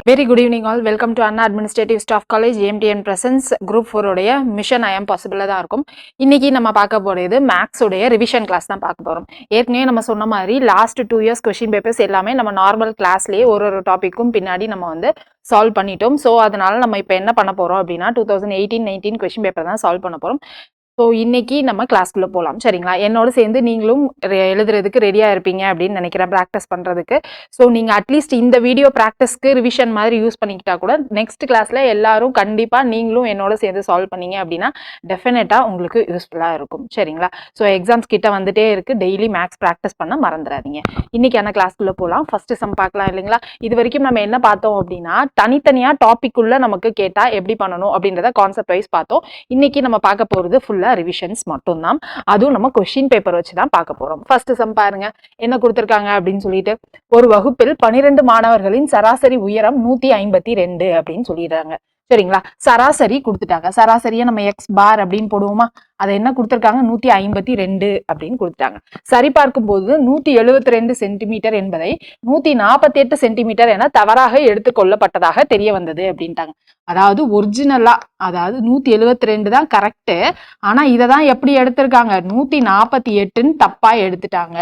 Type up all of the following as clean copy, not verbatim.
Very good evening all. Welcome to Anna Administrative Staff College AMTN Presence Group 4 உடைய mission I am possible தான் இருக்கும். இன்னைக்கு நம்ம பார்க்க போறது மேக்ஸ் உடைய ரிவிஷன் கிளாஸ் தான் பார்க்க போறோம். ஏற்கனவே நம்ம சொன்ன மாதிரி லாஸ்ட் 2 இயர்ஸ் क्वेश्चन பேப்பர்ஸ் எல்லாமே நம்ம நார்மல் கிளாஸ்லயே ஒரு டாபிக்கும் பின்னாடி நம்ம வந்து சால்வ் பண்ணிட்டோம். சோ அதனால நம்ம இப்போ என்ன பண்ண போறோம் அப்படின்னா 2018-19 क्वेश्चन பேப்பர் தான் சால்வ் பண்ண போறோம். ஸோ இன்னைக்கு நம்ம கிளாஸ்க்குள்ள போகலாம் சரிங்களா. என்னோட சேர்ந்து நீங்களும் எழுதுறதுக்கு ரெடியா இருப்பீங்க அப்படின்னு நினைக்கிறேன் ப்ராக்டிஸ் பண்றதுக்கு. ஸோ நீங்க அட்லீஸ்ட் இந்த வீடியோ ப்ராக்டிஸ்க்கு ரிவிஷன் மாதிரி யூஸ் பண்ணிக்கிட்டா கூட நெக்ஸ்ட் கிளாஸ்ல எல்லாரும் கண்டிப்பா நீங்களும் என்னோட சேர்ந்து சால்வ் பண்ணீங்க அப்படின்னா டெஃபினட்டா உங்களுக்கு யூஸ்ஃபுல்லா இருக்கும் சரிங்களா. ஸோ எக்ஸாம்ஸ் கிட்ட வந்துட்டே இருக்கு, டெய்லி மேக்ஸ் ப்ராக்டிஸ் பண்ண மறந்துடாதீங்க. இன்னைக்கான கிளாஸ்க்குள்ள போகலாம். ஃபர்ஸ்ட் சம் பார்க்கலாம் இல்லைங்களா. இது வரைக்கும் நம்ம என்ன பார்த்தோம் அப்படின்னா தனித்தனியா டாபிக் உள்ள நமக்கு கேட்டா எப்படி பண்ணணும் அப்படின்றத கான்செப்ட் வைஸ் பார்த்தோம். இன்னைக்கு நம்ம பார்க்க போறது ஃபுல்லா ரிவிஷன்ஸ் மட்டும் தான், அதுவும் நம்ம क्वेश्चन பேப்பர் வச்சு தான் பார்க்க போறோம். ஃபர்ஸ்ட் சம் பாருங்க என்ன கொடுத்திருக்காங்க அப்படின்னு சொல்லிட்டு, ஒரு வகுப்பில் 12 மாணவர்களின் சராசரி உயரம் 152 அப்படின்னு சொல்லிடுறாங்க சரிங்களா. சராசரி கொடுத்துட்டாங்க. சராசரியா நம்ம எக்ஸ் பார் அப்படின்னு போடுவோமா, அதை என்ன கொடுத்திருக்காங்க 152 அப்படின்னு கொடுத்துட்டாங்க. சரி பார்க்கும் போது 172 சென்டிமீட்டர் என்பதை 148 சென்டிமீட்டர் என தவறாக எடுத்துக்கொள்ளப்பட்டதாக தெரிய வந்தது அப்படின்ட்டாங்க. அதாவது ஒரிஜினலா அதாவது 172 தான் கரெக்ட், ஆனா இததான் எப்படி எடுத்திருக்காங்க 148ன்னு தப்பா எடுத்துட்டாங்க.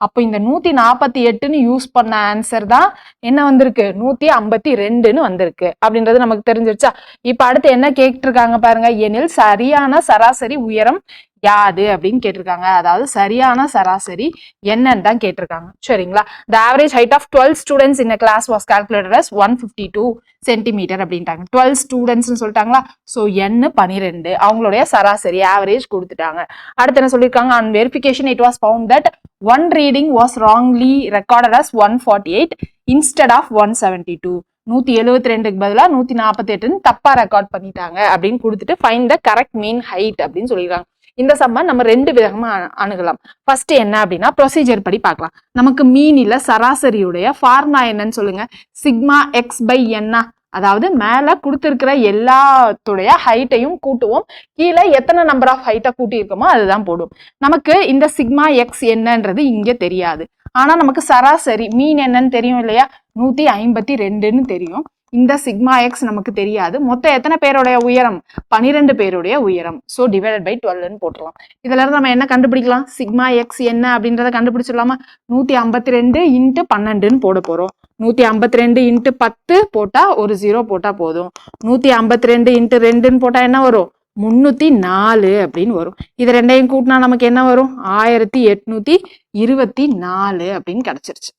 அப்போ இந்த 148ன்னு யூஸ் பண்ண ஆன்சர் தான் என்ன வந்திருக்கு 152ன்னு வந்திருக்கு அப்படின்றது நமக்கு தெரிஞ்சிருச்சா. இப்ப அடுத்து என்ன கேட்டிருக்காங்க பாருங்க, எனில் சரியான சராசரி உயரம் யாது அப்படின்னு கேட்டிருக்காங்க. அதாவது சரியான சராசரி என்னன்னு தான் கேட்டிருக்காங்க சரிங்களா. The average height of 12 students in a class was calculated as 152 centimetre அப்படின்ட்டாங்க. 12 ஸ்டூடெண்ட்ஸ்னு சொல்லிட்டாங்களா. ஸோ n 12 அவங்களுடைய சராசரி ஆவரேஜ் கொடுத்துட்டாங்க. அடுத்து என்ன சொல்லியிருக்காங்க, on verification it was found that one reading was wrongly recorded as 148 instead of 172. 172க்கு பதிலா 148ன்னு தப்பா ரெக்கார்ட் பண்ணிட்டாங்க அப்படின்னு கொடுத்துட்டு find the correct mean height அப்படின்னு சொல்லியிருக்காங்க. இந்த சம்ம நம்ம ரெண்டு விதமா அணுகலாம். ஃபர்ஸ்ட் என்ன அப்படின்னா ப்ரொசீஜர் படி பார்க்கலாம். நமக்கு மீன் இல்ல சராசரியுடைய ஃபார்முலா என்னன்னு சொல்லுங்க, சிக்மா எக்ஸ் பை என்னா, அதாவது மேல கொடுத்திருக்கிற எல்லாத்துடைய ஹைட்டையும் கூட்டுவோம், கீழே எத்தனை நம்பர் ஆஃப் ஹைட்டை கூட்டி இருக்கோமோ அதுதான் போடும். நமக்கு இந்த சிக்மா எக்ஸ் என்னன்றது இங்க தெரியாது, ஆனா நமக்கு சராசரி மீன் என்னன்னு தெரியும் இல்லையா, 152ன்னு தெரியும். இந்த சிக்மா எக்ஸ் நமக்கு தெரியாது. மொத்தம் எத்தனை பேருடைய உயரம் 12 பேருடைய உயரம். ஸோ டிவைடட் பை 12ன்னு போட்டுடலாம். இதுல இருந்து நம்ம என்ன கண்டுபிடிக்கலாம், சிக்மா எக்ஸ் என்ன அப்படின்றத கண்டுபிடிச்சிடலாமா. 152 இன்ட்டு 12ன்னு போட போறோம். 152 இன்ட்டு 10 போட்டா ஒரு 0 போட்டா போதும். 152 இன்ட்டு 2ன்னு போட்டா என்ன வரும் 304 அப்படின்னு வரும். இது ரெண்டையும் கூட்டினா நமக்கு என்ன வரும் 1824 அப்படின்னு கிடைச்சிருச்சு.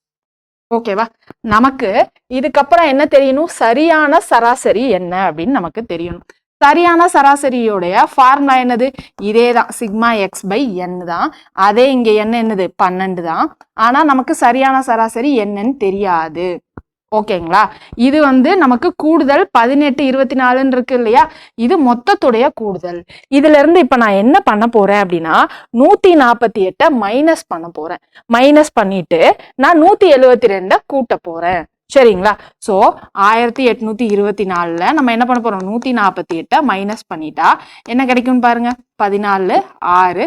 ஓகேவா. நமக்கு இதுக்கப்புறம் என்ன தெரியணும், சரியான சராசரி என்ன அப்படின்னு நமக்கு தெரியணும். சரியான சராசரியோடைய ஃபார்முலா என்னது, இதேதான் சிக்மா எக்ஸ் பை என் தான். அதே இங்க என்ன என்னது 12 தான், ஆனா நமக்கு சரியான சராசரி என்னன்னு தெரியாது. ஓகேங்களா. இது வந்து நமக்கு கூடுதல் 18 24ன்னு இருக்கு இல்லையா, இது மொத்தத்துடைய கூடுதல். இதுல இருந்து இப்ப நான் என்ன பண்ண போறேன் அப்படின்னா 148 மைனஸ் பண்ண போறேன். மைனஸ் பண்ணிட்டு நான் 172 கூட்ட போறேன் சரிங்களா. சோ 1824ல நம்ம என்ன பண்ண போறோம் 148 மைனஸ் பண்ணிட்டா என்ன கிடைக்கும்னு பாருங்க, 14 6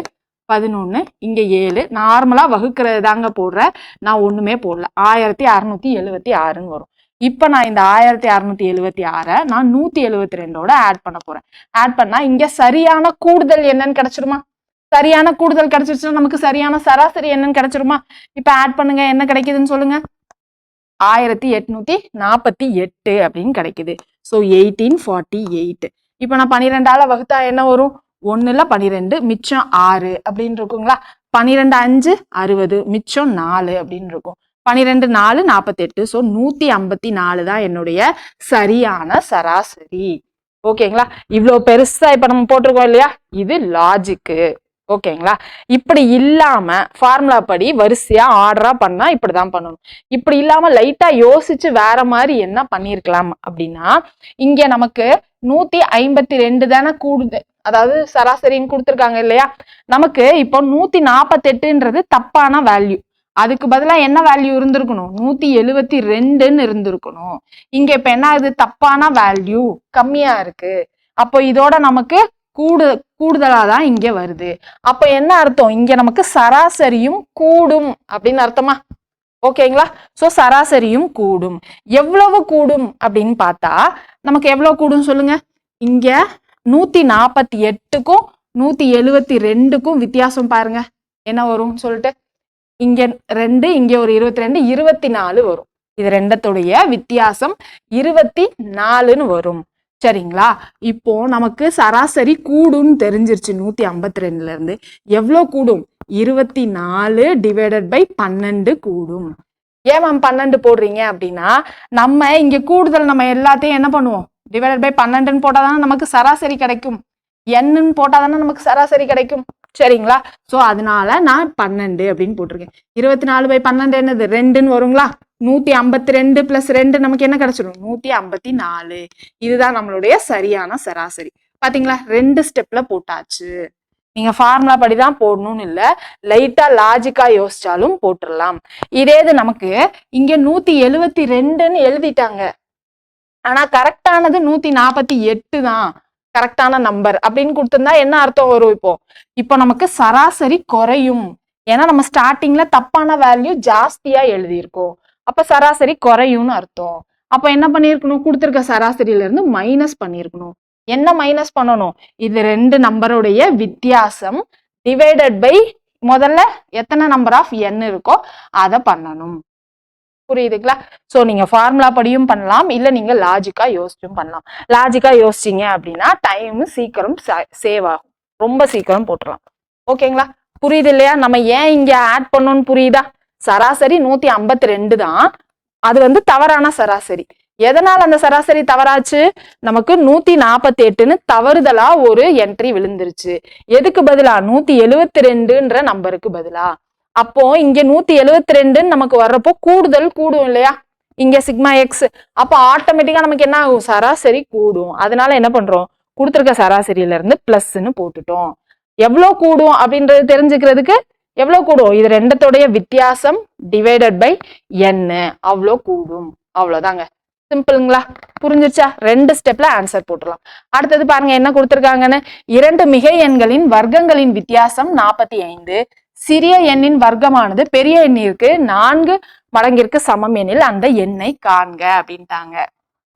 11 இங்க 7. நார்மலா வகுக்கிறது தாங்க போடுறேன், நான் ஒண்ணுமே போடல. 1676ன்னு வரும். இப்ப நான் இந்த 1676 நான் 172ஓட ஆட் பண்ண போறேன். ஆட் பண்ணா இங்க சரியான கூடுதல் என்னன்னு கிடைச்சிருமா, சரியான கூடுதல் கிடைச்சிருச்சுன்னா நமக்கு சரியான சராசரி என்னன்னு கிடைச்சிருமா. இப்ப ஆட் பண்ணுங்க, என்ன கிடைக்குதுன்னு சொல்லுங்க, 1848 அப்படின்னு கிடைக்குது. ஸோ 1848. இப்ப நான் 12ஆல வகுத்தா என்ன வரும், 1ல 12 மிச்சம் 6 அப்படின்னு இருக்குங்களா. 12 5 60 மிச்சம் 4 அப்படின்னு இருக்கும். 12 4 48. ஸோ 154 தான் என்னுடைய சரியான சராசரி. ஓகேங்களா. இவ்வளவு பெருசா இப்ப நம்ம போட்டிருக்கோம் இல்லையா, இது லாஜிக்கு. ஓகேங்களா. இப்படி இல்லாம ஃபார்முலா படி வரிசையா ஆர்டரா பண்ணா இப்படிதான் பண்ணணும். இப்படி இல்லாம லைட்டா யோசிச்சு வேற மாதிரி என்ன பண்ணிருக்கலாம் அப்படின்னா, இங்க நமக்கு 152 தானே கூடுதல், அதாவது சராசரின்னு கொடுத்துருக்காங்க இல்லையா. நமக்கு இப்போ 148ன்றது தப்பான வேல்யூ, அதுக்கு பதிலா என்ன வேல்யூ இருந்திருக்கணும் 172ன்னு இருந்திருக்கணும். இங்க இப்ப என்ன ஆகுது, தப்பான வேல்யூ கம்மியா இருக்கு. அப்போ இதோட நமக்கு கூடுதலாதான் இங்க வருது. அப்ப என்ன அர்த்தம், இங்க நமக்கு சராசரியும் கூடும் அப்படின்னு அர்த்தமா. ஓகேங்களா? சோ சராசரியும் கூடும். எவ்வளவு கூடும் அப்படின்னு பார்த்தா நமக்கு எவ்வளவு கூடும் சொல்லுங்க. இங்க 148க்கும் 172க்கும் வித்தியாசம் பாருங்க என்ன வரும் சொல்லிட்டு. இங்க 2, இங்க ஒரு 22, 24 வரும். இது ரெண்டத்துடைய வித்தியாசம் 24ன்னு வரும். சரிங்களா? இப்போ நமக்கு சராசரி கூடுன்னு தெரிஞ்சிருச்சு 152ல இருந்து. எவ்வளவு கூடும்? 24 டிவைடட் பை 12 கூடும். ஏன் மேம் 12 போடுறீங்க அப்படின்னா நம்ம இங்க கூடுதல் நம்ம எல்லாத்தையும் என்ன பண்ணுவோம்? டிவைடட் பை 12ன்னு போட்டாதானே நமக்கு சராசரி கிடைக்கும். என்னன்னு போட்டாதானே நமக்கு சராசரி கிடைக்கும். சரிங்களா? சோ அதனால நான் 12 அப்படின்னு போட்டிருக்கேன். 24 பை 12 என்னது? 2ன்னு வருங்களா? 152 பிளஸ் 2 நமக்கு என்ன கிடைச்சிடும்? 154. இதுதான் நம்மளுடைய சரியான சராசரி. பாத்தீங்களா? 2 ஸ்டெப்ல போட்டாச்சு. நீங்க ஃபார்முலா படிதான் போடணும்னு இல்ல, லைட்டா லாஜிக்கா யோசிச்சாலும் போட்டுடலாம். இதே இது நமக்கு இங்க 172ன்னு எழுதிட்டாங்க. ஆனா கரெக்டானது 148 தான் கரெக்டான நம்பர் அப்படின்னு கொடுத்திருந்தா என்ன அர்த்தம் வரும்? இப்போ நமக்கு சராசரி குறையும். ஏன்னா நம்ம ஸ்டார்டிங்ல தப்பான வேல்யூ ஜாஸ்தியா எழுதியிருக்கோம். அப்ப சராசரி குறையும்னு அர்த்தம். அப்ப என்ன பண்ணிருக்கணும்? கொடுத்திருக்க சராசரியில இருந்து மைனஸ் பண்ணிருக்கணும். என்ன மைனஸ் பண்ணணும்? இது ரெண்டு நம்பருடைய வித்தியாசம் டிவைடட் பை முதல்ல எத்தனை நம்பர் ஆஃப் n இருக்கோ அதை பண்ணணும். புரியுதுங்களா? சோ நீங்க ஃபார்முலா படியும் பண்ணலாம், இல்ல நீங்க லாஜிக்கா யோசிச்சும் பண்ணலாம். லாஜிக்கா யோசிச்சீங்க அப்படின்னா டைம் சீக்கிரம் சேவ் ஆகும். ரொம்ப சீக்கிரம் போட்டுடலாம். ஓகேங்களா? புரியுது இல்லையா? நம்ம ஏன் இங்க ஆட் பண்ணணும்னு புரியுதா? சராசரி 152 தான். அது வந்து தவறான சராசரி. எதனால அந்த சராசரி தவறாச்சு? நமக்கு 148ன்னு தவறுதலா ஒரு என்ட்ரி விழுந்துருச்சு. எதுக்கு பதிலா? 172ன்ற நம்பருக்கு பதிலா. அப்போ இங்க 172ன்னு நமக்கு வர்றப்போ கூடுதல் கூடும் இல்லையா? இங்க சிக்மா எக்ஸ். அப்போ ஆட்டோமேட்டிக்கா நமக்கு என்ன ஆகும்? சராசரி கூடும். அதனால என்ன பண்றோம்? கொடுத்திருக்க சராசரியில இருந்து பிளஸ்ன்னு போட்டுட்டோம். எவ்வளவு கூடும் அப்படின்றது தெரிஞ்சுக்கிறதுக்கு எவ்வளவு கூடும்? இது ரெண்டத்தோடைய வித்தியாசம் டிவைடட் பை n அவ்வளோ கூடும். அவ்வளவுதாங்க. சிம்பிளுங்களா? புரிஞ்சிருச்சா? 2 ஸ்டெப்ல ஆன்சர் போட்டுடலாம். அடுத்தது பாருங்க என்ன கொடுத்திருக்காங்கன்னு. 2 மிகை எண்களின் வர்க்கங்களின் வித்தியாசம் 45. சிறிய எண்ணின் வர்க்கமானது பெரிய எண்ணிற்கு 4 மடங்கிற்கு சமம் எனில் அந்த எண்ணை காண்க அப்படின்ட்டாங்க.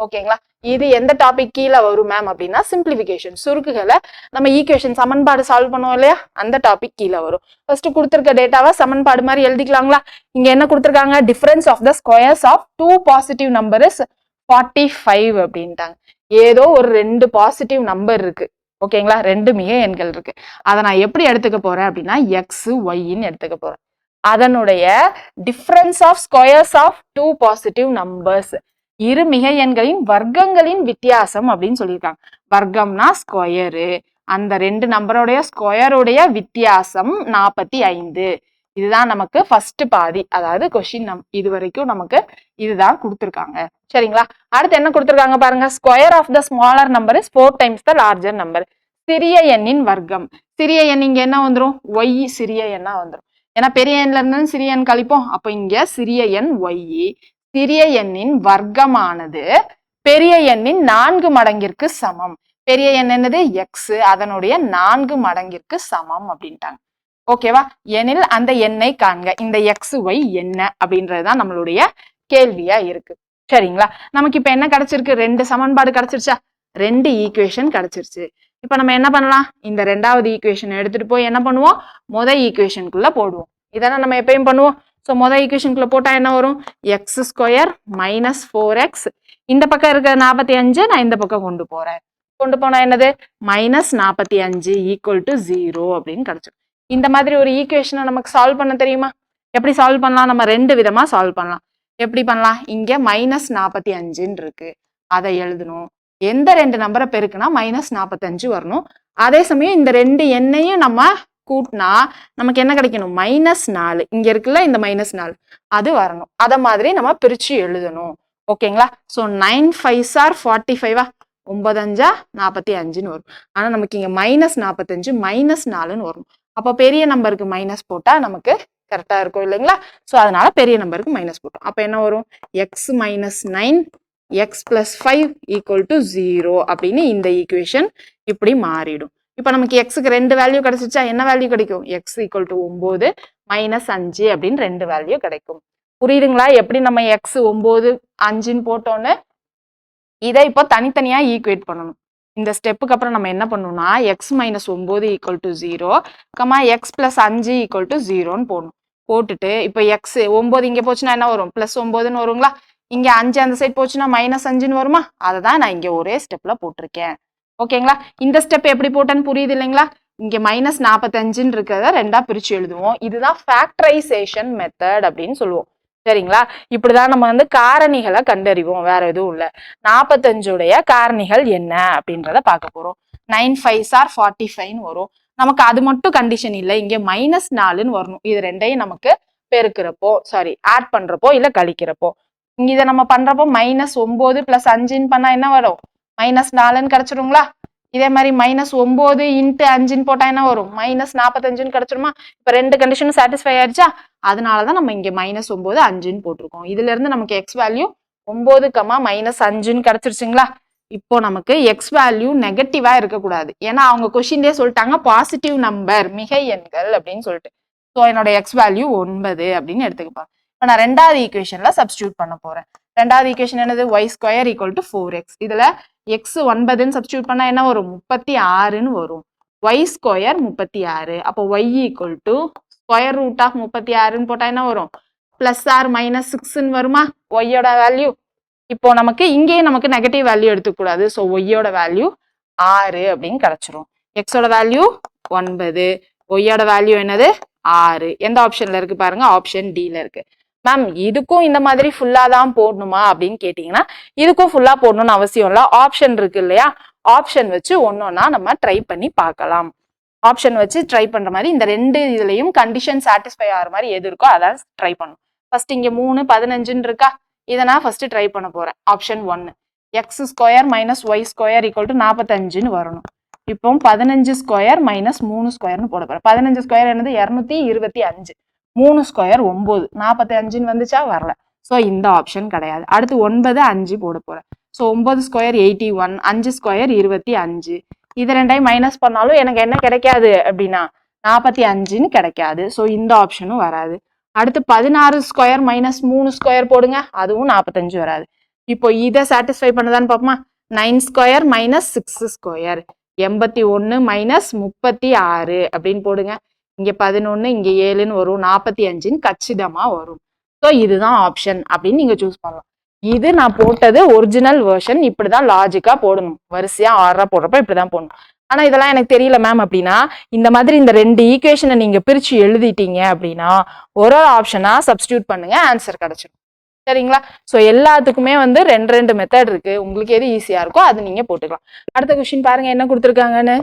ஓகேங்களா? இது எந்த டாபிக் கீழே வரும் மேம் அப்படின்னா சிம்பிளிபிகேஷன், சுருக்குகளை நம்ம ஈக்குவேஷன் சமன்பாடு சால்வ் பண்ணுவோம் இல்லையா? அந்த டாபிக் கீழே வரும். ஃபர்ஸ்ட் கொடுத்திருக்க டேட்டாவை சமன்பாடு மாதிரி எழுதிக்கலாங்களா? இங்க என்ன கொடுத்திருக்காங்க? Difference of the squares of 2 positive number is 45 அப்படின்ட்டாங்க. ஏதோ ஒரு 2 பாசிட்டிவ் நம்பர் இருக்கு. ஓகேங்களா? 2 மிகை எண்கள் இருக்கு. அதை நான் எப்படி எடுத்துக்க போறேன் அப்படின்னா எக்ஸ் ஒய்ன்னு எடுத்துக்க போறேன். அதனுடைய difference of squares of 2 positive numbers, இரு மிகை எண்களின் வர்க்கங்களின் வித்தியாசம் அப்படின்னு சொல்லியிருக்காங்க. வர்க்கம்னா ஸ்கொயரு. அந்த 2 நம்பருடைய ஸ்கொயருடைய வித்தியாசம் 45. இதுதான் நமக்கு ஃபர்ஸ்ட் பாதி. அதாவது கொஸ்டின் இது வரைக்கும் நமக்கு இதுதான் கொடுத்துருக்காங்க. சரிங்களா? அடுத்து என்ன கொடுத்துருக்காங்க பாருங்க. Square of the smaller number is 4 times the larger number. சிறிய எண்ணின் வர்க்கம். சிறிய எண் இங்க என்ன வந்துடும்? ஒய் சிறிய எண்ணா வந்துடும். ஏன்னா பெரிய எண்ல இருந்து சிறிய எண் கழிப்போம். அப்ப இங்க சிறிய எண் ஒய். சிறிய எண்ணின் வர்க்கமானது பெரிய எண்ணின் 4 மடங்கிற்கு சமம். பெரிய எண் என்னது? எக்ஸ். அதனுடைய 4 மடங்கிற்கு சமம் அப்படின்ட்டாங்க. ஓகேவா? எனில் அந்த எண்ணை காண்க. இந்த எக்ஸ் ஒய் என்ன அப்படின்றதுதான் நம்மளுடைய கேள்வியா இருக்கு. சரிங்களா? நமக்கு இப்ப என்ன கிடைச்சிருக்கு? 2 சமன்பாடு கிடைச்சிருச்சா? 2 ஈக்குவேஷன் கிடைச்சிருச்சு. இப்ப நம்ம என்ன பண்ணலாம்? இந்த 2வது ஈக்குவேஷன் எடுத்துட்டு போய் என்ன பண்ணுவோம்? முதல் ஈக்குவேஷனுக்குள்ள போடுவோம். இதானே நம்ம எப்பயும் பண்ணுவோம். ஸோ முதல் ஈக்குவேஷனுக்குள்ள போட்டா என்ன வரும்? X square minus 4x. இந்த பக்கம் இருக்கிற 45 நான் இந்த பக்கம் கொண்டு போறேன். கொண்டு போனா என்னது? மைனஸ் 45 ஈக்குவல் டு 0 அப்படின்னு கிடைச்சிடும். இந்த மாதிரி ஒரு ஈக்குவேஷனை நமக்கு சால்வ் பண்ண தெரியுமா? எப்படி சால்வ் பண்ணலாம்? நம்ம 2 விதமா சால்வ் பண்ணலாம். எப்படி பண்ணலாம்? இங்க மைனஸ் 45 இருக்கு, அதை எழுதணும். எந்த 2 நம்பரை பெருக்குனா மைனஸ் 45 வரணும். அதே சமயம் இந்த 2 எண்ணையும் நம்ம கூட்டினா நமக்கு என்ன கிடைக்கணும்? -4. இங்க இருக்குல்ல இந்த -4, அது வரணும். அத மாதிரி நம்ம பிரிச்சு எழுதணும். ஓகேங்களா? So 9 5s are 45. 9 5 45ன்னு வரும். ஆனா நமக்கு இங்க -45 -4ன்னு வரும். அப்ப பெரிய நம்பருக்கு மைனஸ் போட்டா நமக்கு கரெக்டா இருக்கும் இல்லைங்களா? ஸோ அதனால பெரிய நம்பருக்கு மைனஸ் போட்டோம். அப்ப என்ன வரும்? x - 9 x + 5 = 0 அப்படின்னு இந்த ஈக்குவேஷன் இப்படி மாறிடும். இப்ப நமக்கு எக்ஸுக்கு 2 வேல்யூ கிடைச்சிச்சா? என்ன வேல்யூ கிடைக்கும்? x = 9 - 5 அப்படின்னு 2 வேல்யூ கிடைக்கும். புரியுதுங்களா? எப்படி நம்ம எக்ஸ் 9 5ன்னு போட்டோன்னு இதை இப்போ தனித்தனியா ஈக்குவேட் பண்ணணும். இந்த ஸ்டெப்புக்கு அப்புறம் நம்ம என்ன பண்ணணும்னா x minus 9 equal to 0 comma x plus 5 equal to 0ன்னு போடணும். போட்டுட்டு இப்போ எக்ஸ் 9 இங்கே போச்சுன்னா என்ன வரும்? பிளஸ் 9ன்னு வருங்களா? இங்கே 5 அந்த சைட் போச்சுன்னா மைனஸ் 5ன்னு வருமா? அதை தான் நான் இங்கே ஒரே ஸ்டெப்ல போட்டிருக்கேன். ஓகேங்களா? இந்த ஸ்டெப் எப்படி போட்டேன்னு புரியுது இல்லைங்களா? இங்க மைனஸ் 45ன்னு இருக்கிறத ரெண்டா பிரிச்சு எழுதுவோம். இதுதான் ஃபேக்டரைசேஷன் மெத்தட் அப்படின்னு சொல்லுவோம். சரிங்களா? இப்படிதான் நம்ம வந்து காரணிகளை கண்டறிவோம். வேற எதுவும் இல்லை. 45 காரணிகள் என்ன அப்படின்றத பார்க்க போறோம். 9 5s are 45ன்னு வரும். நமக்கு அது மட்டும் கண்டிஷன் இல்லை, இங்க மைனஸ் 4ன்னு வரணும். இது ரெண்டையும் நமக்கு பெருக்கிறப்போ ஆட் பண்றப்போ இல்ல கழிக்கிறப்போ, இதை நம்ம பண்றப்போ மைனஸ் 9 பிளஸ் 5ன்னு பண்ணா என்ன வரும்? மைனஸ் 4ன்னு கிடைச்சிருங்களா? இதே மாதிரி மைனஸ் 9 இன்ட்டு 5ன்னு போட்டா என்ன வரும்? மைனஸ் 45ன்னு கிடைச்சிருமா? இப்ப ரெண்டு கண்டிஷனும் சாட்டிஸ்ஃபை ஆயிடுச்சா? அதனாலதான் நம்ம இங்க மைனஸ் 9 5ன்னு போட்டிருக்கோம். இதுல இருந்து நமக்கு எக்ஸ் வேல்யூ 9, மைனஸ் 5ன்னு கிடைச்சிருச்சுங்களா? இப்போ நமக்கு எக்ஸ் வேல்யூ நெகட்டிவா இருக்கக்கூடாது. ஏன்னா அவங்க கொஸ்டின்லயே சொல்லிட்டாங்க பாசிட்டிவ் நம்பர் மிகை எண்கள் அப்படின்னு சொல்லிட்டு. ஸோ என்னோட எக்ஸ் வேல்யூ 9 அப்படின்னு எடுத்துக்கப்பா. இப்போ நான் ரெண்டாவது ஈக்குவேஷன்ல சப்ஸ்டியூட் பண்ண போறேன். ரெண்டாவது ஈக்குவேஷன் என்னது? y square equal to 4x. இதுல எக்ஸ் 9ன்னு சப்ஸ்டியூட் பண்ணா என்ன வரும்? 36ன்னு வரும். y square 36. அப்போ y equal to square root of 36ன்னு போட்டா என்ன வரும்? பிளஸ் ஆர் மைனஸ் 6ன்னு வருமா ஒய்யோட வேல்யூ? இப்போ நமக்கு இங்கேயே நமக்கு நெகட்டிவ் வேல்யூ எடுத்துக்கூடாது. ஸோ ஒய்யோட வேல்யூ 6 அப்படின்னு கிடைச்சிரும். எக்ஸோட வேல்யூ 9, ஒய்யோட வேல்யூ என்னது? 6. எந்த ஆப்ஷன்ல இருக்கு பாருங்க? ஆப்ஷன் டில இருக்கு. மேம் இதுக்கும் இந்த மாதிரி ஃபுல்லா தான் போடணுமா அப்படின்னு கேட்டீங்கன்னா இதுக்கும் ஃபுல்லா போடணும்னு அவசியம் இல்லை. ஆப்ஷன் இருக்கு இல்லையா? ஆப்ஷன் வச்சு ஒன்னொன்னா நம்ம ட்ரை பண்ணி பார்க்கலாம். ஆப்ஷன் வச்சு ட்ரை பண்ற மாதிரி இந்த ரெண்டு இதுலயும் கண்டிஷன் சாட்டிஸ்ஃபை ஆகிற மாதிரி எது இருக்கோ அதான் ட்ரை பண்ணும். ஃபர்ஸ்ட் இங்க 3 15ன்னு இருக்கா? இதை நான் ஃபர்ஸ்ட் ட்ரை பண்ண போறேன். Option 1 x square minus y square equal to 45ன்னு வரணும். இப்போ 15 ஸ்கொயர் மைனஸ் 3 ஸ்கொயர்னு போட போறேன். 15 ஸ்கொயர் என்னது? 225. 3 ஸ்கொயர் 9, 45ன்னு வந்துச்சா? வரல. ஸோ இந்த ஆப்ஷன் கிடையாது. அடுத்து 9 5 போட போறேன். So 9 square 81, 5 square 25. இது ரெண்டையும் மைனஸ் பண்ணாலும் எனக்கு என்ன கிடைக்காது அப்படின்னா 45ன்னு கிடைக்காது. ஸோ இந்த ஆப்ஷனும் வராது. அடுத்து 16 ஸ்கொயர் மைனஸ் 3 ஸ்கொயர் போடுங்க, அதுவும் 45 வராது. இப்போ இதை சாட்டிஸ்ஃபை பண்ணுதான்னு பார்ப்போமா? 9 ஸ்கொயர் மைனஸ் 6 ஸ்கொயர் 81 மைனஸ் 36 அப்படின்னு போடுங்க. இங்க 11, இங்க 7ன்னு வரும். 45ன்னு கச்சிதமா வரும். ஸோ இதுதான் ஆப்ஷன் அப்படின்னு நீங்க சூஸ் பண்ணலாம். இது நான் போட்டது ஒரிஜினல் வெர்ஷன். இப்படிதான் லாஜிக்கா போடணும். வரிசையா ஆர்டரா போடுறப்ப இப்படிதான் போடணும். ஆனா இதெல்லாம் எனக்கு தெரியல மேம் அப்படின்னா இந்த மாதிரி இந்த ரெண்டு ஈக்குவேஷனை நீங்க பிரிச்சு எழுதிட்டீங்க அப்படின்னா ஒரு ஆப்ஷனா சப்ஸ்டியூட் பண்ணுங்க, ஆன்சர் கிடைச்சிடும். சரிங்களா? ஸோ எல்லாத்துக்குமே வந்து ரெண்டு மெத்தட் இருக்கு. உங்களுக்கு எது ஈஸியா இருக்கோ அது நீங்க போட்டுக்கலாம். அடுத்த கொஸ்டின் பாருங்க என்ன கொடுத்துருக்காங்கன்னு.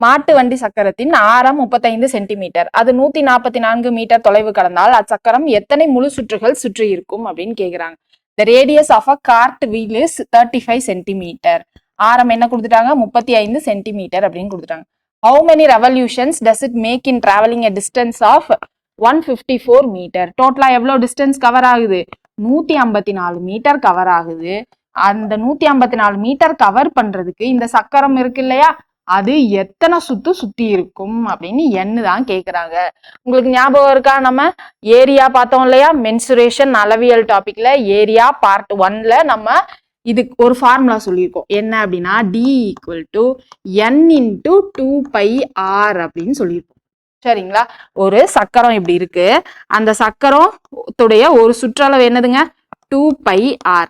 மாட்டு வண்டி சக்கரத்தின் ஆரம் 35 சென்டிமீட்டர், அது 144 மீட்டர் தொலைவு கடந்தால் அச்சக்கரம் எத்தனை முழு சுற்றுகள் சுற்றி இருக்கும் அப்படின்னு கேக்குறாங்க. The radius of a cart wheel is 35 centimetre. ஆரம் என்ன கொடுத்துட்டாங்க? 35 சென்டிமீட்டர் அப்படின்னு கொடுத்துட்டாங்க. How many revolutions does it make in traveling a distance of 154 metre? டோட்டலா எவ்வளவு டிஸ்டன்ஸ் கவர் ஆகுது? 154 மீட்டர் கவர் ஆகுது. அந்த 154 மீட்டர் கவர் பண்றதுக்கு இந்த சக்கரம் இருக்கு இல்லையா, அது எத்தனை சுத்தி இருக்கும் அப்படின்னு எண்ணு தான் கேக்குறாங்க. உங்களுக்கு ஞாபகம் இருக்கா? நம்ம ஏரியா பார்த்தோம் இல்லையா? மென்சுரேஷன் அளவியல் டாபிக்ல ஏரியா பார்ட் 1ல நம்ம இதுக்கு ஒரு ஃபார்முலா சொல்லியிருக்கோம். என்ன அப்படின்னா d equal to n into 2πr அப்படின்னு சொல்லியிருக்கோம். சரிங்களா? ஒரு சக்கரம் இப்படி இருக்கு. அந்த சக்கரத்துடைய ஒரு சுற்றளவு என்னதுங்க? 2πr.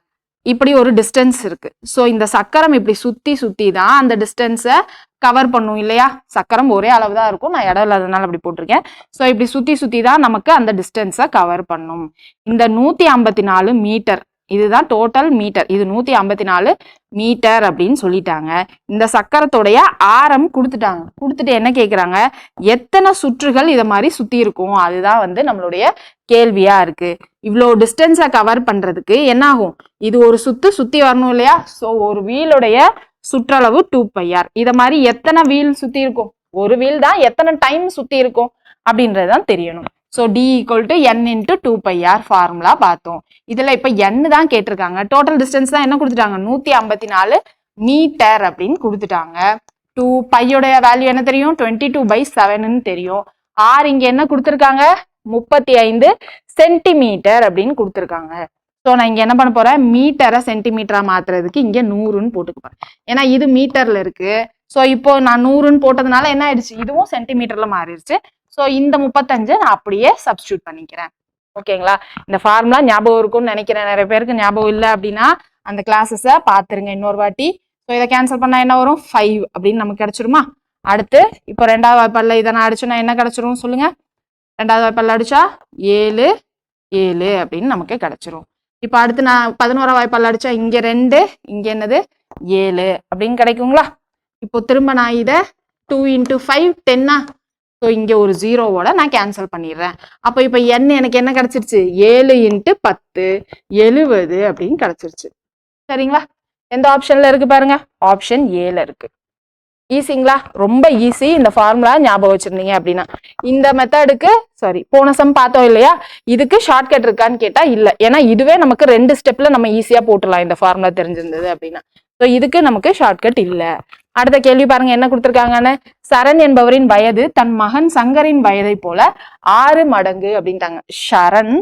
இப்படி ஒரு டிஸ்டன்ஸ் இருக்கு. ஸோ இந்த சக்கரம் இப்படி சுத்தி தான் அந்த டிஸ்டன்ஸை கவர் பண்ணும் இல்லையா? சக்கரம் ஒரே அளவு தான் இருக்கும், நான் இடம் இல்லாதனால அப்படி போட்டிருக்கேன். ஸோ இப்படி சுத்தி தான் நமக்கு அந்த டிஸ்டன்ஸை கவர் பண்ணும். இந்த 154 மீட்டர் இதுதான் டோட்டல் மீட்டர். இது 154 மீட்டர் அப்படின்னு சொல்லிட்டாங்க. இந்த சக்கரத்துடைய ஆரம் கொடுத்துட்டாங்க. கொடுத்துட்டு என்ன கேட்குறாங்க? எத்தனை சுற்றுகள் இதை மாதிரி சுத்தி இருக்கும்? அதுதான் வந்து நம்மளுடைய கேள்வியா இருக்கு. இவ்வளோ டிஸ்டன்ஸை கவர் பண்றதுக்கு என்ன ஆகும்? இது ஒரு சுத்தி வரணும் இல்லையா? ஸோ ஒரு வீலுடைய சுற்றளவு 2πr. இத மாதிரி எத்தனை வீல் சுத்தி இருக்கும்? ஒரு வீல் தான், எத்தனை டைம் சுத்தி இருக்கும் அப்படின்றதுதான் தெரியணும். So d equal to n into 2πr formula பார்த்தோம். இதுல இப்ப n தான் கேட்டிருக்காங்க. டோட்டல் டிஸ்டன்ஸ் தான் என்ன கொடுத்துட்டாங்க? 154 மீட்டர் அப்படின்னு கொடுத்துட்டாங்க. 2π வேல்யூ என்ன தெரியும்? 22/7ன்னு தெரியும். ஆர் இங்க என்ன கொடுத்துருக்காங்க? 35 சென்டிமீட்டர் அப்படின்னு கொடுத்துருக்காங்க. ஸோ நான் இங்க என்ன பண்ண போறேன், மீட்டரை சென்டிமீட்டரா மாத்துறதுக்கு இங்க 100ன்னு போட்டுக்க போறேன். ஏன்னா இது மீட்டர்ல இருக்கு. ஸோ இப்போ நான் 100ன்னு போட்டதுனால என்ன ஆயிடுச்சு, இதுவும் சென்டிமீட்டர்ல மாறிடுச்சு. ஸோ இந்த 35 நான் அப்படியே சப்ஸ்டியூட் பண்ணிக்கிறேன். ஓகேங்களா? இந்த ஃபார்முலா ஞாபகம் இருக்கும்னு நினைக்கிறேன். நிறைய பேருக்கு ஞாபகம் இல்லை அப்படின்னா அந்த கிளாஸஸை பார்த்துருங்க இன்னொரு வாட்டி. ஸோ இதை கேன்சல் பண்ணா என்ன வரும், 5 அப்படின்னு நமக்கு கிடைச்சிருமா? அடுத்து இப்போ ரெண்டாவது வாய்ப்பாடில் இதை நான் அடிச்சோன்னா என்ன கிடைச்சிரும் சொல்லுங்க. ரெண்டாவது வாய்ப்பாடில் அடிச்சா 7 7 அப்படின்னு நமக்கு கிடைச்சிரும். இப்போ அடுத்து நான் 11ஆம் வாய்ப்பாடில் அடிச்சா இங்க 2, இங்க என்னது 7 அப்படின்னு கிடைக்குங்களா? இப்போ திரும்ப நான் இதை 2 × 5 10ஆ? ஸோ இங்க ஒரு 0வோட நான் கேன்சல் பண்ணிடுறேன். அப்போ இப்போ n எனக்கு என்ன கிடைச்சிருச்சு, 7 × 10 70 அப்படின்னு கிடைச்சிருச்சு. சரிங்களா? எந்த ஆப்ஷன்ல இருக்கு பாருங்க, ஆப்ஷன் ஏல இருக்கு. ஈஸிங்களா? ரொம்ப ஈஸி. இந்த ஃபார்முலா ஞாபகம் வச்சிருந்தீங்க அப்படின்னா. இந்த மெத்தடுக்கு போன சம் பார்த்தோம் இல்லையா, இதுக்கு ஷார்ட்கட் இருக்கான்னு கேட்டா இல்ல. ஏன்னா இதுவே நமக்கு 2 ஸ்டெப்ல நம்ம ஈஸியா போட்டுடலாம் இந்த ஃபார்முலா தெரிஞ்சிருந்தது அப்படின்னா. ஸோ இதுக்கு நமக்கு ஷார்ட்கட் இல்ல. அடுத்த கேள்வி பாருங்க என்ன கொடுத்துருக்காங்கன்னு. சரண் என்பவரின் வயது தன் மகன் சங்கரின் வயதை போல 6 மடங்கு அப்படின்ட்டாங்க. சரண்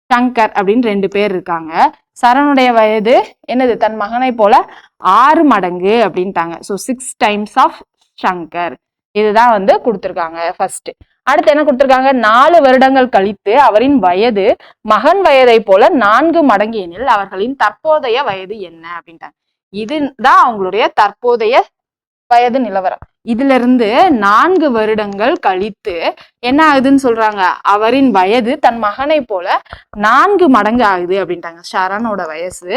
சங்கர் அப்படின்னு 2 பேர் இருக்காங்க. சரணுடைய வயது என்னது, தன் மகனை போல 6 மடங்கு அப்படின்ட்டாங்க. So 6 times of Shankar. இதுதான் வந்து கொடுத்துருக்காங்க ஃபர்ஸ்ட். அடுத்து என்ன கொடுத்துருக்காங்க, 4 வருடங்கள் கழித்து அவரின் வயது மகன் வயதை போல 4 மடங்கு எனில் அவர்களின் தற்போதைய வயது என்ன அப்படின்ட்டாங்க. இதுதான் அவங்களுடைய தற்போதைய வயது நிலவரம். இதுல இருந்து 4 வருடங்கள் கழித்து என்ன ஆகுதுன்னு சொல்றாங்க, அவரின் வயது தன் மகனை போல 4 மடங்கு ஆகுது அப்படின்ட்டாங்க. சரணோட வயசு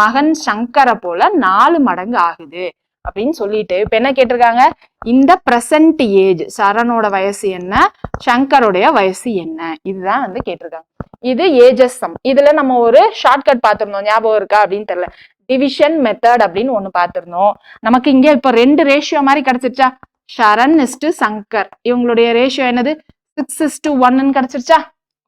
மகன் சங்கரை போல 4 மடங்கு ஆகுது அப்படின்னு சொல்லிட்டு இப்ப என்ன கேட்டிருக்காங்க, இந்த பிரசன்ட் ஏஜ் சரணோட வயசு என்ன, சங்கருடைய வயசு என்ன, இதுதான் வந்து கேட்டிருக்காங்க. இது ஏஜஸ் சம். இதுல நம்ம ஒரு ஷார்ட்கட் பார்த்திருந்தோம், ஞாபகம் இருக்கா அப்படின்னு தெரியல. டிவிஷன் மெத்தட் அப்படின்னு ஒண்ணு பார்த்திருந்தோம். நமக்கு இங்க இப்ப 2 ரேஷியோ மாதிரி கிடைச்சிருச்சா, சரண் இஸ்டு சங்கர், இவங்களுடைய ரேஷியோ என்னது 6:1 கிடைச்சிருச்சா?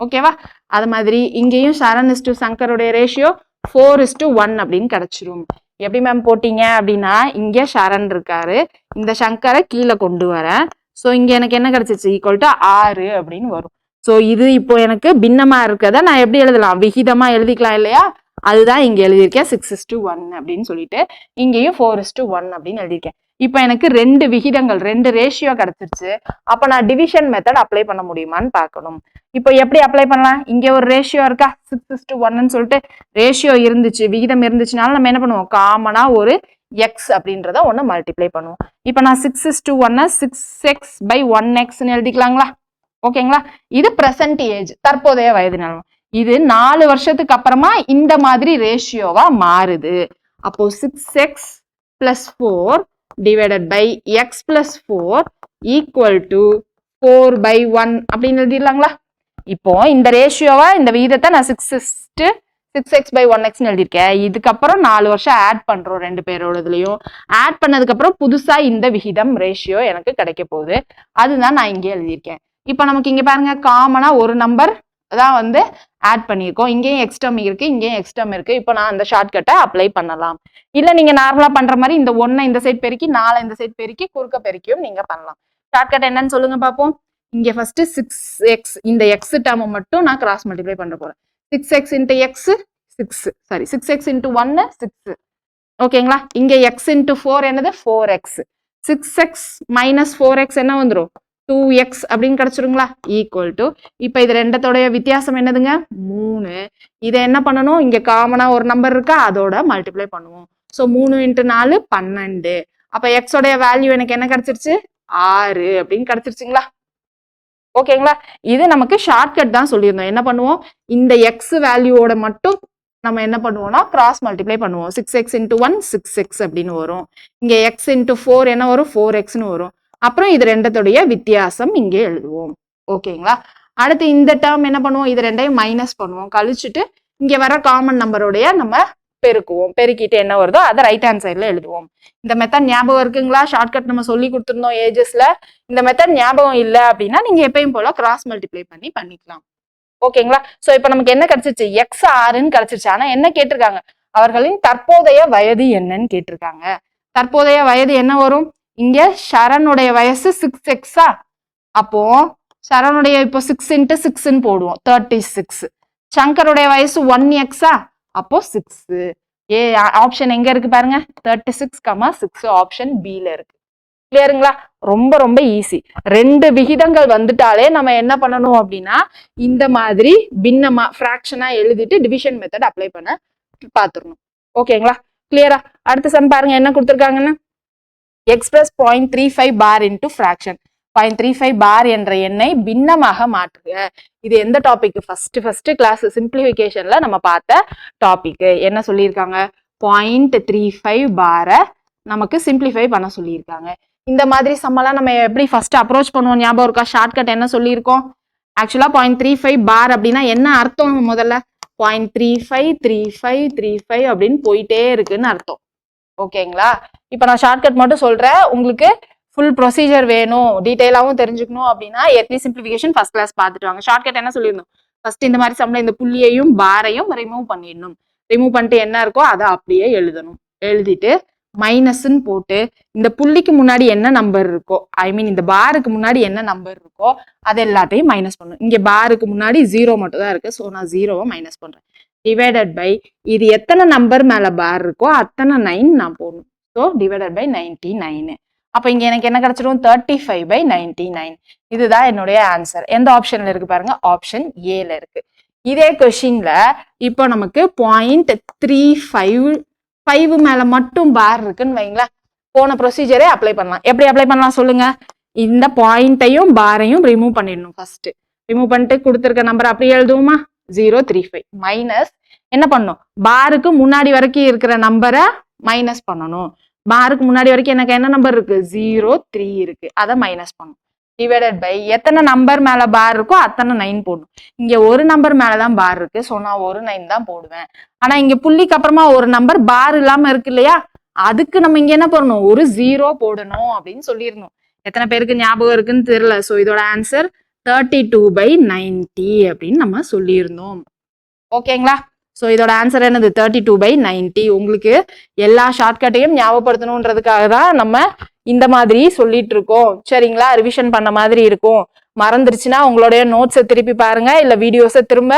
ஓகேவா? அது மாதிரி இங்கேயும் சரண் இஸ்டு சங்கருடைய ரேஷியோ 4:1 அப்படின்னு கிடைச்சிரும். எப்படி மேம் போட்டீங்க அப்படின்னா, இங்க சரண் இருக்காரு, இந்த சங்கரை கீழே கொண்டு வரேன். ஸோ இங்க எனக்கு என்ன கிடைச்சிருச்சு, ஈக்குவல் டு 6 அப்படின்னு வரும். ஸோ இது இப்போ எனக்கு பின்னமா இருக்கதை நான் எப்படி எழுதலாம், விகிதமா எழுதிக்கலாம் இல்லையா? அதுதான் இங்க எழுதியிருக்கேன் 6:1 அப்படின்னு சொல்லிட்டு, இங்கேயும் 4:1 அப்படின்னு எழுதியிருக்கேன். இப்போ எனக்கு 2 விகிதங்கள் 2 ரேஷியோ கிடைச்சிருச்சு. அப்ப நான் டிவிஷன் மெத்தட் அப்ளை பண்ண முடியுமான்னு பார்க்கணும். இப்போ எப்படி அப்ளை பண்ணலாம், இங்க ஒரு ரேஷியோ இருக்கா 6:1 சொல்லிட்டு ரேஷியோ இருந்துச்சு, விகிதம் இருந்துச்சுனால நம்ம என்ன பண்ணுவோம், காமனா ஒரு எக்ஸ் அப்படின்றத ஒண்ணு மல்டிப்ளை பண்ணுவோம். இப்போ நான் 6:1 6x/1x எழுதிக்கலாங்களா? ஓகேங்களா? இது பிரசன்ட் ஏஜ், தற்போதைய வயது நிலவரம். இது 4 வருஷத்துக்கு அப்புறமா இந்த மாதிரி ரேஷியோவா மாறுது. அப்போ 6x + 4 divided by x + 4 equal to 4/1 அப்படின்னு எழுதிடலாங்களா? இப்போ இந்த ரேஷியோவா இந்த விகிதத்தை நான் 6x/1x எழுதியிருக்கேன். இதுக்கப்புறம் 4 வருஷம் ஆட் பண்றோம், 2 பேரோட இதுலயும் ஆட் பண்ணதுக்கு அப்புறம் புதுசா இந்த விகிதம் ரேஷியோ எனக்கு கிடைக்க போகுது. அதுதான் நான் இங்கே எழுதியிருக்கேன். இப்போ நமக்கு இங்க பாருங்க, காமனா ஒரு நம்பர் தான் வந்து ஆட் பண்ணியிருக்கோம். இங்கேயும் எக்ஸ்டம் இருக்கு, இங்கேயும் எக்ஸ்டம் இருக்கு. இப்போ நான் அந்த ஷார்ட்கட்டை அப்ளை பண்ணலாம். இல்ல நீங்க நார்மலா பண்ற மாதிரி இந்த 1 இந்த சைட் பெருக்கி 4 இந்த சைட் பெருக்கி குறுக்க பெருக்கியும் நீங்க பண்ணலாம். ஷார்ட்கட் என்னன்னு சொல்லுங்க பார்ப்போம். இங்க ஃபர்ஸ்ட் 6x, இந்த எக்ஸ் டேர்ம் மட்டும் நான் கிராஸ் மல்டிப்ளை பண்ண போறேன். 6x × x 6, 6x × 1 6. ஓகேங்களா? இங்க x × 4 என்னது 4x. 6x - 4x என்ன வந்துரும் 2x அப்படின்னு கிடைச்சிருங்களா? ஈக்குவல் டு, இப்ப இது ரெண்டத்தோடைய வித்தியாசம் என்னதுங்க 3. இதை என்ன பண்ணணும், இங்க காமனா ஒரு நம்பர் இருக்கா, அதோட மல்டிப்ளை பண்ணுவோம். ஸோ 3 × 4 12. அப்ப x உடைய வேல்யூ எனக்கு என்ன கிடைச்சிருச்சு 6 அப்படின்னு கிடைச்சிருச்சுங்களா? ஓகேங்களா? இது நமக்கு ஷார்ட்கட் தான் சொல்லியிருந்தோம். என்ன பண்ணுவோம், இந்த எக்ஸ் வேல்யூவோட மட்டும் நம்ம என்ன பண்ணுவோம்னா கிராஸ் மல்டிப்ளை பண்ணுவோம். 6x × 1 6x அப்படின்னு வரும். இங்க x × 4 என்ன வரும் 4xன்னு வரும். அப்புறம் இது ரெண்டத்துடைய வித்தியாசம் இங்கே எழுதுவோம். ஓகேங்களா? அடுத்து இந்த டேர்ம் என்ன பண்ணுவோம், இது ரெண்டையும் மைனஸ் பண்ணுவோம். கழிச்சுட்டு இங்க வர காமன் நம்பருடைய நம்ம பெருக்குவோம். பெருக்கிட்டு என்ன வருதோ அதை ரைட் ஹேண்ட் சைட்ல எழுதுவோம். இந்த மெத்தட் ஞாபகம் இருக்குங்களா? ஷார்ட்கட் நம்ம சொல்லி கொடுத்துருந்தோம் ஏஜஸ்ல. இந்த மெத்தட் ஞாபகம் இல்லை அப்படின்னா நீங்க எப்பயும் போல கிராஸ் மல்டிப்ளை பண்ணிக்கலாம். ஓகேங்களா? சோ இப்ப நமக்கு என்ன கிடைச்சிருச்சு, எக்ஸ் 6ன்னு கிடைச்சிருச்சு. ஆனா என்ன கேட்டிருக்காங்க, அவர்களின் தற்போதைய வயது என்னன்னு கேட்டிருக்காங்க. தற்போதைய வயது என்ன வரும், இங்க சரணுடைய வயசு 6x. அப்போ சரவணுடைய இப்போ 6 into 6ன்னு போடுவோம் 36. சங்கருடைய வயசு 1x அப்போ 6. ஏ ஆப்ஷன் எங்க இருக்கு பாருங்க 36, 6 ஆப்ஷன் B ல இருக்கு. கிளியருங்களா? ரொம்ப ரொம்ப ஈஸி. 2 விகிதங்கள் வந்துட்டாலே நம்ம என்ன பண்ணணும் அப்படின்னா இந்த மாதிரி பின்னமா ஃபிராக்ஷனா எழுதிட்டு டிவிஷன் மெத்தட் அப்ளை பண்ண பாத்துடணும். ஓகேங்களா? கிளியரா? அடுத்த சம் பாருங்க என்ன கொடுத்துருக்காங்கன்னு. Express 0.35 bar into fraction. 0.35 bar என்ற எண்ணை பின்னமாக மாற்றுக. இது எந்த டாபிக்? ஃபர்ஸ்ட் கிளாஸ் சிம்பிளிஃபிகேஷன்ல நம்ம பார்த்த டாபிக். என்ன சொல்லியிருக்காங்க? 0.35 பாரை நமக்கு சிம்பிளிஃபை பண்ண சொல்லியிருக்காங்க. இந்த மாதிரி சம்மெல்லாம் நம்ம எப்படி ஃபர்ஸ்ட் அப்ரோச் பண்ணுவோம் ஞாபகம் இருக்கா? ஷார்ட்கட் என்ன சொல்லியிருக்கோம்? ஆக்சுவலா 0.35 பார் அப்படின்னா என்ன அர்த்தம்? முதல்ல 0.35 அப்படின்னு போயிட்டே இருக்குன்னு அர்த்தம். ஓகேங்களா? இப்ப நான் ஷார்ட்கட் மட்டும் சொல்றேன். உங்களுக்கு ஃபுல் ப்ரொசீஜர் வேணும், டீடைலாவும் தெரிஞ்சுக்கணும் அப்படின்னா ஏற்கனவே சிம்பிளிஃபிகேஷன் ஃபர்ஸ்ட் கிளாஸ் பார்த்துட்டு வாங்க. ஷார்ட்கட் என்ன சொல்லியிருந்தோம்? ஃபர்ஸ்ட் இந்த மாதிரி சம்ல இந்த புள்ளியையும் பாரையும் ரிமூவ் பண்ணிடணும். ரிமூவ் பண்ணிட்டு என்ன இருக்கோ அதை அப்படியே எழுதணும். எழுதிட்டு மைனஸ்ன்னு போட்டு இந்த புள்ளிக்கு முன்னாடி என்ன நம்பர் இருக்கோ, ஐ மீன் இந்த பாருக்கு முன்னாடி என்ன நம்பர் இருக்கோ அது எல்லாத்தையும் மைனஸ் பண்ணணும். இங்க பாருக்கு முன்னாடி 0 மட்டும் தான் இருக்கு, ஸோ நான் 0வை மைனஸ் பண்றேன். டிவைடட் பை இது எத்தனை நம்பர் மேல பார் இருக்கோ அத்தனை 9 நான் போடணும். So divided by 99. அப்ப இங்க எனக்கு என்ன கிடைச்சிடும்? 35/99. இதுதான் என்னுடைய ஆன்சர். எந்த ஆப்ஷன்ல இருக்கு பாருங்க? ஆப்ஷன் ஏல இருக்கு. இதே கொஸ்டின்ல இப்போ நமக்கு 0.35 மேல மட்டும் பார் இருக்குன்னு வைங்களேன். போன ப்ரொசீஜரே அப்ளை பண்ணலாம். எப்படி அப்ளை பண்ணலாம் சொல்லுங்க? இந்த பாயிண்ட்டையும் பாரையும் ரிமூவ் பண்ணிடணும். ஃபர்ஸ்ட் ரிமூவ் பண்ணிட்டு கொடுத்துருக்க நம்பர் அப்படியே எழுதுவோமா? 035 மைனஸ் என்ன பண்ணும்? பாருக்கு முன்னாடி வரைக்கும் இருக்கிற நம்பரை மைனஸ் பண்ணணும். பாருக்கு முன்னாடி வரைக்கும் எனக்கு என்ன நம்பர் இருக்கு? 03 இருக்கு, அதை மைனஸ் பண்ணணும். டிவைடட் பை எத்தனை நம்பர் மேல பார் இருக்கோ அத்தனை 9 போடணும். இங்க ஒரு நம்பர் மேலதான் பார் இருக்கு, ஸோ நான் ஒரு 9 தான் போடுவேன். ஆனா இங்க புள்ளிக்கு அப்புறமா ஒரு நம்பர் பார் இல்லாம இருக்கு இல்லையா, அதுக்கு நம்ம இங்க என்ன பண்ணணும்? ஒரு 0 போடணும் அப்படின்னு சொல்லிடணும். எத்தனை பேருக்கு ஞாபகம் இருக்குன்னு தெரியல. ஸோ இதோட ஆன்சர் 32/90 அப்படின்னு நம்ம சொல்லியிருந்தோம். ஓகேங்களா? ஸோ இதோட ஆன்சர் என்னது? 32/90. உங்களுக்கு எல்லா ஷார்ட்கட்டையும் ஞாபகப்படுத்தணுன்றதுக்காக தான் நம்ம இந்த மாதிரி சொல்லிட்டு இருக்கோம். சரிங்களா? ரிவிஷன் பண்ண மாதிரி இருக்கும். மறந்துருச்சுன்னா உங்களுடைய நோட்ஸை திருப்பி பாருங்க, இல்ல வீடியோஸை திரும்ப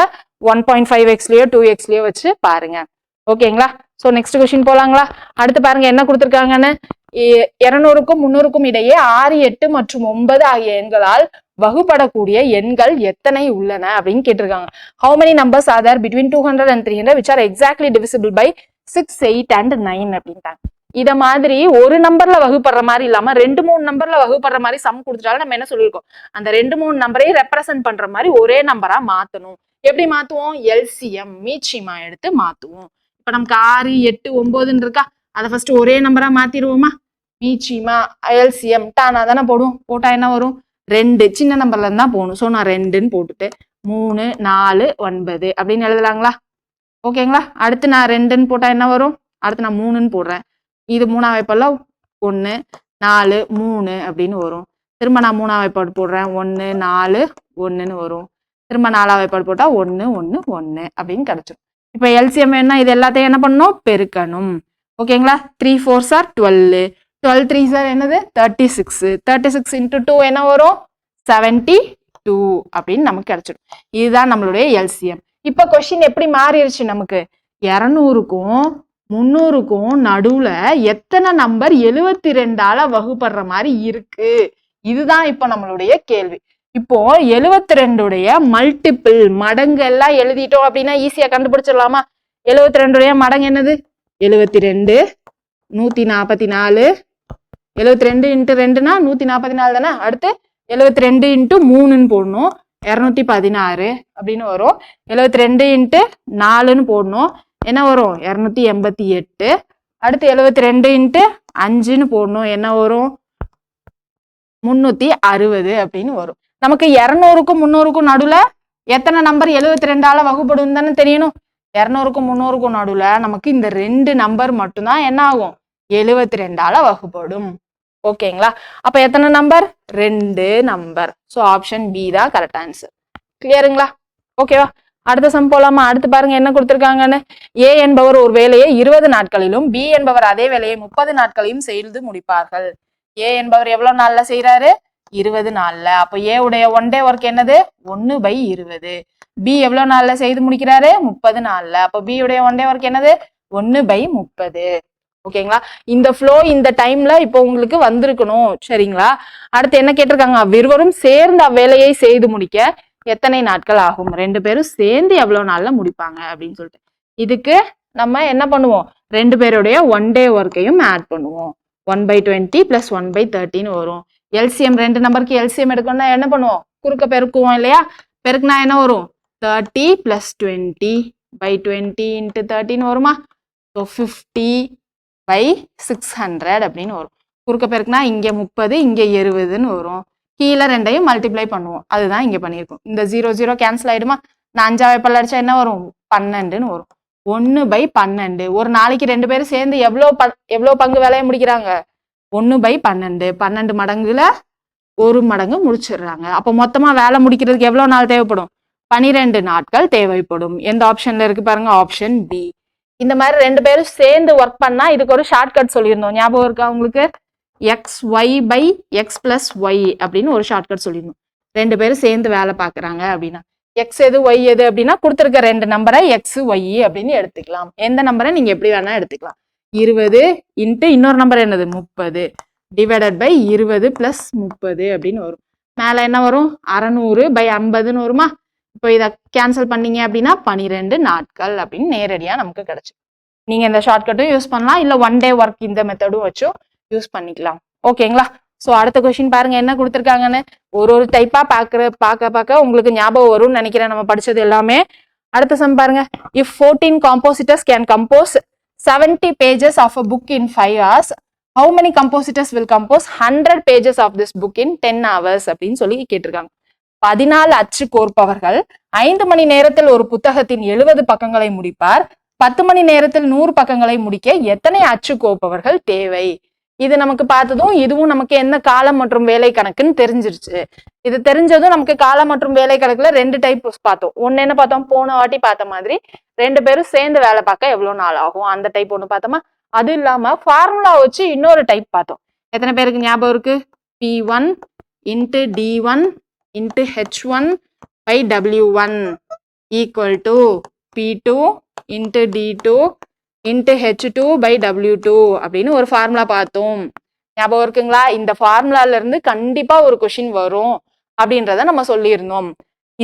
1.5xலயோ 2xலயோ வச்சு பாருங்க. ஓகேங்களா? ஸோ நெக்ஸ்ட் கொஸ்டின் போலாங்களா? அடுத்து பாருங்க என்ன கொடுத்துருக்காங்கன்னு. 200க்கும் 300க்கும் இடையே 6, 8 மற்றும் 9 ஆகிய எண்களால் வகுப்படக்கூடிய எண்கள் எத்தனை உள்ளன அப்படின்னு கேட்டிருக்காங்க. How many numbers are there between 200 and 300 which are exactly divisible by 6, 8 and 9 அப்படின்ட்டாங்க. இத மாதிரி ஒரு நம்பர்ல வகுப்படுற மாதிரி இல்லாம 2-3 நம்பர்ல வகுப்படுற மாதிரி சம் கொடுத்துட்டாலும் நம்ம என்ன சொல்லியிருக்கோம்? அந்த 2-3 நம்பரையும் ரெப்ரசென்ட் பண்ற மாதிரி ஒரே நம்பரா மாத்தணும். எப்படி மாத்துவோம்? எல்சிஎம் மீச்சிமா எடுத்து மாத்துவோம். இப்ப நமக்கு 6, 8, 9 இருக்கா, அதை ஃபர்ஸ்ட் ஒரே நம்பரா மாத்திடுவோமா? மீச்சிமா எல்சிஎம் டானா தானே போடுவோம். போட்டா என்ன வரும்? 2 சின்ன நம்பர்ல இருந்தா போகணும். ஸோ நான் 2ன்னு போட்டுட்டு 3, 4, 9 அப்படின்னு எழுதலாங்களா? ஓகேங்களா? அடுத்து நான் 2ன்னு போட்டா என்ன வரும்? அடுத்து நான் 3ன்னு போடுறேன். இது 3ஆம் வாய்ப்பாடுல 1, 4, 3 அப்படின்னு வரும். திரும்ப நான் 3ஆம் வாய்ப்பாடு போடுறேன். 1, 4, 1ன்னு வரும். திரும்ப 4ஆம் வாய்ப்பாடு போட்டா 1, 1, 1 அப்படின்னு கிடைச்சிடும். இப்ப எல்சிஎம் என்ன? இது எல்லாத்தையும் என்ன பண்ணணும்? பெருக்கணும். ஓகேங்களா? 3 4s are 12. 12 3s are என்னது? 36. 36 into 2 என்ன வரும்? 72 அப்படின்னு நமக்கு கிடைச்சிடும். இதுதான் நம்மளுடைய எல்சிஎம். இப்ப கொஸ்டின் எப்படி மாறிடுச்சு நமக்கு? 200க்கும் 300க்கும் நடுவுல எத்தனை நம்பர் 72ஆல வகுப்படுற மாதிரி இருக்கு? இதுதான் இப்ப நம்மளுடைய கேள்வி. இப்போ 72உடைய மல்டிபிள் மடங்கு எல்லாம் எழுதிட்டோம் அப்படின்னா ஈஸியா கண்டுபிடிச்சிடலாமா? 72உடைய மடங்கு என்னது? 72 144. 72 into 2னா 144 தானே. அடுத்து 72 into 3ன்னு போடணும், 216 அப்படின்னு வரும். 72 into 4ன்னு போடணும், என்ன வரும்? 288. அடுத்து 72 into 5ன்னு போடணும், என்ன வரும்? 360 அப்படின்னு வரும். நமக்கு 200க்கும் 300க்கும் நடுவுல எத்தனை நம்பர் 72ஆல வகுப்படும் தானே தெரியணும். 200க்கும் 300க்கும் நடுவுல நமக்கு இந்த 2 நம்பர் மட்டும்தான் என்ன ஆகும்? 72ஆல வகுப்படும். ஓகேங்களா? அப்ப எத்தனை நம்பர்? 2 நம்பர். ஸோ ஆப்ஷன் பி தான் கரெக்ட் ஆன்சர். கிளியருங்களா? ஓகேவா? அடுத்த சம் போலாமா? அடுத்து பாருங்க என்ன கொடுத்துருக்காங்கன்னு. ஏ என்பவர் ஒரு வேலையை 20 நாட்களிலும் பி என்பவர் அதே வேலையை 30 நாட்களையும் செய்து முடிப்பார்கள். ஏ என்பவர் எவ்வளவு நாள்ல செய்யறாரு? 20 நாள்ல. அப்போ ஏ உடைய ஒன் டே ஒர்க் என்னது 1/20. பி எவ்வளவு நாள்ல செய்து முடிக்கிறாரு 30 நாள்ல. அப்போ பி உடைய ஒன் டே ஒர்க் என்னது 1/30. ஓகேங்களா? இந்த ஃப்ளோ இந்த டைம்ல இப்போ உங்களுக்கு வந்திருக்கணும். சரிங்களா? அடுத்து என்ன கேட்டிருக்காங்க, இருவரும் சேர்ந்து அவ்வேலையை செய்து முடிக்க எத்தனை நாட்கள் ஆகும்? 2 பேரும் சேர்ந்து எவ்வளவு நாள்ல முடிப்பாங்க அப்படின்னு சொல்லிட்டு இதுக்கு நம்ம என்ன பண்ணுவோம், 2 பேருடைய ஒன் டே ஒர்க்கையும் ஆட் பண்ணுவோம். 1/20 + 1/30 வரும். எல்சிஎம் 2 நம்பருக்கு எல்சிஎம் எடுக்கணும்னா என்ன பண்ணுவோம், குறுக்க பெருக்குவோம் இல்லையா? பெருக்குனா என்ன வரும் 30 + 20/20 × 13 வருமா? ஸோ 50/600 அப்படின்னு வரும். குறுக்க பெருக்குனா இங்க 30 இங்க 20ன்னு வரும். கீழே ரெண்டையும் மல்டிப்ளை பண்ணுவோம். அதுதான் இங்க பண்ணியிருக்கோம். இந்த 0 0 கேன்சல் ஆயிடுமா? நான் 5 பல்ல அடிச்சா என்ன வரும் 12ன்னு வரும். 1/12. ஒரு நாளைக்கு 2 பேரும் சேர்ந்து எவ்வளோ பங்கு வேலையை முடிக்கிறாங்க 1/12. 12 மடங்குல 1 மடங்கு முடிச்சிடுறாங்க. அப்போ மொத்தமா வேலை முடிக்கிறதுக்கு எவ்வளவு நாள் தேவைப்படும் 12 நாட்கள் தேவைப்படும். எந்த ஆப்ஷன்ல இருக்கு பாருங்க, ஆப்ஷன் பி. இந்த மாதிரி 2 பேரும் சேர்ந்து ஒர்க் பண்ணா இதுக்கு ஒரு ஷார்ட்கட் சொல்லியிருந்தோம், ஞாபகம் இருக்கா உங்களுக்கு? xy/x + y அப்படின்னு ஒரு ஷார்ட்கட் சொல்லியிருந்தோம். 2 பேரும் சேர்ந்து வேலை பார்க்குறாங்க அப்படின்னா எக்ஸ் எது ஒய் எது அப்படின்னா கொடுத்துருக்க 2 நம்பரை எக்ஸ் ஒய் அப்படின்னு எடுத்துக்கலாம். எந்த நம்பரை நீங்க எப்படி வேணா எடுத்துக்கலாம். 20 × இன்னொரு நம்பர் என்னது 30 /20 + 30 அப்படின்னு வரும். மேல என்ன வரும் 600/50ன்னு வருமா? இப்போ இதை கேன்சல் பண்ணீங்க அப்படின்னா 12 நாட்கள் அப்படின்னு நேரடியா நமக்கு கிடைச்சு. நீங்க இந்த ஷார்ட்கட்டும் யூஸ் பண்ணலாம், இல்ல ஒன் டே ஒர்க் இந்த மெத்தடும் வச்சும் யூஸ் பண்ணிக்கலாம். ஓகேங்களா? ஸோ அடுத்த கொஸ்டின் பாருங்க என்ன கொடுத்துருக்காங்கன்னு. ஒரு டைப்பா பார்க்க உங்களுக்கு ஞாபகம் வரும்னு நினைக்கிறேன் நம்ம படிச்சது எல்லாமே. அடுத்த சம் பாருங்க. If 14 compositors can compose 70 pages of a book in 5 hours, how many compositors will compose 100 pages of this book in 10 hours அப்படின்னு சொல்லி கேட்டிருக்காங்க. 14 அச்சு கோர்ப்பவர்கள் 5 மணி நேரத்தில் ஒரு புத்தகத்தின் 70 பக்கங்களை முடிப்பார். 10 மணி நேரத்தில் 100 பக்கங்களை முடிக்க எத்தனை அச்சு கோர்ப்பவர்கள் தேவை? இது நமக்கு பார்த்ததும் இதுவும் நமக்கு என்ன காலம் மற்றும் வேலை கணக்குன்னு தெரிஞ்சிருச்சு. இது தெரிஞ்சதும் நமக்கு காலம் மற்றும் வேலை கணக்குல 2 டைப் பார்த்தோம். ஒன்னு என்ன பார்த்தோம், போன வாட்டி பார்த்த மாதிரி 2 பேரும் சேர்ந்து வேலை பார்க்க எவ்வளவு நாள் ஆகும் அந்த டைப் ஒண்ணு பார்த்தோமா. அது இல்லாம ஃபார்முலா வச்சு இன்னொரு டைப் பார்த்தோம். எத்தனை பேருக்கு ஞாபகம் இருக்கு? P1 × D1 × H1/W1 = P2 × D2 × H2/W2 அப்படின்னு ஒரு ஃபார்முலா பார்த்தோம். ஞாபகம் இருக்குங்களா? இந்த ஃபார்முலால இருந்து கண்டிப்பா ஒரு கொஸ்டின் வரும் அப்படின்றத நம்ம சொல்லியிருந்தோம்.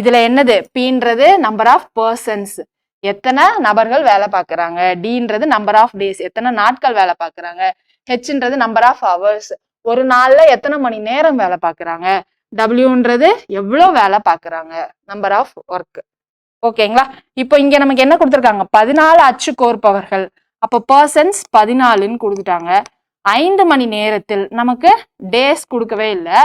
இதுல என்னது, Pன்றது நம்பர் ஆஃப் பர்சன்ஸ், எத்தனை நபர்கள் வேலை பார்க்கறாங்க. Dன்றது நம்பர் ஆஃப் டேஸ், எத்தனை நாட்கள் வேலை பார்க்கறாங்க. Hன்றது நம்பர் ஆஃப் ஹவர்ஸ், ஒரு நாள்ல எத்தனை மணி நேரம் வேலை பார்க்கறாங்க. Wன்றது எவ்வளவு வேலை பார்க்கறாங்க, நம்பர் ஆஃப் ஒர்க். ஓகேங்களா? இப்போ இங்க நமக்கு என்ன கொடுத்துருக்காங்க, 14 அச்சு கோர்ப்பவர்கள். அப்போ பர்சன்ஸ் 14ன்னு கொடுத்துட்டாங்க. 5 மணி நேரத்தில், நமக்கு டேஸ் கொடுக்கவே இல்லை,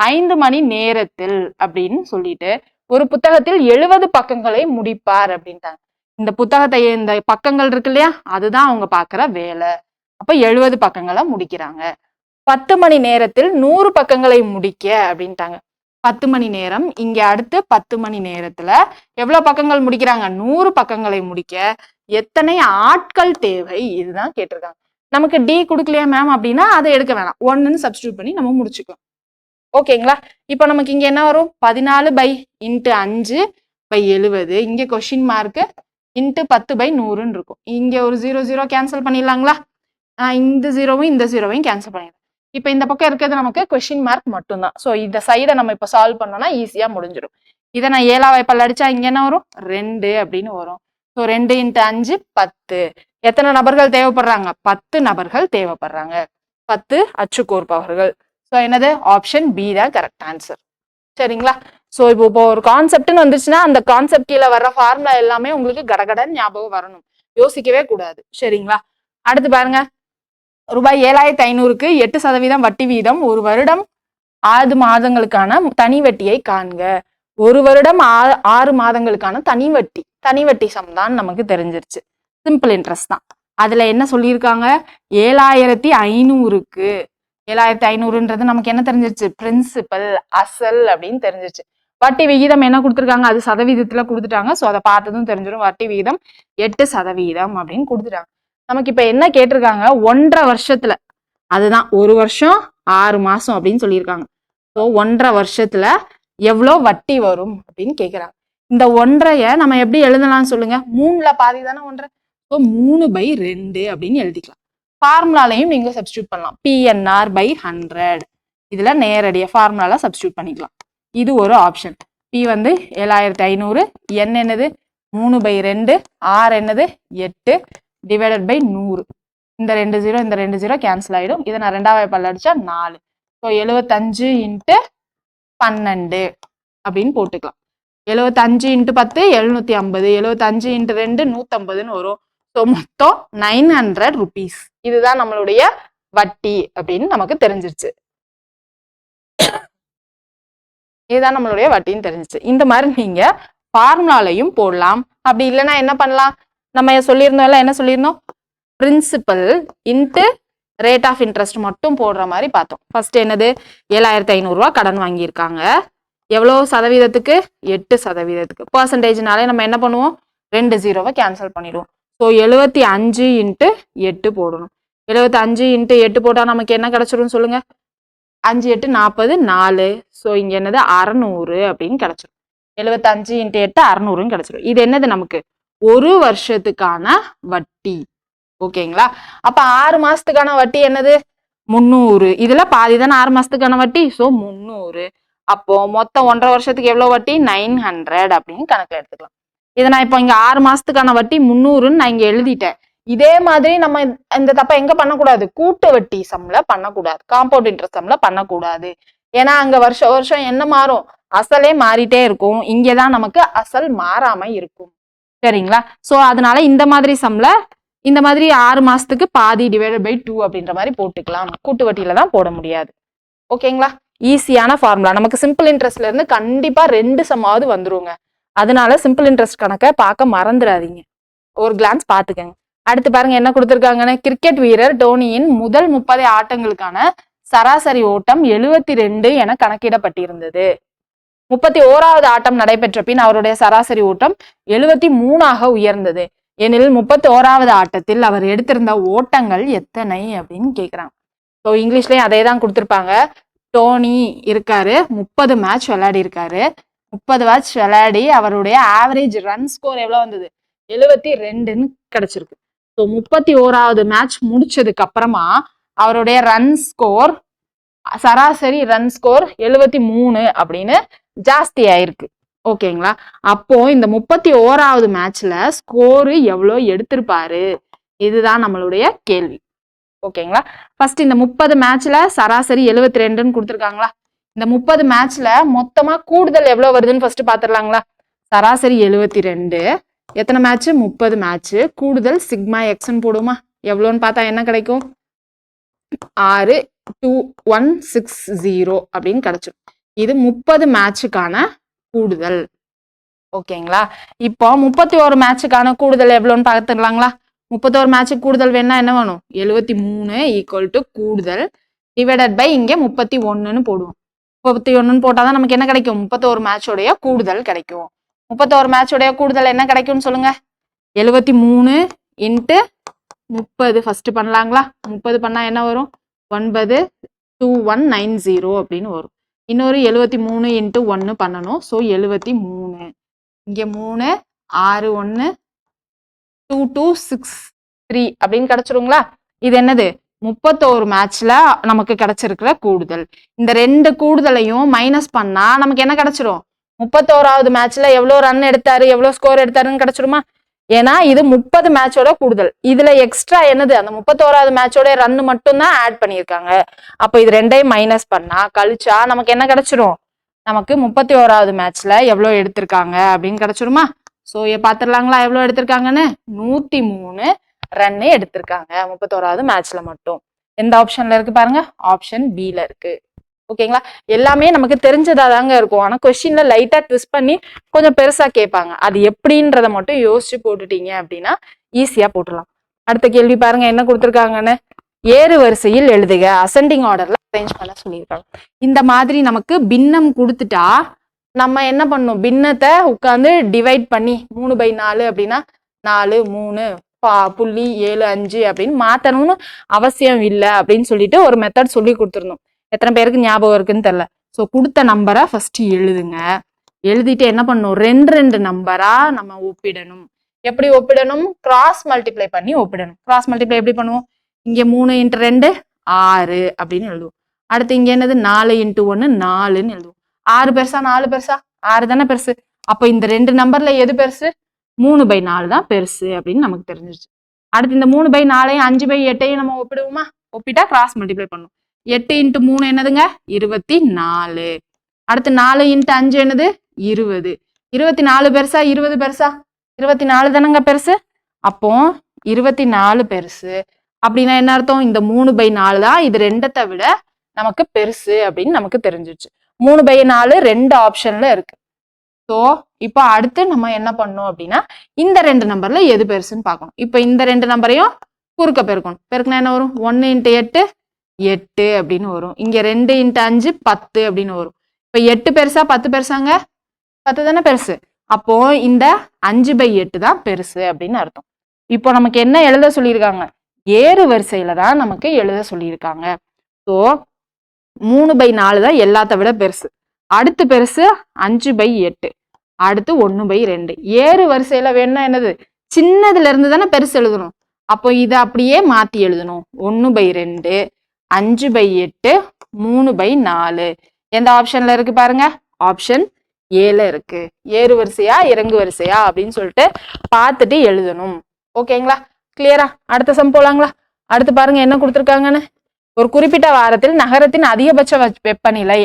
5 மணி நேரத்தில் அப்படின்னு சொல்லிட்டு ஒரு புத்தகத்தில் 70 பக்கங்களை முடிப்பார் அப்படின்ட்டாங்க. இந்த புத்தகத்தை இந்த பக்கங்கள் இருக்கு இல்லையா, அதுதான் அவங்க பார்க்குற வேலை. அப்ப 70 பக்கங்களை முடிக்கிறாங்க. 10 மணி நேரத்தில் 100 பக்கங்களை முடிக்க அப்படின்ட்டாங்க. 10 மணி நேரம், இங்க அடுத்து 10 மணி நேரத்துல எவ்வளவு பக்கங்கள் முடிக்கிறாங்க, 100 பக்கங்களை முடிக்க எத்தனை ஆட்கள் தேவை, இதுதான் கேட்டிருக்காங்க. நமக்கு டி கொடுக்கலையா மேம் அப்படின்னா அதை எடுக்க வேணாம், 1ன்னு சப்ஸ்டியூட் பண்ணி நம்ம முடிச்சுக்கலாம். ஓகேங்களா? இப்போ நமக்கு இங்க என்ன வரும், 14/5/70. இங்க கொஸ்டின் மார்க் ×10/100ன்னு இருக்கும். இங்க ஒரு 0 0 கேன்சல் பண்ணிடலாங்களா? இந்த 0வையும் இந்த 0வையும் கேன்சல் பண்ணிடலாம். இப்ப இந்த பக்கம் இருக்கிறது நமக்கு கொஸ்டின் மார்க் மட்டும்தான். ஸோ இந்த சைடை நம்ம இப்ப சால்வ் பண்ணோம்னா ஈஸியா முடிஞ்சிடும். இதை நான் 7ஆவை பல்ல அடிச்சா இங்க என்ன வரும், 2 அப்படின்னு வரும். ஸோ 2 × 5 10. எத்தனை நபர்கள் தேவைப்படுறாங்க, 10 நபர்கள் தேவைப்படுறாங்க, 10 அச்சு கோர்ப்பவர்கள். ஸோ என்னது, ஆப்ஷன் பி தான் கரெக்ட் ஆன்சர். சரிங்களா? ஸோ இப்போ ஒரு கான்செப்ட்னு வந்துச்சுன்னா அந்த கான்செப்ட் கீழே வர்ற ஃபார்முலா எல்லாமே உங்களுக்கு கடகடன் ஞாபகம் வரணும், யோசிக்கவே கூடாது. சரிங்களா? அடுத்து பாருங்க. ரூபாய் 7,500க்கு 8% வட்டி வீதம் ஒரு வருடம் 6 மாதங்களுக்கான தனி வட்டியை காண்க. ஒரு வருடம் 6 மாதங்களுக்கான தனி வட்டி சம் தான் நமக்கு தெரிஞ்சிருச்சு. சிம்பிள் இன்ட்ரெஸ்ட் தான். அதுல என்ன சொல்லியிருக்காங்க, 7,500க்கு 7,500ன்றது நமக்கு என்ன தெரிஞ்சிருச்சு, பிரின்சிபல் அசல் அப்படின்னு தெரிஞ்சிருச்சு. வட்டி விகிதம் என்ன கொடுத்துருக்காங்க, அது சதவீதத்துல கொடுத்துட்டாங்க. ஸோ அதை பார்த்ததும் தெரிஞ்சிடும். வட்டி விகிதம் 8% அப்படின்னு கொடுத்துட்டாங்க. நமக்கு இப்ப என்ன கேட்டிருக்காங்க, 1.5 வருஷத்துல, அதுதான் 1 வருஷம் 6 மாசம் அப்படின்னு சொல்லியிருக்காங்க. ஸோ 1.5 வருஷத்துல எவ்வளோ வட்டி வரும் அப்படின்னு கேட்குறாங்க. இந்த 1.5 நம்ம எப்படி எழுதலாம்னு சொல்லுங்க. 3ல பாதி தானே 1.5. ஸோ 3/2 அப்படின்னு எழுதிக்கலாம். ஃபார்முலாலையும் நீங்க சப்ஸ்டியூட் பண்ணலாம். PNR/100 இதுல நேரடியா ஃபார்முலால சப்ஸ்டியூட் பண்ணிக்கலாம். இது ஒரு ஆப்ஷன். P வந்து 7500, N என்னது 3/2, R என்னது 8 டிவைடட் பை 100. இந்த 2 0 இந்த 2 0 கேன்சல் ஆயிடும். இதை நான் 2ஆவது பல்ல அடிச்சா 4. ஸோ 75 × 12 அப்படின்னு போட்டுக்கலாம். 75 × 10 750, 75 × 2 150ன்னு வரும். ஸோ மொத்தம் 900 rupees. இதுதான் நம்மளுடைய வட்டி அப்படின்னு நமக்கு தெரிஞ்சிருச்சு. இதுதான் நம்மளுடைய வட்டின்னு தெரிஞ்சிச்சு. இந்த மாதிரி நீங்க ஃபார்முலாலையும் போடலாம். அப்படி இல்லைன்னா என்ன பண்ணலாம், நம்ம சொல்லியிருந்தோம்ல, என்ன சொல்லியிருந்தோம், principal into rate of interest மட்டும் போடுற மாதிரி பார்த்தோம். ஃபர்ஸ்ட் என்னது 7500 ரூபா கடன் வாங்கியிருக்காங்க. எவ்வளோ சதவீதத்துக்கு 8%. பர்சன்டேஜ்னாலே நம்ம என்ன பண்ணுவோம், 2 0வை கேன்சல் பண்ணிடுவோம். ஸோ 75 × 8 போடணும். 75 × 8 போட்டால் நமக்கு என்ன கிடைச்சிரும் சொல்லுங்க. 5 8 40 4. ஸோ இங்க என்னது 600 அப்படின்னு கிடைச்சிரும். 75 × 8 600ன்னு கிடைச்சிரும். இது என்னது நமக்கு 1 வருஷத்துக்கான வட்டி. ஓகேங்களா. அப்ப 6 மாசத்துக்கான வட்டி என்னது 300. இதுல பாதி தானே 6 மாசத்துக்கான வட்டி. ஸோ 300. அப்போ மொத்தம் 1.5 வருஷத்துக்கு எவ்வளவு வட்டி 900 அப்படின்னு கணக்குல எடுத்துக்கலாம். இதை நான் இப்போ இங்க 6 மாசத்துக்கான வட்டி 300ன்னு நான் இங்க எழுதிட்டேன். இதே மாதிரி நம்ம இந்த தப்ப எங்க பண்ணக்கூடாது, கூட்டு வட்டி சம்ல பண்ணக்கூடாது, காம்பவுண்ட் இன்ட்ரெஸ்ட் சம்ல பண்ணக்கூடாது. ஏன்னா அங்க வருஷம் வருஷம் என்ன மாறும், அசலே மாறிட்டே இருக்கும். இங்கதான் நமக்கு அசல் மாறாம இருக்கும். சரிங்களா. சோ அதனால இந்த மாதிரி சம்ல இந்த மாதிரி 6 மாசத்துக்கு பாதி டிவைடட் பை 2 அப்படின்ற மாதிரி போட்டுக்கலாம். கூட்டு வட்டியில தான் போட முடியாது. ஓகேங்களா. ஈஸியான ஃபார்முலா. நமக்கு சிம்பிள் இன்ட்ரெஸ்ட்ல இருந்து கண்டிப்பா 2 சம்மாவது வந்துருங்க. அதனால சிம்பிள் இன்ட்ரெஸ்ட் கணக்கை பார்க்க மறந்துடாதீங்க. ஒரு கிளான்ஸ் பாத்துக்கங்க. அடுத்து பாருங்க என்ன கொடுத்திருக்காங்கன்னு. கிரிக்கெட் வீரர் டோனியின் முதல் 30 ஆட்டங்களுக்கான சராசரி ஓட்டம் 72 என கணக்கிடப்பட்டிருந்தது. 31வது ஆட்டம் நடைபெற்ற பின் அவருடைய சராசரி ஓட்டம் 73ஆக உயர்ந்தது. எனில் 31வது ஆட்டத்தில் அவர் எடுத்திருந்த ஓட்டங்கள் எத்தனை அப்படின்னு கேக்குறாங்க. ஸோ இங்கிலீஷ்லயும் அதே தான் கொடுத்துருப்பாங்க. டோனி இருக்காரு, 30 மேட்ச் விளையாடி இருக்காரு. 30 மேட்ச் விளையாடி அவருடைய ஆவரேஜ் ரன் ஸ்கோர் எவ்வளவு வந்தது 72ன்னு கிடைச்சிருக்கு. ஸோ 31வது மேட்ச் முடிச்சதுக்கு அப்புறமா அவருடைய ரன் ஸ்கோர், சராசரி ரன் ஸ்கோர் 73 அப்படின்னு ஜாஸ்தி ஆயிருக்கு. ஓகேங்களா. அப்போ இந்த 31வது மேட்ச்ல ஸ்கோரு எவ்வளோ எடுத்திருப்பாரு, இதுதான் நம்மளுடைய கேள்வி. ஓகேங்களா. ஃபர்ஸ்ட் இந்த 30 மேட்ச்ல சராசரி 72ன்னு கொடுத்துருக்காங்களா. இந்த 30 மேட்ச்ல மொத்தமா கூடுதல் எவ்வளவு வருதுன்னு ஃபர்ஸ்ட் பாத்துடலாங்களா. சராசரி 72, எத்தனை மேட்ச் 30 மேட்ச், கூடுதல் சிக்மா எக்ஸ்ன்னு போடுமா. எவ்வளோன்னு பார்த்தா என்ன கிடைக்கும் 62160 அப்படின்னு கிடைச்சிடும். இது 30 மேட்சுக்கான கூடுதல். ஓகேங்களா. இப்போ 31 மேட்சுக்கான கூடுதல் எவ்வளோன்னு பார்த்துக்கலாங்களா. 31 மேட்சுக்கு கூடுதல் வேணா என்ன வேணும் 73 ஈக்குவல் கூடுதல் டிவைடட் பை இங்க 31ன்னு போடுவோம். 31ன்னு போட்டாதான் நமக்கு என்ன கிடைக்கும் 31 மேட்சோடைய கூடுதல் கிடைக்கும். 31 மேட்சோடைய கூடுதல் என்ன கிடைக்கும்னு சொல்லுங்க. 73 × 30 ஃபர்ஸ்ட் பண்ணலாங்களா. 30 பண்ணா என்ன வரும் 92190 அப்படின்னு வரும். இன்னொரு 73 × 1 பண்ணணும். ஸோ 73, இங்க 3 6 1 2263 அப்படின்னு கிடைச்சிருங்களா. இது என்னது 31 மேட்ச்ல நமக்கு கிடைச்சிருக்கிற கூடுதல். இந்த 2 கூடுதலையும் மைனஸ் பண்ணா நமக்கு என்ன கிடைச்சிரும் 31வது மேட்ச்ல எவ்வளவு ரன் எடுத்தாரு எவ்வளவு ஸ்கோர் எடுத்தாருன்னு கிடைச்சிருமா. ஏன்னா இது 30 மேட்சோட கூடுதல். இதுல எக்ஸ்ட்ரா என்னது அந்த 31வது மேட்சோட ரன் மட்டும் தான் ஆட் பண்ணியிருக்காங்க. அப்ப இது 2ஐயும் மைனஸ் பண்ணா கழிச்சா நமக்கு என்ன கிடைச்சிரும், நமக்கு 31வது மேட்ச்ல எவ்வளவு எடுத்திருக்காங்க அப்படின்னு கிடைச்சிருமா. ஸோ பாத்துடலாங்களா எவ்வளவு எடுத்திருக்காங்கன்னு 103 ரன் எடுத்திருக்காங்க 31வது மேட்ச்ல மட்டும். எந்த ஆப்ஷன்ல இருக்கு பாருங்க, ஆப்ஷன் பில இருக்கு. ஓகேங்களா. எல்லாமே நமக்கு தெரிஞ்சதா தாங்க இருக்கும். ஆனா கொஸ்டின்ல லைட்டா ட்விஸ்ட் பண்ணி கொஞ்சம் பெருசா கேட்பாங்க. அது எப்படின்றத மட்டும் யோசிச்சு போட்டுட்டீங்க அப்படின்னா ஈஸியா போட்டுடலாம். அடுத்த கேள்வி பாருங்க என்ன கொடுத்துருக்காங்கன்னு. ஏறு வரிசையில் எழுதுக, அசெண்டிங் ஆர்டர்ல அரேஞ்ச் பண்ண சொல்லியிருக்காங்க. இந்த மாதிரி நமக்கு பின்னம் கொடுத்துட்டா நம்ம என்ன பண்ணணும், பின்னத்தை உட்காந்து டிவைட் பண்ணி 3/4 அப்படின்னா 4 3.75 அப்படின்னு மாத்தணும்னு அவசியம் இல்லை அப்படின்னு சொல்லிட்டு ஒரு மெத்தட் சொல்லி கொடுத்துருந்தோம். எத்தனை பேருக்கு ஞாபகம் இருக்குன்னு தெரியல. ஸோ கொடுத்த நம்பரை ஃபர்ஸ்ட் எழுதுங்க. எழுதிட்டு என்ன பண்ணணும், ரெண்டு ரெண்டு நம்பரா நம்ம ஒப்பிடணும். எப்படி ஒப்பிடணும், கிராஸ் மல்டிப்ளை பண்ணி ஒப்பிடணும். கிராஸ் மல்டிப்ளை எப்படி பண்ணுவோம், இங்க 3 × 2 6 அப்படின்னு எழுதுவோம். அடுத்து இங்க என்னது 4 × 1 4ன்னு எழுதுவோம். 6 பெருசா 4 பெருசா, 6 தானே பெருசு. அப்போ இந்த ரெண்டு நம்பர்ல எது பெருசு, 3/4 தான் பெருசு அப்படின்னு நமக்கு தெரிஞ்சிருச்சு. அடுத்து இந்த 3/4 5/8 நம்ம ஒப்பிடுவோமா, ஒப்பிட்டா கிராஸ் மல்டிப்ளை பண்ணும். 8 × 3 என்னதுங்க 24. அடுத்து 4 × 5 என்னது 20. 24 பெருசா 20 பெருசா, 24 தானங்க பெருசு. அப்போ 24 பெருசு அப்படின்னா என்ன அர்த்தம், இந்த 3/4 தான் இது ரெண்டத்தை விட நமக்கு பெருசு அப்படின்னு நமக்கு தெரிஞ்சிருச்சு. 3/4 ரெண்டு ஆப்ஷன்ல இருக்கு. ஸோ இப்போ அடுத்து நம்ம என்ன பண்ணணும் அப்படின்னா இந்த ரெண்டு நம்பர்ல எது பெருசுன்னு பார்க்கணும். இப்போ இந்த ரெண்டு நம்பரையும் குறுக்க பெருக்கணும். பெருக்குனா என்ன வரும், 1 × 8 8 அப்படின்னு வரும். இங்க 2 × 5 10 அப்படின்னு வரும். இப்போ 8 பெருசா 10 பெருசாங்க, 10 தானே பெருசு. அப்போ இந்த 5/8 தான் பெருசு அப்படின்னு அர்த்தம். இப்போ நமக்கு என்ன எழுத சொல்லியிருக்காங்க, ஏறு வரிசையில தான் நமக்கு எழுத சொல்லியிருக்காங்க. ஸோ 3/4 தான் எல்லாத்த விட பெருசு. அடுத்து பெருசு 5/8, அடுத்து 1/2. ஏறு வரிசையில வேணும்னா என்னது, சின்னதுல இருந்து தானே பெருசு எழுதணும். அப்போ இதை அப்படியே மாத்தி எழுதணும். 1/2, 5/8, 3/4. எந்த ஆப்ஷன்ல இருக்கு பாருங்க, ஆப்ஷன் ஏல இருக்கு. ஏறு வரிசையா இறங்கு வரிசையா அப்படின்னு சொல்லிட்டு பார்த்துட்டு எழுதணும். ஓகேங்களா, கிளியரா? அடுத்த சம் போலாங்களா? அடுத்து பாருங்க என்ன கொடுத்துருக்காங்கன்னு. ஒரு குறிப்பிட்ட வாரத்தில் நகரத்தின் அதிகபட்ச வெப்பநிலை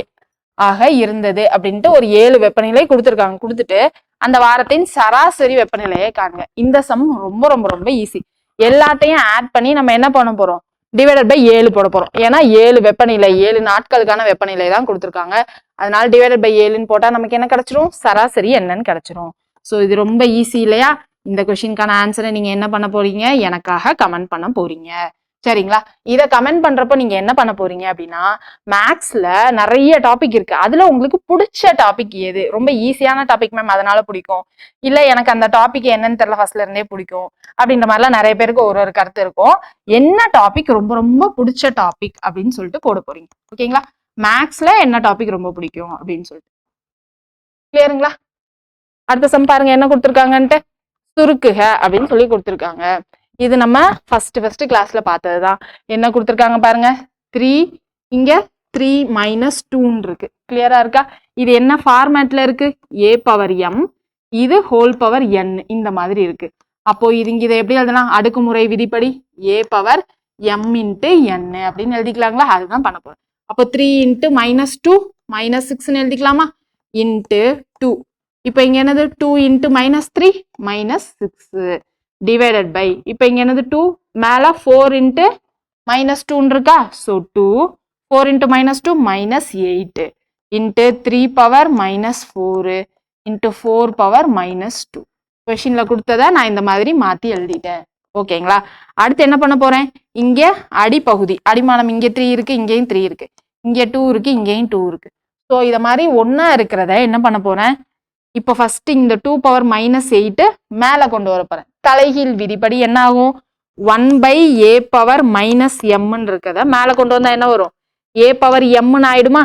ஆக இருந்தது அப்படின்ட்டு ஒரு 7 வெப்பநிலை கொடுத்துருக்காங்க. கொடுத்துட்டு அந்த வாரத்தின் சராசரி வெப்பநிலையை காணுங்க. இந்த சம் ரொம்ப ரொம்ப ரொம்ப ஈஸி. எல்லாத்தையும் ஆட் பண்ணி நம்ம என்ன பண்ண போறோம், டிவைடட் பை 7 போட போறோம். ஏன்னா 7 வெப்பநிலை 7 நாட்களுக்கான வெப்பநிலை தான் கொடுத்துருக்காங்க. அதனால டிவைடட் பை 7ன்னு போட்டா நமக்கு என்ன கிடைச்சிரும், சராசரி என்னன்னு கிடைச்சிரும். ஸோ இது ரொம்ப ஈஸி இல்லையா? இந்த கொஸ்டினுக்கான ஆன்சரை நீங்க என்ன பண்ண போறீங்க, எனக்காக கமெண்ட் பண்ண போறீங்க. சரிங்களா? இதை கமெண்ட் பண்றப்போ நீங்க என்ன பண்ண போறீங்க அப்படின்னா, மேக்ஸ்ல நிறைய டாபிக் இருக்கு. அதுல உங்களுக்கு பிடிச்ச டாபிக் எது, ரொம்ப ஈஸியான டாபிக் மேம் அதனால பிடிக்கும், இல்ல எனக்கு அந்த டாபிக் என்னன்னு தெரியல ஃபர்ஸ்ட்ல இருந்தே பிடிக்கும் அப்படின்ற மாதிரிலாம் நிறைய பேருக்கு ஒரு ஒரு கருத்து இருக்கும். என்ன டாபிக் ரொம்ப ரொம்ப பிடிச்ச டாபிக் அப்படின்னு சொல்லிட்டு போட போறீங்க. ஓகேங்களா? மேக்ஸ்ல என்ன டாபிக் ரொம்ப பிடிக்கும் அப்படின்னு சொல்லிட்டு. கிளியருங்களா? அடுத்த சம் பாருங்க என்ன கொடுத்துருக்காங்கன்ட்டு, சுருக்குக அப்படின்னு சொல்லி கொடுத்துருக்காங்க. இது நம்ம ஃபர்ஸ்ட் கிளாஸ்ல பார்த்ததுதான். என்ன கொடுத்துருக்காங்க பாருங்க, 3 இங்க 3 - 2 இருக்கு. கிளியரா இருக்கா? இது என்ன ஃபார்மேட்ல இருக்கு, a⁻m, இது whole⁻n இந்த மாதிரி இருக்கு. அப்போ இதை எப்படி எழுதலாம், அடுக்குமுறை விதிப்படி a⁻m × n அப்படின்னு எழுதிக்கலாங்களா? அதுதான் பண்ண போறோம். அப்போ 3 × -2 -6ன்னு எழுதிக்கலாமா, இன்ட்டு 2. இப்போ இங்க என்னது 2 × -3 -6 டிவைடட் பை, இப்போ இங்க என்னது 2 மேல 4 × -2 இருக்கா. So 2 4 × -2 -8 into 3⁻⁻4 into 4⁻⁻2. கொஸ்டின்ல கொடுத்ததை நான் இந்த மாதிரி மாத்தி எழுதிட்டேன். ஓகேங்களா? அடுத்து என்ன பண்ண போறேன், இங்க அடிப்பகுதி அடிமானம் இங்க 3 இருக்கு, இங்கேயும் 3 இருக்கு, இங்க 2 இருக்கு, இங்கேயும் 2 இருக்கு. ஸோ இதை மாதிரி ஒன்னா இருக்கிறத என்ன பண்ண போறேன், இப்போ ஃபர்ஸ்ட் இந்த 2⁻−8 மேல கொண்டு வர போறேன். தலைகீழ் விதிப்படி என்ன ஆகும், 1/a⁻−m இருக்கத மேல கொண்டு வந்தா என்ன வரும், a⁻m ஆயிடுமா.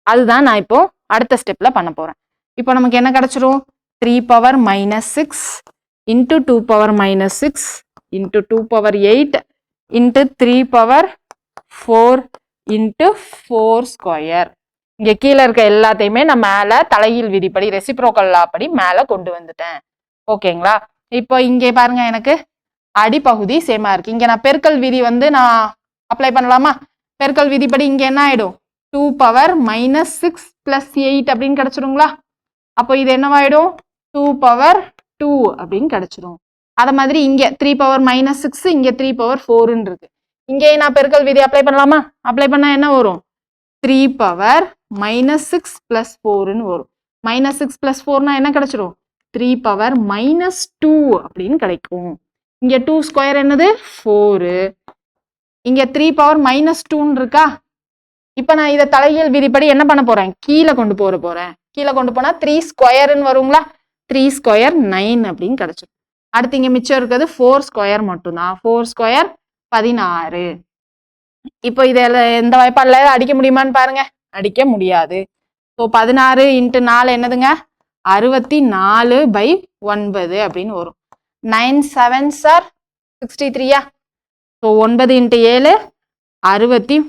அதுதான் நான் இப்போ அடுத்த ஸ்டெப்ல பண்ண போறேன். இப்போ நமக்கு என்ன கிடைச்சிரும், 3⁻−6 இன்ட்டு 2⁻−6 இன்ட்டு 2⁻8 இன்ட்டு 3⁻4 இன்ட்டு 4². இங்க கீழே இருக்க எல்லாத்தையுமே நான் மேல தலைகீழ் விதிப்படி ரெசிப்ரோக்கல் லா படி மேல கொண்டு வந்துட்டேன். ஓகேங்களா? இப்போ இங்கே பாருங்க எனக்கு அடிப்பகுதி சேமா இருக்கு. இங்க நான் பெருக்கல் விதி நான் அப்ளை பண்ணலாமா, பெருக்கல் விதிப்படி இங்க என்ன ஆயிடும், 2⁻−6 + 8 அப்படின்னு கிடைச்சிருங்களா. அப்போ இது என்னவாயிடும், 2/2 அப்படின்னு கிடைச்சிரும். அத மாதிரி இங்க 3⁻−6 இங்க 3/4 இருக்கு. இங்கே நான் பெருக்கல் விதி அப்ளை பண்ணலாமா, அப்ளை பண்ணா என்ன வரும், 3⁻−6 + 4ன்னு வரும். -6 + 4னா என்ன கிடைச்சிரும், 3⁻−2 அப்படின்னு கிடைக்கும். இங்க 2² என்னது 4, இங்க 3⁻−2 இருக்கா. இப்ப நான் இதை தலைகீழ் விதிப்படி என்ன பண்ண போறேன், கீழே கொண்டு போறேன். கீழே கொண்டு போனா 3² வருங்களா, 3² 9 அப்படின்னு கிடைச்சிடும். அடுத்து இங்க மிச்சம் இருக்கிறது 4² மட்டும்தான். 4² 16. இப்போ இதில் எந்த வாய்ப்பாடுல அடிக்க முடியுமான்னு பாருங்க, அடிக்க முடியாது. ஸோ 16 × 4 என்னதுங்க 64/9 அப்படின்னு வரும். 9 7s are 63. ஸோ 9 × 7 63.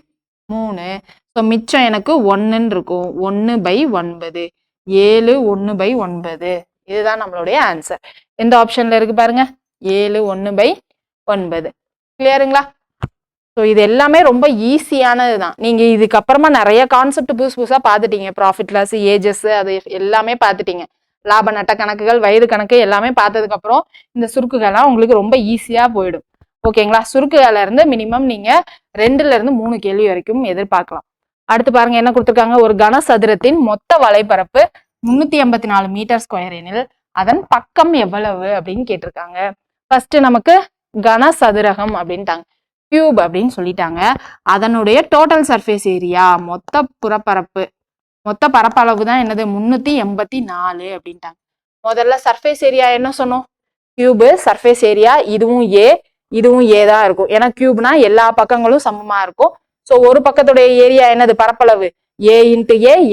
ஸோ மிச்சம் எனக்கு 1ன்னு இருக்கும். 1/9 7 1/9. இதுதான் நம்மளுடைய ஆன்சர். எந்த ஆப்ஷன்ல இருக்கு பாருங்க 7 1/9. கிளியருங்களா? ஸோ இது எல்லாமே ரொம்ப ஈஸியானது தான். நீங்க இதுக்கப்புறமா நிறைய கான்செப்ட் புதுசா பார்த்துட்டீங்க. ப்ராஃபிட் லாஸ், ஏஜஸ், அது எல்லாமே பார்த்துட்டீங்க. லாப நட்ட கணக்குகள், வயது கணக்கு எல்லாமே பார்த்ததுக்கு அப்புறம் இந்த சுருக்குகள்லாம் உங்களுக்கு ரொம்ப ஈஸியா போயிடும். ஓகேங்களா? சுருக்குகள்ல இருந்து மினிமம் நீங்க 2ல இருந்து 3 கேள்வி வரைக்கும் எதிர்பார்க்கலாம். அடுத்து பாருங்க என்ன கொடுத்துருக்காங்க. ஒரு கனசதுரத்தின் மொத்த வலைப்பரப்பு 384 மீட்டர் ஸ்கொயர் எனில் அதன் பக்கம் எவ்வளவு அப்படின்னு கேட்டிருக்காங்க. ஃபர்ஸ்ட் நமக்கு கனசதுரகம் அப்படின்ட்டாங்க, கியூப் அப்படின்னு சொல்லிட்டாங்க. அதனுடைய டோட்டல் சர்ஃபேஸ் ஏரியா, மொத்த புறப்பரப்பு, மொத்த பரப்பளவு தான் என்னது 384 அப்படின்ட்டாங்க. முதல்ல சர்ஃபேஸ் ஏரியா என்ன சொன்னோம்? கியூபு சர்ஃபேஸ் ஏரியா, இதுவும் இதுவும் தான் இருக்கும். ஏன்னா கியூப்னா எல்லா பக்கங்களும் சமமா இருக்கும். ஸோ ஒரு பக்கத்துடைய ஏரியா என்னது பரப்பளவு a ×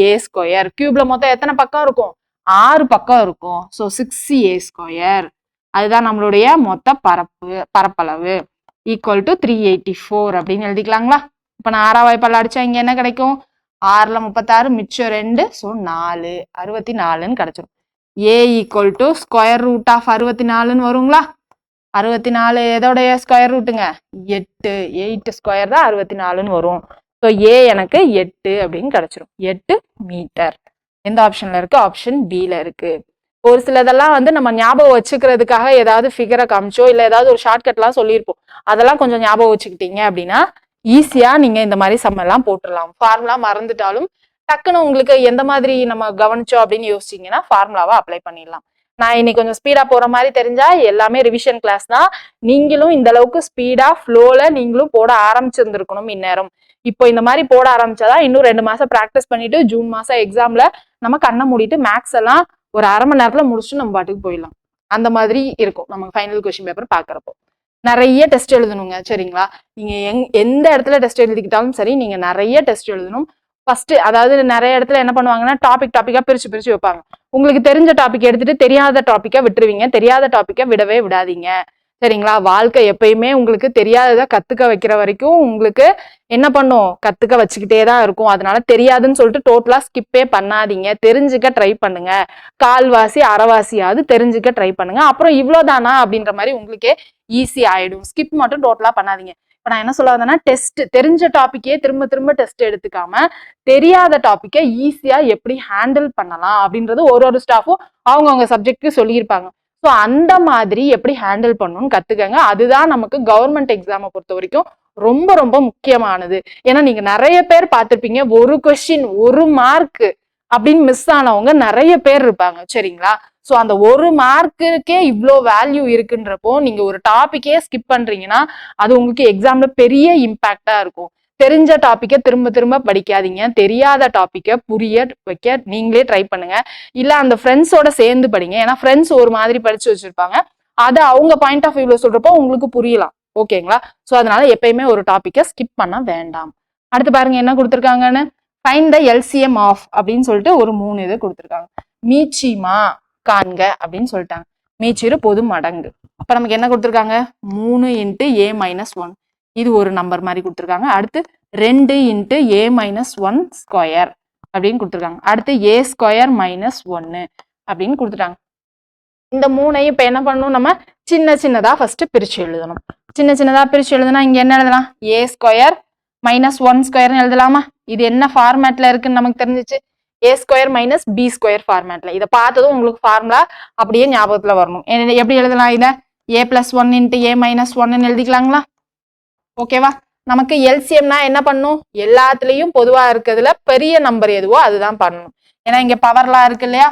a ஸ்கொயர். கியூப்ல மொத்தம் எத்தனை பக்கம் இருக்கும்? 6 பக்கம் இருக்கும். So 6a². அதுதான் நம்மளுடைய மொத்த பரப்பளவு ஈக்குவல் டு 384 அப்படின்னு எழுதிக்கலாங்களா? இப்ப நான் 6ஆம் வாய்ப்பால் அடிச்சா இங்க என்ன கிடைக்கும்? 6ல 36 மிச்சம் 2, ஸோ 4 64ன்னு கிடைச்சிடும். a equal to square root of 64ன்னு வருங்களா? 64 எதோடைய ஸ்கொயர் ரூட்டுங்க 8. 8 ஸ்கொயர் தான் 64ன்னு வரும். ஸோ a எனக்கு 8 அப்படின்னு கிடைச்சிடும். 8 மீட்டர். எந்த ஆப்ஷன்ல இருக்கு? ஆப்ஷன் B-ல இருக்கு. ஒரு சிலதெல்லாம் வந்து நம்ம ஞாபகம் வச்சுக்கிறதுக்காக ஏதாவது ஃபிகரை காமிச்சோ இல்லை ஏதாவது ஒரு ஷார்ட்கட்லாம் சொல்லியிருப்போம். அதெல்லாம் கொஞ்சம் ஞாபகம் வச்சுக்கிட்டீங்க அப்படின்னா ஈஸியா நீங்க இந்த மாதிரி சம் எல்லாம் போட்டுடலாம். ஃபார்முலா மறந்துட்டாலும் டக்குன்னு உங்களுக்கு எந்த மாதிரி நம்ம கவனிச்சோம் அப்படின்னு யோசிச்சீங்கன்னா ஃபார்முலாவை அப்ளை பண்ணிடலாம். நான் இன்னைக்கு கொஞ்சம் ஸ்பீடா போற மாதிரி தெரிஞ்சா எல்லாமே ரிவிஷன் கிளாஸ் தான். நீங்களும் இந்த அளவுக்கு ஸ்பீடா ஃப்ளோல நீங்களும் போட ஆரம்பிச்சிருந்திருக்கணும் இந்நேரம். இப்போ இந்த மாதிரி போட ஆரம்பிச்சாதான் இன்னும் 2 மாசம் ப்ராக்டிஸ் பண்ணிட்டு ஜூன் மாசம் எக்ஸாம்ல நம்ம கண்ணை மூடிட்டு மேக்ஸ் எல்லாம் ஒரு அரை மணி நேரத்துல முடிச்சுட்டு நம்ம பாட்டுக்கு போயிடலாம். அந்த மாதிரி இருக்கும் நம்ம ஃபைனல் கொஸ்டின் பேப்பர் பாக்குறப்போ. நிறைய டெஸ்ட் எழுதணுங்க. சரிங்களா? நீங்க எந்த இடத்துல டெஸ்ட் எழுதிக்கிட்டாலும் சரி, நீங்க நிறைய டெஸ்ட் எழுதணும். ஃபர்ஸ்ட் அதாவது நிறைய இடத்துல என்ன பண்ணுவாங்கன்னா டாபிக்கா பிரிச்சு வைப்பாங்க. உங்களுக்கு தெரிஞ்ச டாபிக் எடுத்துட்டு தெரியாத டாபிக்கை விட்டுருவீங்க. தெரியாத டாபிக்கை விடவே விடாதீங்க. சரிங்களா? வாழ்க்கை எப்பயுமே உங்களுக்கு தெரியாததை கத்துக்க வைக்கிற வரைக்கும் உங்களுக்கு என்ன பண்ணும்? கத்துக்க வச்சுக்கிட்டே தான் இருக்கும். அதனால தெரியாதுன்னு சொல்லிட்டு டோட்டலா ஸ்கிப்பே பண்ணாதீங்க. தெரிஞ்சுக்க ட்ரை பண்ணுங்க. கால்வாசி அரைவாசியாவது தெரிஞ்சுக்க ட்ரை பண்ணுங்க. அப்புறம் இவ்வளவுதானா அப்படின்ற மாதிரி உங்களுக்கே ஈஸி ஆயிடும். ஸ்கிப் மட்டும் டோட்டலா பண்ணாதீங்க. இப்ப நான் என்ன சொல்ல வந்தேன்னா, டெஸ்ட் தெரிஞ்ச டாபிக்கே திரும்ப டெஸ்ட் எடுத்துக்காம தெரியாத டாபிக்கை ஈஸியா எப்படி ஹேண்டில் பண்ணலாம் அப்படின்றது ஒரு ஸ்டாஃபும் அவங்கவுங்க சப்ஜெக்ட்க்கு சொல்லியிருப்பாங்க. ஸோ அந்த மாதிரி எப்படி ஹேண்டில் பண்ணணும்னு கத்துக்கங்க. அதுதான் நமக்கு கவர்மெண்ட் எக்ஸாமை பொறுத்த வரைக்கும் ரொம்ப முக்கியமானது. ஏன்னா நீங்க நிறைய பேர் பார்த்திருப்பீங்க, ஒரு கொஸ்டின் 1 மார்க் அப்படின்னு மிஸ் ஆனவங்க நிறைய பேர் இருப்பாங்க. சரிங்களா? ஸோ அந்த 1 மார்க்குக்கே இவ்வளோ வேல்யூ இருக்குன்றப்போ நீங்க ஒரு டாபிக்கே ஸ்கிப் பண்றீங்கன்னா அது உங்களுக்கு எக்ஸாம்ல பெரிய இம்பாக்டா இருக்கும். தெரிஞ்ச டாபிக்கை திரும்ப படிக்காதீங்க. தெரியாத டாபிக்கை புரிய வைக்க நீங்களே ட்ரை பண்ணுங்க. இல்ல அந்த ஃப்ரெண்ட்ஸோட சேர்ந்து படிங்க. ஏன்னா ஃப்ரெண்ட்ஸ் ஒரு மாதிரி படிச்சு வச்சிருப்பாங்க. அதை அவங்க பாயிண்ட் ஆஃப் வியூல சொல்றப்போ உங்களுக்கு புரியலாம். ஓகேங்களா? ஸோ அதனால எப்பயுமே ஒரு டாபிக்கை ஸ்கிப் பண்ண வேண்டாம். அடுத்து பாருங்க என்ன கொடுத்துருக்காங்கன்னு. ஃபைண்ட் த எல்சிஎம் ஆஃப் அப்படின்னு சொல்லிட்டு ஒரு 3 இது கொடுத்துருக்காங்க. மீச்சிமா காண்க அப்படின்னு சொல்லிட்டாங்க. மீச்சிறு பொது மடங்கு. அப்ப நமக்கு என்ன கொடுத்துருக்காங்க? 3 × a-1. இது ஒரு நம்பர் மாதிரி கொடுத்துருக்காங்க. அடுத்து 2 × a-1 ஸ்கொயர் அப்படின்னு கொடுத்துருக்காங்க. அடுத்து a² - 1 அப்படின்னு கொடுத்துட்டாங்க. இந்த 3ஐயும் இப்ப என்ன பண்ணணும்? நம்ம சின்னதா ஃபர்ஸ்ட் பிரிச்சு எழுதணும். சின்னதா பிரிச்சு எழுதுனா இங்க என்ன எழுதலாம்? a² - 1 ஸ்கொயர்னு எழுதலாமா? இது என்ன ஃபார்மேட்ல இருக்குன்னு நமக்கு தெரிஞ்சிச்சு. a² - b² ஃபார்மேட்ல. இதை பார்த்ததும் உங்களுக்கு ஃபார்முலா அப்படியே ஞாபகத்துல வரணும். எப்படி எழுதலாம்? இதை a+1 × a-1 எழுதிக்கலாங்களா? ஓகேவா? நமக்கு எல்சிஎம்னா என்ன பண்ணும்? எல்லாத்துலயும் பொதுவா இருக்கிறதுல பெரிய நம்பர் எதுவோ அதுதான் பண்ணணும். ஏன்னா இங்க பவர்லாம் இருக்கு இல்லையா?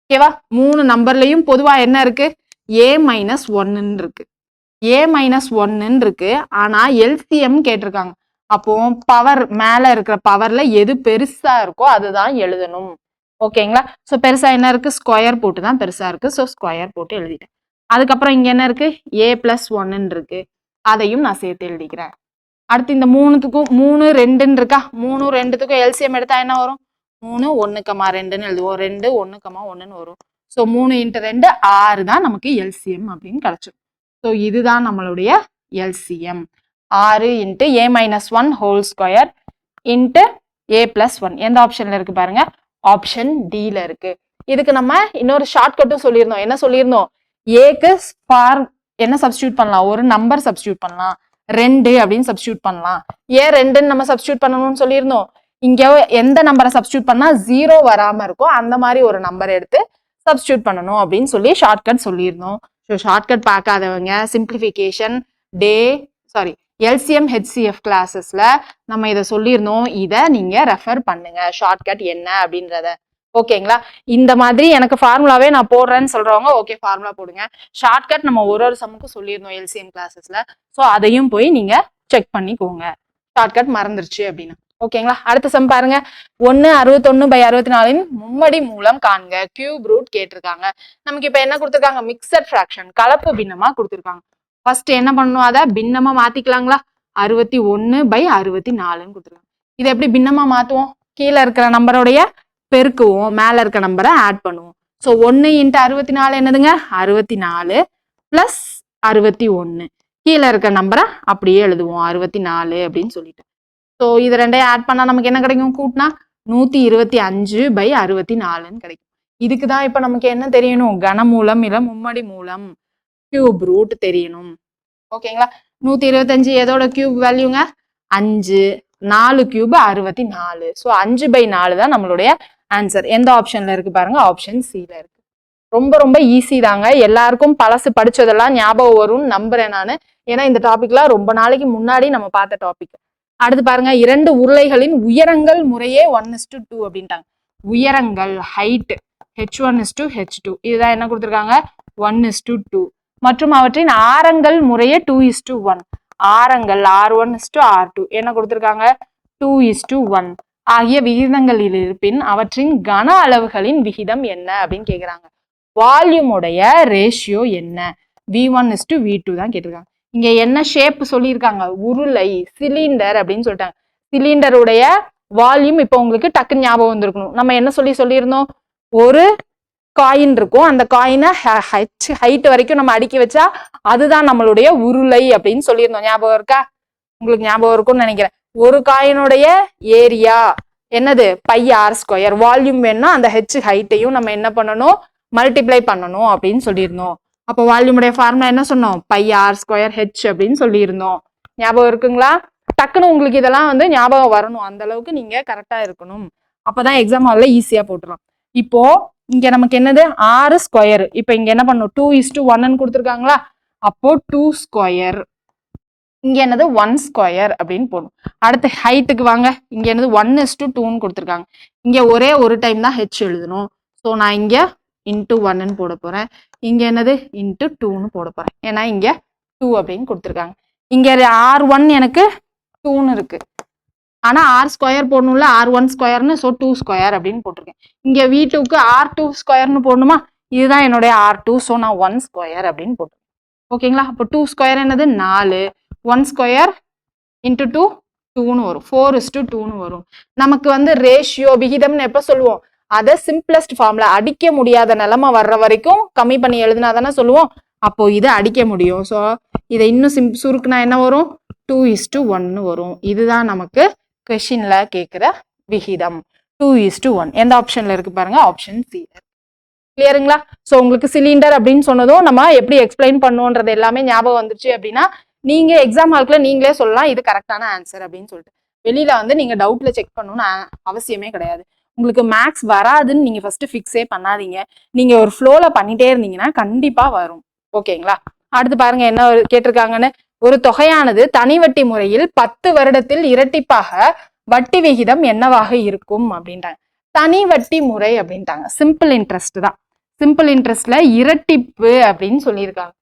ஓகேவா? 3 நம்பர்லயும் பொதுவா என்ன இருக்கு? a-1 இருக்கு. a-1 இருக்கு. ஆனா எல்சிஎம் கேட்டிருக்காங்க. அப்போ பவர் மேல இருக்கிற பவர்ல எது பெருசா இருக்கோ அதுதான் எழுதணும். ஓகேங்களா? சோ பெருசா என்ன இருக்கு? ஸ்கொயர் போட்டு தான் பெருசா இருக்கு. சோ ஸ்கொயர் போட்டு எழுதிட்டேன். அதுக்கப்புறம் இங்க என்ன இருக்கு? a+1 இருக்கு. அதையும் நான் சேர்த்து எழுதிக்கிறேன். அடுத்து இந்த 3த்துக்கும் 3 2ன்னு இருக்கா, 3 2த்துக்கும் எல்சிஎம் எடுத்தா என்ன வரும்? 3 1, 2ன்னு எழுதுவோம். 2 1, 1ன்னு வரும். ஸோ 3 × 2 6 தான் நமக்கு எல்சிஎம் அப்படின்னு கிடைச்சிடும். ஸோ இதுதான் நம்மளுடைய LCM. 6 × a-1 whole square into a+1. எந்த ஆப்ஷன்ல இருக்கு பாருங்க? ஆப்ஷன் டில இருக்கு. இதுக்கு நம்ம இன்னொரு ஷார்ட்கட்டும் சொல்லியிருந்தோம். என்ன சொல்லியிருந்தோம்? ஏக்கு என்ன சப்ஸ்டியூட் பண்ணலாம்? ஒரு நம்பர் சப்ஸ்டியூட் பண்ணலாம். 2 அப்படின்னு சப்ஸ்டியூட் பண்ணலாம். ஏன் 2ன்னு நம்ம சப்ஸ்டியூட் பண்ணணும்னு சொல்லியிருந்தோம். இங்க எந்த நம்பரை சப்ஸ்டியூட் பண்ணா 0 வராம இருக்கும் அந்த மாதிரி ஒரு நம்பர் எடுத்து சப்ஸ்டியூட் பண்ணணும் அப்படின்னு சொல்லி ஷார்ட்கட் சொல்லியிருந்தோம். ஸோ ஷார்ட்கட் பார்க்காதவங்க சிம்பிளிஃபிகேஷன் எல்சிஎம் ஹெச்சிஎஃப் கிளாஸஸ்ல நம்ம இதை சொல்லியிருந்தோம். இதை நீங்க ரெஃபர் பண்ணுங்க ஷார்ட்கட் என்ன அப்படின்றத. ஓகேங்களா? இந்த மாதிரி எனக்கு ஃபார்முலாவே நான் போடுறேன்னு சொல்றவங்க ஓகே ஃபார்முலா போடுங்க. ஷார்ட்கட் நம்ம ஒரு சம்முக்கும் சொல்லியிருந்தோம் எல்சிஎம் கிளாஸஸ்ல. ஸோ அதையும் போய் நீங்க செக் பண்ணிக்கோங்க ஷார்ட்கட் மறந்துருச்சு அப்படின்னா. ஓகேங்களா? அடுத்த சம் பாருங்க. 1/61/64 மும்மடி மூலம் காண்க. கியூப் ரூட் கேட்டிருக்காங்க. நமக்கு இப்ப என்ன கொடுத்திருக்காங்க? மிக்சட் ஃபிராக்ஷன், கலப்பு பின்னமா கொடுத்திருக்காங்க. ஃபர்ஸ்ட் என்ன பண்ணணும்? அதை பின்னமா மாத்திக்கலாங்களா? 61/64ன்னு கொடுத்துருக்காங்க. இதை எப்படி பின்னமா மாத்துவோம்? கீழே இருக்கிற நம்பருடைய பெருக்குவோம், மேல இருக்க நம்பரை ஆட் பண்ணுவோம். ஸோ 1 × 64 என்னதுங்க? 64 + 61. கீழே இருக்க நம்பரை அப்படியே எழுதுவோம் 64 அப்படின்னு சொல்லிட்டு. ஸோ இது ரெண்டையும் ஆட் பண்ணா நமக்கு என்ன கிடைக்கும்? கூட்டினா 125/64ன்னு கிடைக்கும். இதுக்கு தான் இப்ப நமக்கு என்ன தெரியணும்? கனமூலம் இல்ல மும்மடி மூலம் கியூப் ரூட் தெரியணும். ஓகேங்களா? 125 எதோட கியூப் வேல்யூங்க? 5. 4 கியூப் 64. ஸோ 5/4 தான் நம்மளுடைய ஆன்சர். எந்த ஆப்ஷன்ல இருக்கு பாருங்க? ஆப்ஷன் சில இருக்கு. ரொம்ப ரொம்ப ஈஸி தாங்க. எல்லாருக்கும் பழசு படிச்சதெல்லாம் ஞாபகம் வரும்னு நம்புறேன் நான். ஏன்னா இந்த டாபிக்லாம் ரொம்ப நாளைக்கு முன்னாடி நம்ம பார்த்த டாபிக். அடுத்து பாருங்க, 2 உருளைகளின் உயரங்கள் முறையே 1:2 அப்படின்ட்டாங்க. உயரங்கள் ஹைட் h1:h2. இதுதான் என்ன கொடுத்துருக்காங்க? 1:2. மற்றும் அவற்றின் ஆரங்கள் முறையே 2:1. ஆரங்கள் r1:r2 என்ன கொடுத்துருக்காங்க? 2:1 ஆகிய விகிதங்களில் இருப்பின் அவற்றின் கன அளவுகளின் விகிதம் என்ன அப்படின்னு கேக்குறாங்க. வால்யூமுடைய ரேஷியோ என்ன? v1:v2 தான் கேட்டிருக்காங்க. இங்க என்ன ஷேப் சொல்லியிருக்காங்க? உருளை, சிலிண்டர் அப்படின்னு சொல்லிட்டாங்க. சிலிண்டருடைய வால்யூம் இப்போ உங்களுக்கு டக்குன்னு ஞாபகம் வந்திருக்கணும். நம்ம என்ன சொல்லியிருந்தோம்? ஒரு காயின் இருக்கும், அந்த காயினை ஹைட் வரைக்கும் நம்ம அடுக்கி வச்சா அதுதான் நம்மளுடைய உருளை அப்படின்னு சொல்லியிருந்தோம். ஞாபகம் இருக்கா? உங்களுக்கு ஞாபகம் இருக்கும்னு நினைக்கிறேன். ஒரு காயினுடைய ஏரியா என்னது? πr². வால்யூம் வேணும்னா அந்த ஹைட்டையும் நம்ம என்ன பண்ணணும்? மல்டிப்ளை பண்ணணும் அப்படின்னு சொல்லியிருந்தோம். அப்போ வால்யூமுடைய ஃபார்முலா என்ன சொன்னோம்? πr²h அப்படின்னு சொல்லியிருந்தோம். ஞாபகம் இருக்குங்களா? டக்குன்னு உங்களுக்கு இதெல்லாம் ஞாபகம் வரணும். அந்த அளவுக்கு நீங்க கரெக்டா இருக்கணும். அப்பதான் எக்ஸாம் ஹால்ல ஈஸியா போட்டுரும். இப்போ இங்க நமக்கு என்னது? 6². இப்ப இங்க என்ன பண்ணும்? 2:1ன்னு கொடுத்துருக்காங்களா? அப்போ 2². இங்க என்னது? 1² அப்படின்னு போடணும். அடுத்து ஹைட்டுக்கு வாங்க. இங்க என்னது? 1:2ன்னு கொடுத்துருக்காங்க. இங்க ஒரே ஒரு டைம் தான் h எழுதணும். ஸோ நான் இங்க ×1ன்னு போட போறேன். இங்க என்னது? ×2ன்னு போட போறேன். ஏன்னா இங்க 2 அப்படின்னு கொடுத்துருக்காங்க. இங்க r1 எனக்கு 2ன்னு இருக்கு. ஆனா r² போடணும்ல, r1²ன்னு. ஸோ 2² அப்படின்னு போட்டிருக்கேன். இங்க v2க்கு r2²ன்னு போடணுமா? இதுதான் என்னுடைய r2. ஸோ நான் 1² அப்படின்னு போட்டிருக்கேன். ஓகேங்களா? அப்போ 2² என்னது? 4. 1² × 2 2ன்னு வரும். 4:2ன்னு வரும். நமக்கு ரேஷியோ விகிதம்னு எப்ப சொல்லுவோம்? அதை சிம்பிளஸ்ட் ஃபார்ம்ல அடிக்க முடியாத நிலைமை வர்ற வரைக்கும் கம்மி பண்ணி எழுதுனா தானே சொல்லுவோம். அப்போ இதை அடிக்க முடியும். ஸோ இதை இன்னும் சுருக்குனா என்ன வரும்? 2:1 வரும். இதுதான் நமக்கு கொஸ்டின்ல கேட்கிற விகிதம். 2:1 எந்த ஆப்ஷன்ல இருக்கு பாருங்க? Option C. கிளியருங்களா? ஸோ உங்களுக்கு சிலிண்டர் அப்படின்னு சொன்னதும் நம்ம எப்படி எக்ஸ்பிளைன் பண்ணுன்றது எல்லாமே ஞாபகம் வந்துருச்சு அப்படின்னா நீங்க எக்ஸாம் ஹால்குள்ள நீங்களே சொல்லலாம் இது கரெக்டான ஆன்சர் அப்படின்னு சொல்லிட்டு. வெளியில நீங்க டவுட்ல செக் பண்ணணும்னு அவசியமே கிடையாது. உங்களுக்கு மேக்ஸ் வராதுன்னு நீங்க ஃபர்ஸ்ட் ஃபிக்ஸே பண்ணாதீங்க. நீங்க ஒரு ஃப்ளோல பண்ணிட்டே இருந்தீங்கன்னா கண்டிப்பா வரும். ஓகேங்களா? அடுத்து பாருங்க என்ன கேட்டிருக்காங்கன்னு. ஒரு தொகையானது தனி வட்டி முறையில் 10 வருடத்தில் இரட்டிப்பாக வட்டி விகிதம் என்னவாக இருக்கும் அப்படின்ட்டாங்க. தனி வட்டி முறை அப்படின்ட்டாங்க. சிம்பிள் இன்ட்ரெஸ்ட் தான். சிம்பிள் இன்ட்ரெஸ்ட்ல இரட்டிப்பு அப்படின்னு சொல்லியிருக்காங்க.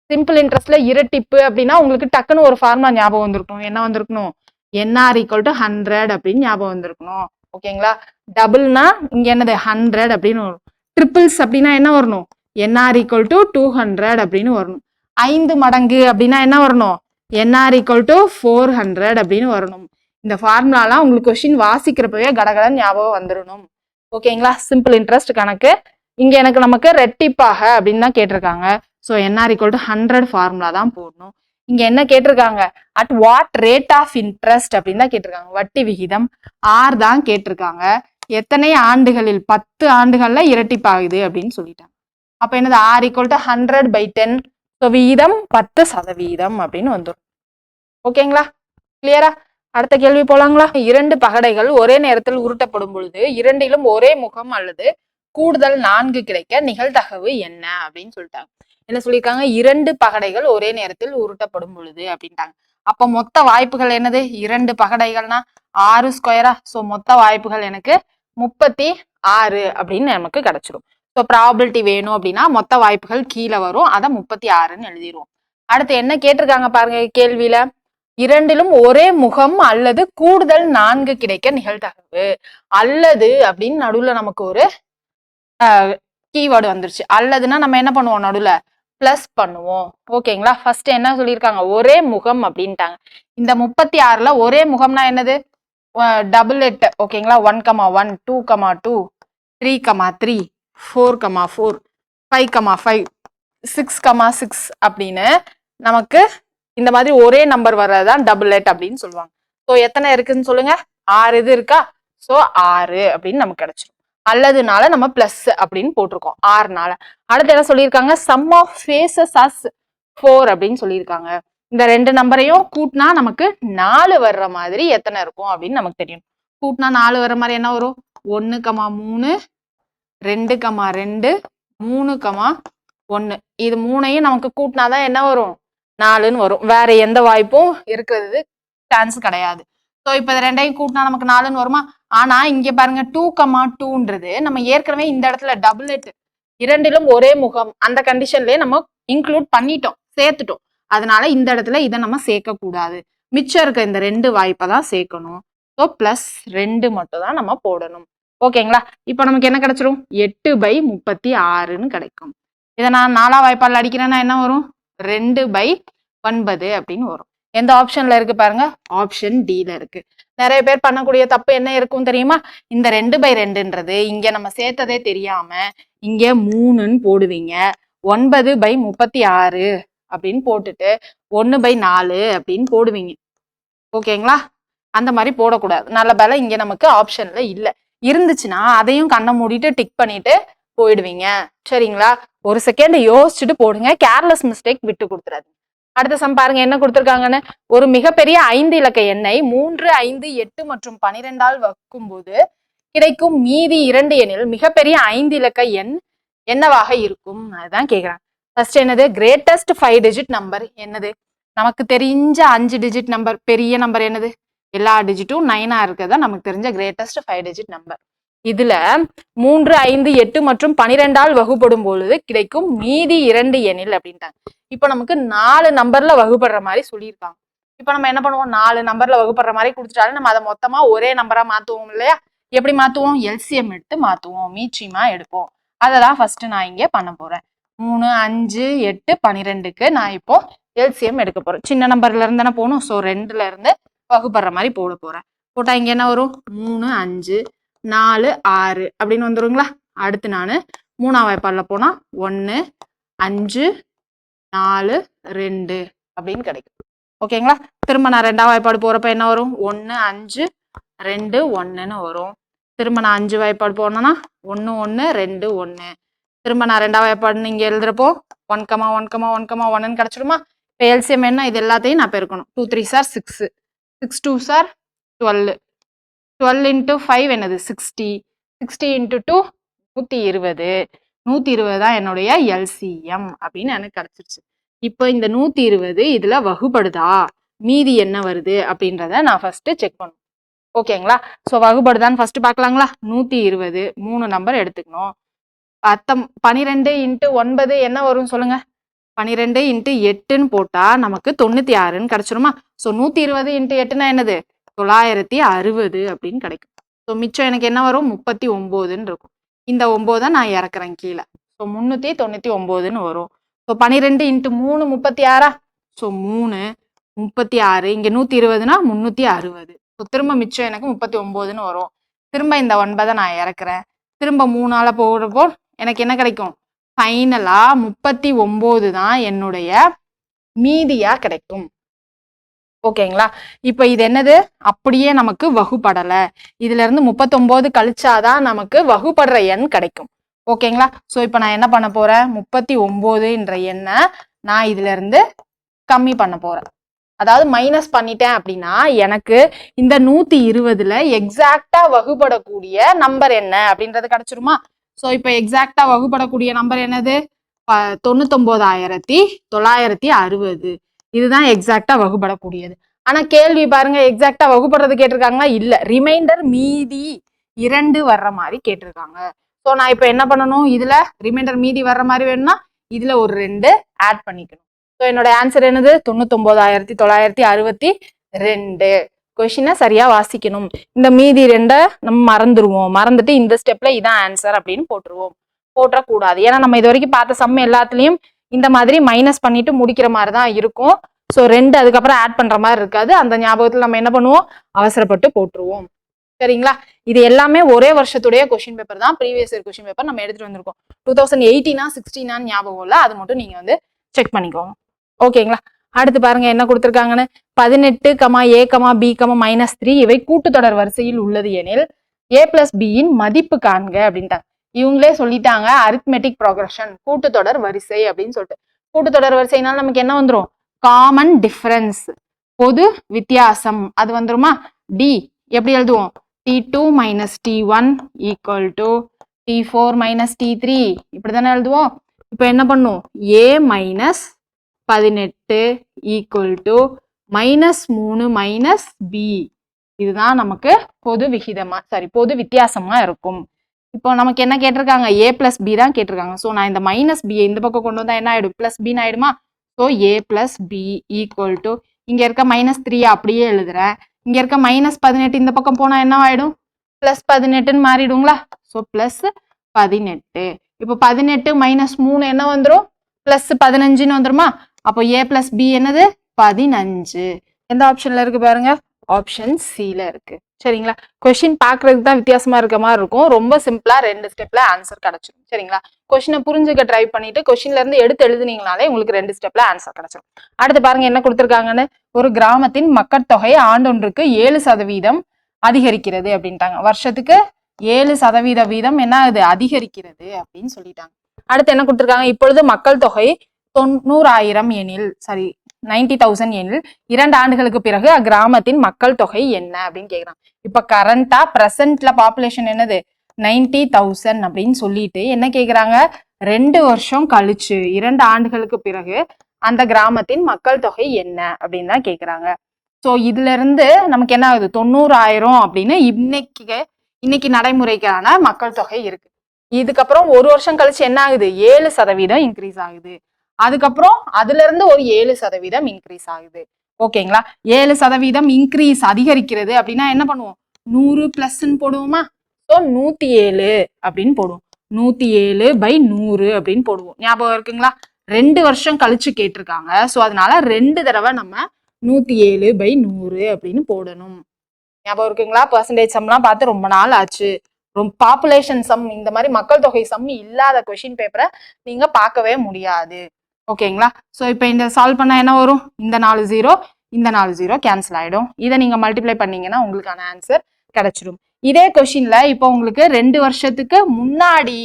சிம்பிள் இன்ட்ரெஸ்ட்ல இரட்டிப்பு அப்படின்னா உங்களுக்கு டக்குன்னு ஒரு ஃபார்முலா ஞாபகம் வந்திருக்கணும். என்ன வந்திருக்கணும்? NR = 100 அப்படின்னு ஞாபகம் வந்திருக்கணும். ஓகேங்களா? டபுள்னா இங்க என்னது? 100 அப்படின்னு வரும். ட்ரிபிள்ஸ் அப்படின்னா என்ன வரணும்? NR = 200 அப்படின்னு வரணும். 5 மடங்கு அப்படின்னா என்ன வரணும்? NR equal to 400 அப்படின்னு வரணும். இந்த ஃபார்முலாலாம் உங்களுக்கு கொஸ்டின் வாசிக்கிறப்பவே கடகடன் ஞாபகம் வந்துடணும். ஓகேங்களா? சிம்பிள் இன்ட்ரெஸ்ட் கணக்கு. இங்க நமக்கு ரெட்டிப்பாக அப்படின்னு தான் கேட்டிருக்காங்க. So NR equal to 100 formula தான் போடணும். இங்க என்ன கேட்டிருக்காங்க? At what rate of interest அப்படின்னு தான் கேட்டிருக்காங்க. வட்டி விகிதம் R தான் கேட்டிருக்காங்க. எத்தனை ஆண்டுகளில்? 10 ஆண்டுகள்ல இரட்டிப்பாகுது அப்படின்னு சொல்லிட்டாங்க. அப்ப என்னது? R equal to 100/10. ஸோ விகிதம் 10% அப்படின்னு வந்துடும். ஓகேங்களா? கிளியரா? அடுத்த கேள்வி போலாங்களா? 2 பகடைகள் ஒரே நேரத்தில் உருட்டப்படும் பொழுது இரண்டிலும் ஒரே முகம் அல்லது கூடுதல் 4 கிடைக்க நிகழ்தகவு என்ன அப்படின்னு சொல்லிட்டாங்க. என்ன சொல்லியிருக்காங்க? 2 பகடைகள் ஒரே நேரத்தில் உருட்டப்படும் பொழுது அப்படின்ட்டாங்க. அப்ப மொத்த வாய்ப்புகள் என்னது? 2 பகடைகள்னா 6 ஸ்கொயரா? ஸோ மொத்த வாய்ப்புகள் எனக்கு 36 அப்படின்னு நமக்கு கிடைச்சிடும். ஸோ ப்ராபபிலிட்டி வேணும் அப்படின்னா மொத்த வாய்ப்புகள் கீழே வரும், அதை 36ன்னு எழுதிடுவோம். அடுத்து என்ன கேட்டிருக்காங்க பாருங்க கேள்வியில, இரண்டிலும் ஒரே முகம் அல்லது கூடுதல் 4 கிடைக்க நிகழ்தகவு. அல்லது அப்படின்னு நடுவுல நமக்கு ஒரு கீவேர்டு வந்துருச்சு. அல்லதுன்னா நம்ம என்ன பண்ணுவோம்? நடுவுல பிளஸ் பண்ணுவோம். ஓகேங்களா? ஃபர்ஸ்ட் என்ன சொல்லியிருக்காங்க? ஒரே முகம் அப்படின்ட்டாங்க. இந்த 36ல ஒரே முகம்னா என்னது? டபுள்-எட். ஓகேங்களா? 1,1 2,2 3,3 4,4 5,5 6,6 அப்படின்னு நமக்கு இந்த மாதிரி ஒரே நம்பர் வர்றதுதான் டபுள்-எட் அப்படின்னு சொல்லுவாங்க. ஸோ எத்தனை இருக்குன்னு சொல்லுங்க? 6 இது இருக்கா? ஸோ 6 அப்படின்னு நமக்கு கிடைச்சிடும். அல்லதுனால நம்ம பிளஸ் அப்படின்னு போட்டிருக்கோம் 6னால. அடுத்து என்ன சொல்லியிருக்காங்க? சம் ஆஃப் ஃபேசஸ் அஸ் 4 அப்படின்னு சொல்லியிருக்காங்க. இந்த 2 நம்பரையும் கூட்டினா நமக்கு 4 வர்ற மாதிரி எத்தனை இருக்கும் அப்படின்னு நமக்கு தெரியும். கூட்டினா 4 வர்ற மாதிரி என்ன வரும்? 1,3 2,2 3,1. இது 3ஐயும் நமக்கு கூட்டினாதான் என்ன வரும்? 4ன்னு வரும். வேற எந்த வாய்ப்பும் இருக்கிறது சான்ஸ் கிடையாது. ஸோ இப்போ இது 2ஐயும் கூட்டினா நமக்கு 4ன்னு வருமா? ஆனா இங்க பாருங்க 2,2ன்றது நம்ம ஏற்கனவே இந்த இடத்துல டபுள்-எட் இரண்டிலும் ஒரே முகம் அந்த கண்டிஷன்லயே நம்ம இன்க்ளூட் பண்ணிட்டோம், சேர்த்துட்டோம். அதனால இந்த இடத்துல இதை நம்ம சேர்க்க கூடாது. மிச்சம் இருக்க இந்த 2 வாய்ப்பை தான் சேர்க்கணும். ஸோ +2 மட்டும் தான் நம்ம போடணும். ஓகேங்களா? இப்போ நமக்கு என்ன கிடைச்சிரும்? 8/36ன்னு கிடைக்கும். இதை நான் 4ஆம் வாய்ப்பால் அடிக்கிறேன்னா என்ன வரும்? 2/9 அப்படின்னு வரும். எந்த ஆப்ஷன்ல இருக்கு பாருங்க? ஆப்ஷன் டில இருக்கு. நிறைய பேர் பண்ணக்கூடிய தப்பு என்ன இருக்கும் தெரியுமா? இந்த 2/2ன்றது இங்க நம்ம சேர்த்ததே தெரியாம இங்க 3ன்னு போடுவீங்க. 9/36 அப்படின்னு போட்டுட்டு 1/4 அப்படின்னு போடுவீங்க. ஓகேங்களா? அந்த மாதிரி போடக்கூடாது. நல்ல வேலை இங்க நமக்கு ஆப்ஷன்ல இல்ல. இருந்துச்சுன்னா அதையும் கண்ணை மூடிட்டு டிக் பண்ணிட்டு போயிடுவீங்க. சரிங்களா? ஒரு செகண்ட் யோசிச்சுட்டு போடுங்க. கேர்லெஸ் மிஸ்டேக் விட்டு கொடுத்துறாது. அடுத்த சம் பாருங்க என்ன கொடுத்துருக்காங்கன்னு. ஒரு மிகப்பெரிய 5 இலக்க எண்ணை 3, 5, 8 மற்றும் 12ஆல் வகுக்கும் போது கிடைக்கும் மீதி 2 எண்ணில் மிகப்பெரிய 5 இலக்க எண் என்னவாக இருக்கும்? அதுதான் கேக்குறாங்க. ஃபர்ஸ்ட் என்னது? கிரேட்டஸ்ட் 5 டிஜிட் நம்பர் என்னது? நமக்கு தெரிஞ்ச 5 டிஜிட் நம்பர், பெரிய நம்பர் என்னது? எல்லா டிஜிட்டும் 9ஆ இருக்கிறதா நமக்கு தெரிஞ்ச கிரேட்டஸ்ட் 5 டிஜிட் நம்பர். இதுல 3, 5, 8 மற்றும் 12ஆல் வகுப்படும் பொழுது கிடைக்கும் மீதி 2 எண்ணில் அப்படின்ட்டாங்க. இப்ப நமக்கு 4 நம்பர்ல வகுப்படுற மாதிரி சொல்லியிருக்காங்க. இப்ப நம்ம என்ன பண்ணுவோம்? 4 நம்பர்ல வகுப்படுற மாதிரி கொடுத்துட்டாலும் நம்ம அதை மொத்தமா ஒரே நம்பரா மாத்துவோம் இல்லையா? எப்படி மாத்துவோம்? எல்சிஎம் எடுத்து மாத்துவோம், மீச்சியமா எடுப்போம். அததான் ஃபர்ஸ்ட் நான் இங்க பண்ண போறேன். 3, 5, 8, 12க்கு நான் இப்போ எல்சிஎம் எடுக்க போறேன். சின்ன நம்பர்ல இருந்து தானே போகணும். ஸோ 2ல இருந்து வகுப்படுற மாதிரி போட போறேன். போட்டா இங்க என்ன வரும்? 3, 5, 4, 6 அப்படின்னு வந்துருங்களா? அடுத்து நான் 3ஆம் வாய்ப்பாடுல போனா 1, 5, 4, 2 அப்படின்னு கிடைக்கும். ஓகேங்களா? திரும்ப நான் 2ஆம் வாய்ப்பாடு போறப்ப என்ன வரும்? 1, 5, 2, 1ன்னு வரும். திரும்ப நான் 5 வாய்ப்பாடு போனேன்னா 1, 1, 2, 1. திரும்ப நான் 2ஆம் வாய்ப்பாடு இங்க எழுதுறப்போ 1,1,1,1ன்னு கிடைச்சிடுமா? இப்போ எல்சிஎம் என்ன? இது எல்லாத்தையும் நான் பெருக்கணும். 2 3s are 6, 6 2s are 12, 12 into 5 என்னது? 60, 60 into 2 120, 120 தான் என்னுடைய எல்சிஎம் அப்படின்னு எனக்கு கிடைச்சிருச்சு. இப்போ இந்த 120 இதுல வகுப்படுதா, மீதி என்ன வருது அப்படின்றத நான் ஃபர்ஸ்ட் செக் பண்ணும். ஓகேங்களா? ஸோ வகுப்படுதான்னு ஃபர்ஸ்ட் பார்க்கலாங்களா? 120 3 நம்பர் எடுத்துக்கணும். 12 into 9 என்ன வரும் சொல்லுங்க? 12 into 8ன்னு போட்டா நமக்கு 96ன்னு கிடைச்சிருமா? ஸோ 120 into 8னா என்னது? 960 அப்படின்னு கிடைக்கும். ஸோ மிச்சம் எனக்கு என்ன வரும்? 39ன்னு இருக்கும். இந்த 9 நான் இறக்குறேன் கீழே. ஸோ 399ன்னு வரும். So 12 into 3 36. ஸோ 3 36, இங்க 120னா 360. திரும்ப மிச்சம் எனக்கு 39ன்னு வரும். திரும்ப இந்த 9 நான் இறக்குறேன். திரும்ப 3ஆல போடுறப்போ எனக்கு என்ன கிடைக்கும்? ஃபைனலா 39 தான் என்னுடைய மீதியா கிடைக்கும். ஓகேங்களா? இப்ப இது என்னது? அப்படியே நமக்கு வகுப்படல. இதுல இருந்து 39 கழிச்சாதான் நமக்கு வகுப்படுற எண் கிடைக்கும். ஓகேங்களா? சோ இப்ப நான் என்ன பண்ண போறேன்? 39ன்ற எண்ணை நான் இதுல இருந்து கம்மி பண்ண போறேன். அதாவது மைனஸ் பண்ணிட்டேன் அப்படின்னா எனக்கு இந்த 120ல எக்ஸாக்டா வகுப்படக்கூடிய நம்பர் என்ன அப்படின்றது கிடைச்சிருமா? சோ இப்ப எக்ஸாக்டா வகுப்படக்கூடிய நம்பர் என்னது? 99,960. இதுதான் எக்ஸாக்டா வகுப்படக்கூடியது. ஆனா கேள்வி பாருங்க, எக்ஸாக்டா வகுப்படுறது கேட்டிருக்காங்களா? இல்ல, ரிமைண்டர் மீதி 2 வர்ற மாதிரி கேட்டிருக்காங்க. சோ நான் இப்ப என்ன பண்ணணும்? இதுல ரிமைண்டர் மீதி வர்ற மாதிரி வேணும்னா இதுல ஒரு 2 ஆட் பண்ணிக்கணும். ஸோ என்னோட ஆன்சர் என்னது? 99,962. கொஸ்டினை சரியா வாசிக்கணும். இந்த மீதி 2 நம்ம மறந்துடுவோம். மறந்துட்டு இந்த ஸ்டெப்ல இதான் ஆன்சர் அப்படின்னு போட்டுருவோம். போட்டக்கூடாது. ஏன்னா நம்ம இது வரைக்கும் பார்த்த சம் எல்லாத்துலயும் இந்த மாதிரி மைனஸ் பண்ணிட்டு முடிக்கிற மாதிரி தான் இருக்கும். ஸோ 2 அதுக்கப்புறம் ஆட் பண்ற மாதிரி இருக்காது. அந்த ஞாபகத்துல நம்ம என்ன பண்ணுவோம்? அவசரப்பட்டு போட்டுருவோம். சரிங்களா? இது எல்லாமே ஒரே வருஷத்துடைய கொஸ்டின் பேப்பர் தான். ப்ரீவியஸ் இயர் கொஸ்டின் பேப்பர் நம்ம எடுத்துட்டு வந்திருக்கோம். 2018 16 ஞாபகம் இல்லை. அது மட்டும் நீங்க வந்து செக் பண்ணிக்கோங்க. ஓகேங்களா? அடுத்து பாருங்க என்ன கொடுத்துருக்காங்கன்னு. 18, A, B, -3 இவை கூட்டுத்தொடர் வரிசையில் உள்ளது எனில் A + B இன் மதிப்பு காண்க அப்படின்ட்டாங்க. இவங்களே சொல்லிட்டாங்க அரித்மெட்டிக் ப்ரோக்ரஷன், கூட்டுத்தொடர் வரிசை அப்படின்னு சொல்லிட்டு. கூட்டுத்தொடர் வரிசைனால நமக்கு என்ன வந்துடும்? காமன் டிஃபரன்ஸ், பொது வித்தியாசம், அது வந்துருமா? டி எப்படி எழுதுவோம்? T2 - T1 = T4 - T3 இப்படிதானே எழுதுவோம். இப்போ என்ன பண்ணும்? A - 18 = -3 - B. இதுதான் நமக்கு பொது விகிதமா, பொது வித்தியாசமா இருக்கும். இப்போ நமக்கு என்ன கேட்டிருக்காங்க? A + B தான் கேட்டிருக்காங்க. ஸோ நான் இந்த -B இந்த பக்கம் கொண்டு வந்தா என்ன ஆயிடும்? +B ஆயிடுமா? ஸோ A + B = இங்க இருக்க -3 அப்படியே எழுதுறேன். இங்க இருக்க -18 இந்த பக்கம் போனா என்ன ஆயிடும்? +18ன்னு மாறிடுங்களா? ஸோ +18. இப்போ 18 - 3 என்ன வந்துடும்? +15ன்னு வந்துருமா? அப்போ A + B என்னது? 15. எந்த ஆப்ஷன்ல இருக்கு பாருங்க? ஆப்ஷன் சில இருக்கு. சரிங்களா? கொஸ்டின் பாக்குறதுக்கு தான் வித்தியாசமா இருக்க மாதிரி இருக்கும். ரொம்ப சிம்பிளா 2 ஸ்டெப்ல ஆன்சர் கிடைச்சிடும். சரிங்களா? கொஸ்டினை புரிஞ்சுக்க ட்ரை பண்ணிட்டு கொஸ்டின்ல இருந்து எடுத்து எழுதுனீங்கனாலே உங்களுக்கு 2 ஸ்டெப்ல ஆன்சர் கிடைச்சிடும். அடுத்து பாருங்க என்ன கொடுத்திருக்காங்கன்னு. ஒரு கிராமத்தின் மக்கள் தொகை ஆண்டொன்றுக்கு 7% அதிகரிக்கிறது அப்படின்ட்டாங்க. வருஷத்துக்கு 7% வீதம் என்ன ஆகுது? அதிகரிக்கிறது அப்படின்னு சொல்லிட்டாங்க. அடுத்து என்ன கொடுத்திருக்காங்க? இப்பொழுது மக்கள் தொகை 90,000 எனில் 90,000 எனில் 2 ஆண்டுகளுக்கு பிறகு அக்கிராமத்தின் மக்கள் தொகை என்ன அப்படின்னு கேக்குறாங்க. இப்ப கரண்டா பிரசன்ட்ல பாப்புலேஷன் என்னது? 90,000 அப்படின்னு சொல்லிட்டு என்ன கேக்குறாங்க? 2 வருஷம் கழிச்சு 2 ஆண்டுகளுக்கு பிறகு அந்த கிராமத்தின் மக்கள் தொகை என்ன அப்படின்னு தான் கேக்குறாங்க. சோ இதுல இருந்து நமக்கு என்ன ஆகுது? 90,000 அப்படின்னு இன்னைக்கு நடைமுறைக்கான மக்கள் தொகை இருக்கு. இதுக்கப்புறம் 1 வருஷம் கழிச்சு என்ன ஆகுது? 7% இன்க்ரீஸ் ஆகுது. அதுக்கப்புறம் அதுல இருந்து ஒரு 7% இன்க்ரீஸ் ஆகுது. ஓகேங்களா? 7% இன்க்ரீஸ் அதிகரிக்கிறது அப்படின்னா என்ன பண்ணுவோம்? 100+ போடுவோமா? ஸோ 107 அப்படின்னு போடுவோம். 107/100 அப்படின்னு போடுவோம். ஞாபகம் இருக்குங்களா? 2 வருஷம் கழிச்சு கேட்டிருக்காங்க. ஸோ அதனால 2 தடவை நம்ம 107/100 அப்படின்னு போடணும். ஞாபகம் இருக்குங்களா? பெர்சன்டேஜ் சம்லாம் பார்த்து ரொம்ப நாள் ஆச்சு. பாப்புலேஷன் சம், இந்த மாதிரி மக்கள் தொகை சம் இல்லாத கொஸ்டின் பேப்பரை நீங்க பார்க்கவே முடியாது. ஓகேங்களா? ஸோ இப்போ இந்த சால்வ் பண்ணா என்ன வரும்? இந்த 4 0 இந்த 4 0 கேன்சல் ஆயிடும். இதை நீங்க மல்டிப்ளை பண்ணீங்கன்னா உங்களுக்கான ஆன்சர் கிடைச்சிடும். இதே கொஸ்டின்ல இப்போ உங்களுக்கு 2 வருஷத்துக்கு முன்னாடி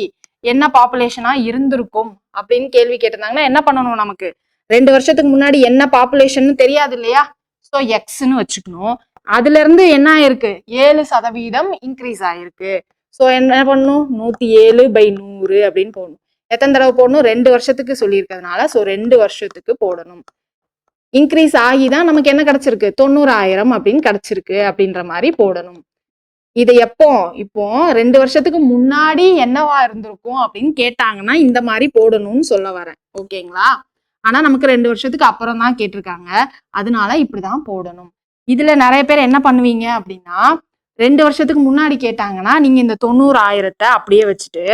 என்ன பாப்புலேஷனா இருந்திருக்கும் அப்படின்னு கேள்வி கேட்டிருந்தாங்கன்னா என்ன பண்ணணும்? நமக்கு 2 வருஷத்துக்கு முன்னாடி என்ன பாப்புலேஷன் தெரியாது இல்லையா? ஸோ எக்ஸ்ன்னு வச்சுக்கணும். அதுல இருந்து என்ன ஆயிருக்கு? 7% இன்க்ரீஸ் ஆயிருக்கு. ஸோ என்ன பண்ணணும்? 107/100 அப்படின்னு போடணும். எத்தனை தடவை போடணும்? 2 வருஷத்துக்கு சொல்லியிருக்கிறதுனால ஸோ 2 வருஷத்துக்கு போடணும். இன்க்ரீஸ் ஆகிதான் நமக்கு என்ன கிடைச்சிருக்கு? 90,000 அப்படின்னு கிடைச்சிருக்கு அப்படின்ற மாதிரி போடணும். இது எப்போ? இப்போ 2 வருஷத்துக்கு முன்னாடி என்னவா இருந்திருக்கும் அப்படின்னு கேட்டாங்கன்னா இந்த மாதிரி போடணும்னு சொல்ல வரேன். ஓகேங்களா? ஆனா நமக்கு 2 வருஷத்துக்கு அப்புறம் தான் கேட்டிருக்காங்க. அதனால இப்படிதான் போடணும். இதுல நிறைய பேர் என்ன பண்ணுவீங்க அப்படின்னா 2 வருஷத்துக்கு முன்னாடி கேட்டாங்கன்னா நீங்க இந்த 90,000 அப்படியே வச்சுட்டு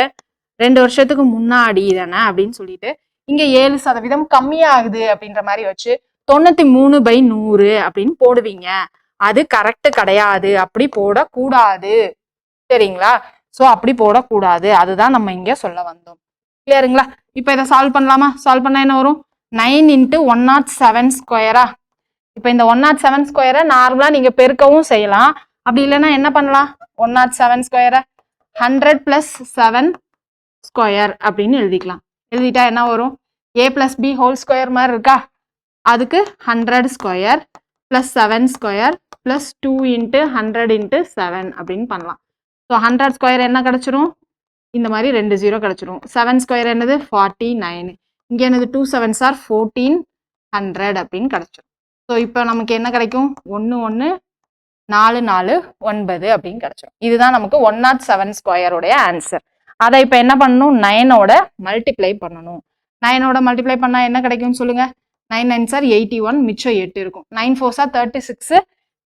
2 வருஷத்துக்கு முன்னாடி தானே அப்படின்னு சொல்லிட்டு இங்க 7% கம்மியாகுது அப்படின்ற மாதிரி வச்சு 93/100 அப்படின்னு போடுவீங்க. அது கரெக்ட் கிடையாது, அப்படி போடக்கூடாது. சரிங்களா? சோ அப்படி போடக்கூடாது, அதுதான் நம்ம இங்க சொல்ல வந்தோம். கிளியருங்களா? இப்ப இதை சால்வ் பண்ணலாமா? சால்வ் பண்ணா என்ன வரும்? 9 × 107 ஸ்கொயரா? இப்ப இந்த 107 ஸ்கொயரை நார்மலா நீங்க பெருக்கவும் செய்யலாம். அப்படி இல்லைன்னா என்ன பண்ணலாம்? 107 ஸ்கொயரை 100 + 7 ஸ்கொயர் அப்படின்னு எழுதிக்கலாம். எழுதிட்டா என்ன வரும்? a + b ஹோல் ஸ்கொயர் மாதிரி இருக்கா? அதுக்கு 100 ஸ்கொயர் + 7 ஸ்கொயர் + 2 × 100 × 7 அப்படின்னு பண்ணலாம். ஸோ 100 ஸ்கொயர் என்ன கிடைச்சிரும்? இந்த மாதிரி 2 0 கிடைச்சிரும். 7 ஸ்கொயர் என்னது? 49. இங்க என்னது? 2 7s are 1400 அப்படின்னு கிடைச்சிரும். ஸோ இப்போ நமக்கு என்ன கிடைக்கும்? 1 1 4 4 9 அப்படின்னு கிடைச்சிரும். இதுதான் நமக்கு 107 ஸ்கொயருடைய ஆன்சர். அதை இப்போ என்ன பண்ணணும்? 9ஓட மல்டிப்ளை பண்ணணும். 9ஓட மல்டிப்ளை பண்ணா என்ன கிடைக்கும்னு சொல்லுங்க. 9 9s are 81, மிச்சம் 8 இருக்கும். 9 4s are 36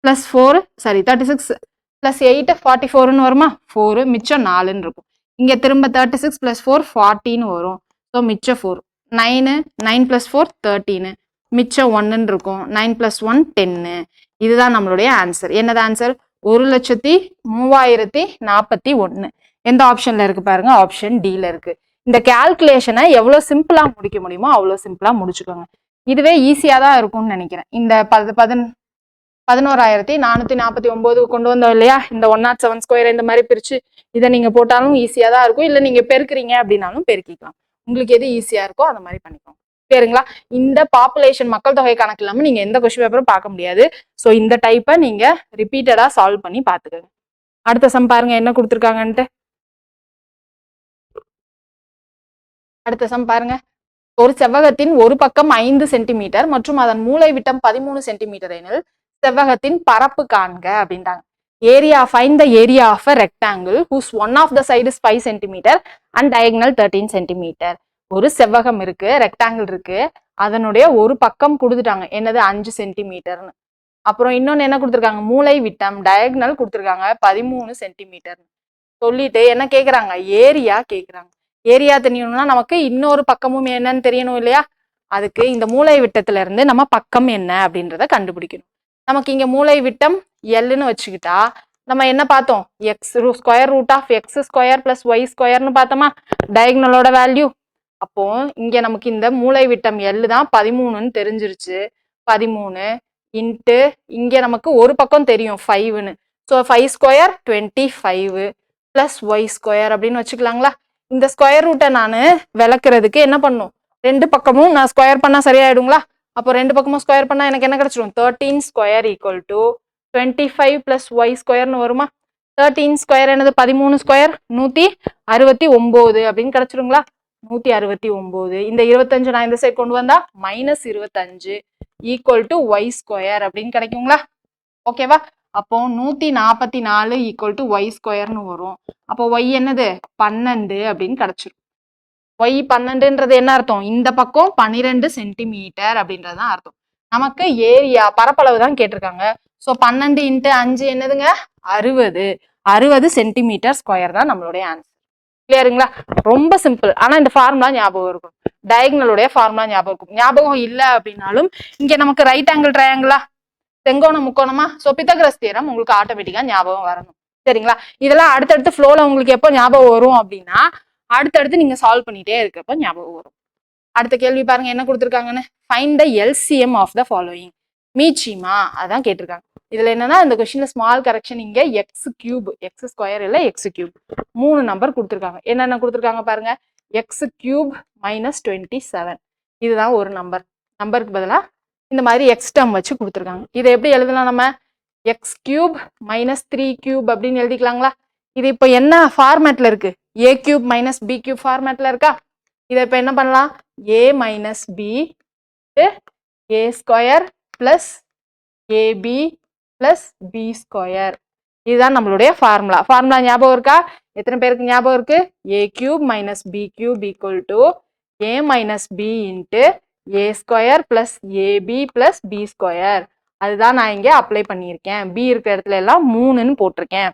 + 4 சாரி 36 + 8 44ன்னு வருமா? 4 மிச்சம் 4ன்னு இருக்கும். இங்க திரும்ப 36 + 4 40ன்னு வரும். ஸோ மிச்சம் 4. 9 9 + 4 13, மிச்சம் 1ன்னு இருக்கும். 9 + 1 10. இதுதான் நம்மளுடைய ஆன்சர். என்னது ஆன்சர்? 1,03,041. எந்த ஆப்ஷன்ல இருக்கு பாருங்க? ஆப்ஷன் டில இருக்கு. இந்த கால்குலேஷனை எவ்வளவு சிம்பிளா முடிக்க முடியுமோ அவ்வளவு சிம்பிளா முடிச்சுக்கோங்க. இதுவே ஈஸியா தான் இருக்கும்னு நினைக்கிறேன். இந்த 11,449 கொண்டு வந்தோம் இல்லையா? இந்த 107 ஸ்கொயர் இந்த மாதிரி பிரிச்சு இதை நீங்க போட்டாலும் ஈஸியா தான் இருக்கும். இல்ல நீங்க பெருக்குறீங்க அப்படின்னாலும் பெருக்கிக்கலாம். உங்களுக்கு எது ஈஸியா இருக்கோ அந்த மாதிரி பண்ணிக்கோங்க. சரிங்களா? இந்த பாப்புலேஷன் மக்கள் தொகை கணக்கு இல்லாம நீங்க எந்த கொஸ்டின் பேப்பரும் பார்க்க முடியாது. ஸோ இந்த டைப்பை நீங்க ரிப்பீட்டடா சால்வ் பண்ணி பார்த்துக்கோங்க. அடுத்த சம் பாருங்க என்ன கொடுத்துருக்காங்கன்ட்டு. அடுத்த சம் பாருங்க. ஒரு செவ்வகத்தின் ஒரு பக்கம் 5 சென்டிமீட்டர் மற்றும் அதன் மூலை விட்டம் 13 சென்டிமீட்டர் எனில் செவ்வகத்தின் பரப்பு காண்க அப்படின்றாங்க. Area find the area of a rectangle whose one of the side is 5 centimetre and diagonal 13 centimetre. ஒரு செவ்வகம் இருக்கு, ரெக்டாங்கிள் இருக்கு, அதனுடைய ஒரு பக்கம் கொடுத்துட்டாங்க. என்னது? 5 சென்டிமீட்டர்னு. அப்புறம் இன்னொன்னு என்ன கொடுத்துருக்காங்க? மூலை விட்டம் டயகனல் கொடுத்துருக்காங்க 13 சென்டிமீட்டர். சொல்லிட்டு என்ன கேக்குறாங்க? ஏரியா கேக்குறாங்க. ஏரியா தெரியணும்னா நமக்கு இன்னொரு பக்கமும் என்னன்னு தெரியணும் இல்லையா? அதுக்கு இந்த மூலை விட்டத்துல இருந்து நம்ம பக்கம் என்ன அப்படின்றத கண்டுபிடிக்கணும். நமக்கு இங்க மூலை விட்டம் எல்லுன்னு வச்சுக்கிட்டா நம்ம என்ன பார்த்தோம்? X square root of x square + y ஸ்கொயர்னு பார்த்தோமா டயகனலோட வேல்யூ. அப்போ இங்க நமக்கு இந்த மூலை விட்டம் எல்லு தான் 13ன்னு தெரிஞ்சிருச்சு. 13 இன்ட்டு இங்க நமக்கு ஒரு பக்கம் தெரியும் 5ன்னு. ஸோ 5 ஸ்கொயர் 25 + ஒய் ஸ்கொயர் அப்படின்னு வச்சுக்கலாங்களா? இந்த ஸ்கொயர் ரூட்டை நான் விளக்குறதுக்கு என்ன பண்ணும்? ரெண்டு பக்கமும் நான் ஸ்கொயர் பண்ணா சரியாயிடுங்களா? அப்போ ரெண்டு பக்கமும் ஸ்கொயர் பண்ணா எனக்கு என்ன கிடைச்சிடும்? 13 ஸ்கொயர் = 25 + ஒய் ஸ்கொயர்னு வருமா? 13 ஸ்கொயர் என்னது? 13 ஸ்கொயர் 169 அப்படின்னு கிடைச்சிருங்களா? 169. இந்த 25 நான் இந்த சைட் கொண்டு வந்தா -25 = ஒய் ஸ்கொயர் அப்படின்னு கிடைக்குங்களா? ஓகேவா? அப்போ 144 = ஒய் ஸ்கொயர்னு வரும். அப்போ ஒய் என்னது? 12 அப்படின்னு கிடைச்சிரும். ஒய் 12ன்றது என்ன அர்த்தம்? இந்த பக்கம் 12 சென்டிமீட்டர் அப்படின்றதுதான் அர்த்தம். நமக்கு ஏரியா பரப்பளவு தான் கேட்டிருக்காங்க. ஸோ 12 × 5 என்னதுங்க? 60 சென்டிமீட்டர் ஸ்கொயர் தான் நம்மளுடைய ஆன்சர். கிளியருங்களா? ரொம்ப சிம்பிள். ஆனா இந்த ஃபார்முலா ஞாபகம் இருக்கும். டயகனலுடைய ஃபார்முலா ஞாபகம் இருக்கும். ஞாபகம் இல்லை அப்படின்னாலும் இங்க நமக்கு ரைட் ஆங்கிள் ட்ரையாங்கிளா, செங்கோணம் முக்கோணமா, ஸோ பித்தகரஸ் தியரம் உங்களுக்கு ஆட்டோமேட்டிக்கா ஞாபகம் வரணும். சரிங்களா? இதெல்லாம் அடுத்தடுத்து ஃப்ளோல உங்களுக்கு எப்போ ஞாபகம் வரும் அப்படின்னா அடுத்தடுத்து நீங்க சால்வ் பண்ணிட்டே இருக்கப்ப ஞாபகம் வரும். அடுத்த கேள்வி பாருங்க என்ன கொடுத்துருக்காங்கன்னு. Find the LCM of the following. மீச்சிமா அதான் கேட்டிருக்காங்க. இதுல என்னன்னா இந்த கொஸ்டின்ல ஸ்மால் கரெக்ஷன், இங்க x³ எக்ஸ் ஸ்கொயர் இல்ல x³ 3 நம்பர் கொடுத்துருக்காங்க. என்னென்ன கொடுத்துருக்காங்க பாருங்க. x³ -27 இதுதான் ஒரு நம்பர். நம்பருக்கு பதிலா இந்த மாதிரி எக்ஸ் டேர்ம் வச்சு கொடுத்துருக்காங்க. இதை எப்படி எழுதலாம்? நம்ம x³ -3³ அப்படின்னு எழுதிக்கலாங்களா? இது இப்போ என்ன ஃபார்மேட்ல இருக்கு? a³ - b³ ஃபார்மேட்ல இருக்கா? இதை இப்போ என்ன பண்ணலாம்? a - b a square + ab + b square. இதுதான் நம்மளுடைய ஃபார்முலா. ஃபார்முலா ஞாபகம் இருக்கா? எத்தனை பேருக்கு ஞாபகம் இருக்கு? a³ - b³ = a - b × a square + ab + b square. அதுதான் நான் இங்க அப்ளை பண்ணியிருக்கேன். b இருக்கிற இடத்துல எல்லாம் 3ன்னு போட்டிருக்கேன்.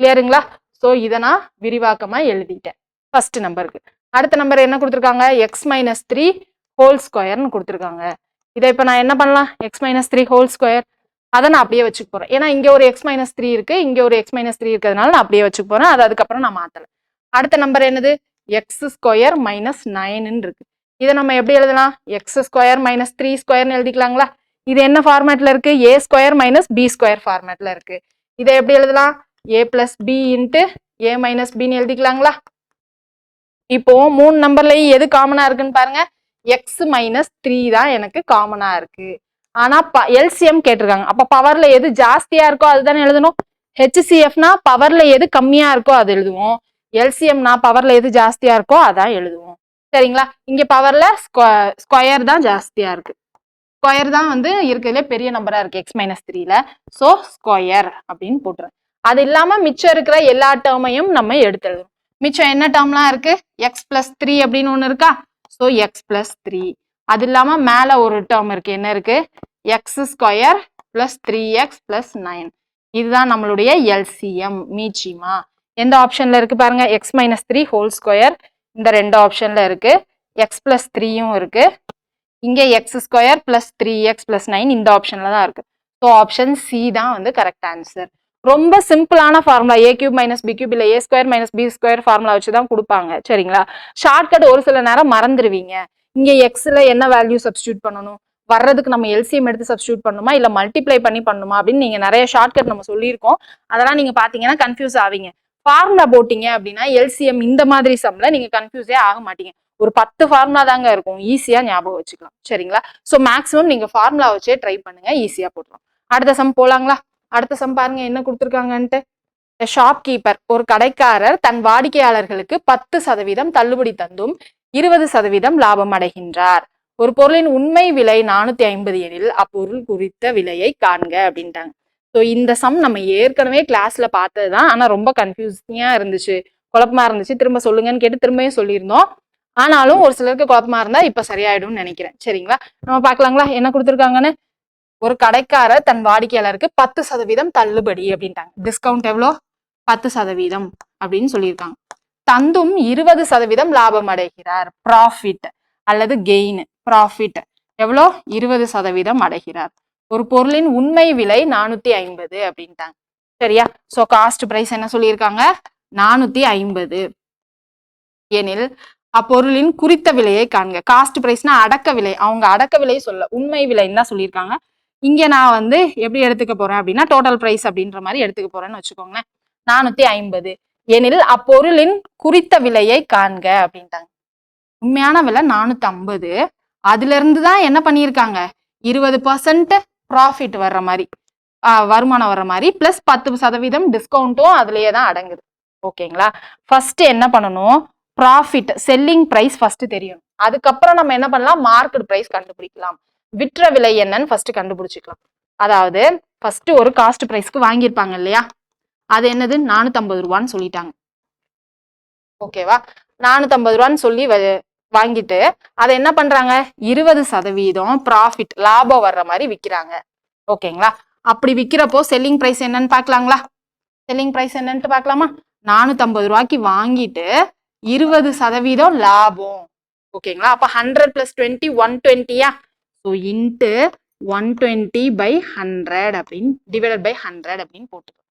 கிளியருங்களா? ஸோ இதை நான் விரிவாக்கமா எழுதிட்டேன் ஃபர்ஸ்ட் நம்பருக்கு. அடுத்த நம்பர் என்ன கொடுத்துருக்காங்க? x - 3 ஹோல் ஸ்கொயர்னு கொடுத்துருக்காங்க. இதை இப்ப நான் என்ன பண்ணலாம், x மைனஸ் 3 ஹோல் ஸ்கொயர், அதை நான் அப்படியே வச்சுக்க போறேன். ஏன்னா இங்க ஒரு x மைனஸ் 3 இருக்கு, இங்க ஒரு x மைனஸ் 3 இருக்கிறதுனால நான் அப்படியே வச்சுக்க போறேன். அது அதுக்கப்புறம் நான் மாத்தல. அடுத்த நம்பர் என்னது, எக்ஸ் ஸ்கொயர் மைனஸ் 9 இருக்கு. இதை நம்ம எப்படி எழுதலாம், எக்ஸ் ஸ்கொயர் மைனஸ் 3 ஸ்கொயர்னு எழுதிக்கலாங்களா. இது என்ன ஃபார்மேட்ல இருக்கு, ஏ ஸ்கொயர் மைனஸ் பி ஸ்கொயர் ஃபார்மேட்ல இருக்கு. இதை எப்படி எழுதலாம், ஏ பிளஸ் பி இன்ட்டு ஏ மைனஸ் பின்னு எழுதிக்கலாங்களா. இப்போ 3 நம்பர்லயும் எது காமனா இருக்குன்னு பாருங்க, எக்ஸ் மைனஸ் 3 தான் எனக்கு காமனா இருக்கு. ஆனா எல்சிஎம் கேட்டிருக்காங்க, அப்ப பவர்ல எது ஜாஸ்தியா இருக்கோ அதுதானே எழுதணும். ஹெச்சிஎஃப்னா பவர்ல எது கம்மியா இருக்கோ அது எழுதுவோம், எல்சிஎம்னா பவர்ல எது ஜாஸ்தியா இருக்கோ அதான் எழுதுவோம். சரிங்களா. இங்க பவர்ல ஸ்கொயர் தான் ஜாஸ்தியா இருக்கு, ஸ்கொயர் தான் வந்து இருக்கிறதுல பெரிய நம்பரா இருக்கு எக்ஸ் மைனஸ் 3ல. ஸோ ஸ்கொயர் அப்படின்னு போட்டுறேன். அது இல்லாம மிச்சம் இருக்கிற எல்லா டேர்மையும் நம்ம எடுத்து எழுதுறோம். மிச்சம் என்ன டேர்ம்லாம் இருக்கு, எக்ஸ் பிளஸ் 3 அப்படின்னு ஒண்ணு இருக்கா. So X plus 3. அது இல்லாம மேல ஒரு டேர்ம் இருக்கு, என்ன இருக்கு, X square plus 3x plus 9. இதுதான் நம்மளுடைய எல்சிஎம் மீச்சிமா. எந்த ஆப்ஷன்ல இருக்கு பாருங்க, எக்ஸ் மைனஸ் 3 ஹோல் ஸ்கொயர் இந்த ரெண்டு ஆப்ஷன்ல இருக்கு, எக்ஸ் பிளஸ் 3யும் இருக்கு, இங்க X square plus 3x plus 9 இந்த ஆப்ஷன்ல தான் இருக்கு. ஸோ ஆப்ஷன் சி தான் வந்து கரெக்ட் ஆன்சர். ரொம்ப சிம்பிளான formula, a cube minus b cube இல்ல a square minus b square formula வச்சு தான் கொடுப்பாங்க. சரிங்களா. ஷார்ட்கட் ஒரு சில நேரம் மறந்துடுவீங்க. இங்க எக்ஸ்ல என்ன வேல்யூ சப்ஸ்டியூட் பண்ணணும், வர்றதுக்கு நம்ம எல்சிஎம் எடுத்து சப்ஸ்டியூட் பண்ணுமா இல்ல மல்டிப்ளை பண்ணி பண்ணுமா அப்படின்னு நீங்க நிறைய ஷார்ட்கட் நம்ம சொல்லியிருக்கோம். அதெல்லாம் நீங்க பாத்தீங்கன்னா கன்ஃபியூஸ் ஆவீங்க. ஃபார்முலா போட்டீங்க அப்படின்னா எல்சிஎம் இந்த மாதிரி சம்ல நீங்க கன்ஃபியூஸே ஆக மாட்டீங்க. ஒரு 10 ஃபார்முலா தாங்க இருக்கும், ஈஸியா ஞாபகம் வச்சுக்கலாம். சரிங்களா. ஸோ மேக்ஸிமம் நீங்க ஃபார்முலா வச்சே ட்ரை பண்ணுங்க, ஈஸியா போட்டுரும். அடுத்த சம் போலாங்களா. அடுத்த சம் பாருங்க என்ன கொடுத்துருக்காங்கன்ட்டு. ஷாப்கீப்பர், ஒரு கடைக்காரர் தன் வாடிக்கையாளர்களுக்கு 10% தள்ளுபடி தந்தும் 20% லாபம் அடைகின்றார். ஒரு பொருளின் உண்மை விலை 450 எனில் அப்பொருள் குறித்த விலையை காண்க அப்படின்ட்டாங்க. ஸோ இந்த சம் நம்ம ஏற்கனவே கிளாஸ்ல பார்த்ததுதான், ஆனா ரொம்ப கன்ஃபியூசிங்கா இருந்துச்சு, குழப்பமா இருந்துச்சு. திரும்ப சொல்லுங்கன்னு கேட்டு திரும்பியும் சொல்லியிருந்தோம். ஆனாலும் ஒரு சிலருக்கு குழப்பமா இருந்தா இப்ப சரியாயிடும்னு நினைக்கிறேன். சரிங்களா. நம்ம பாக்கலாங்களா என்ன கொடுத்துருக்காங்கன்னு. ஒரு கடைக்காரர் தன் வாடிக்கையாளருக்கு 10% தள்ளுபடி அப்படின்ட்டாங்க. டிஸ்கவுண்ட் எவ்வளோ, 10% அப்படின்னு சொல்லியிருக்காங்க. தந்தும் 20% லாபம் அடைகிறார். ப்ராஃபிட் அல்லது கெயின், ப்ராஃபிட் எவ்வளோ, 20% அடைகிறார். ஒரு பொருளின் உண்மை விலை 450 அப்படின்ட்டாங்க. சரியா. சோ காஸ்ட் பிரைஸ் என்ன சொல்லியிருக்காங்க, 450 எனில் அப்பொருளின் குறித்த விலையை காண்க. காஸ்ட் பிரைஸ்னா அடக்க விலை, அவங்க அடக்க விலை சொல்ல உண்மை விலைன்னு தான் சொல்லியிருக்காங்க. இங்க நான் வந்து எப்படி எடுத்துக்க போறேன் அப்படின்னா டோட்டல் பிரைஸ் அப்படின்ற மாதிரி எடுத்துக்க போறேன்னு வச்சுக்கோங்க. 450 எனில் அப்பொருளின் குறித்த விலையை காண்க அப்படின்ட்டாங்க. உண்மையான விலை 450, அதுல இருந்து தான் என்ன பண்ணியிருக்காங்க, 20% ப்ராஃபிட் வர்ற மாதிரி, வருமானம் வர்ற மாதிரி, பிளஸ் 10% டிஸ்கவுண்ட்டும் அதுலயே தான் அடங்குது. ஓகேங்களா. ஃபர்ஸ்ட் என்ன பண்ணணும், ப்ராஃபிட் செல்லிங் பிரைஸ் ஃபர்ஸ்ட் தெரியும். அதுக்கப்புறம் நம்ம என்ன பண்ணலாம், மார்க்கெட் பிரைஸ் கண்டுபிடிக்கலாம். விற்ற விலை என்னன்னு ஃபர்ஸ்ட் கண்டுபிடிச்சிக்கலாம். அதாவது ஃபர்ஸ்ட் ஒரு காஸ்ட் பிரைஸ்க்கு வாங்கியிருப்பாங்க இல்லையா, அது என்னது 450 ரூபான்னு சொல்லிட்டாங்க. ஓகேவா. 450 ரூபான்னு சொல்லி வாங்கிட்டு அதை என்ன பண்றாங்க, 20% ப்ராஃபிட் லாபம் வர்ற மாதிரி விற்கிறாங்க. ஓகேங்களா. அப்படி விற்கிறப்போ செல்லிங் பிரைஸ் என்னன்னு பாக்கலாங்களா. செல்லிங் பிரைஸ் என்னன்னு பாக்கலாமா. 450 ரூபாய்க்கு வாங்கிட்டு 20% லாபம். ஓகேங்களா. அப்ப 100 + 20 120யா. ஸோ இன்ட்டு 120/100 அப்படின்னு டிவைடட் பை 100 அப்படின்னு போட்டுக்கோங்க.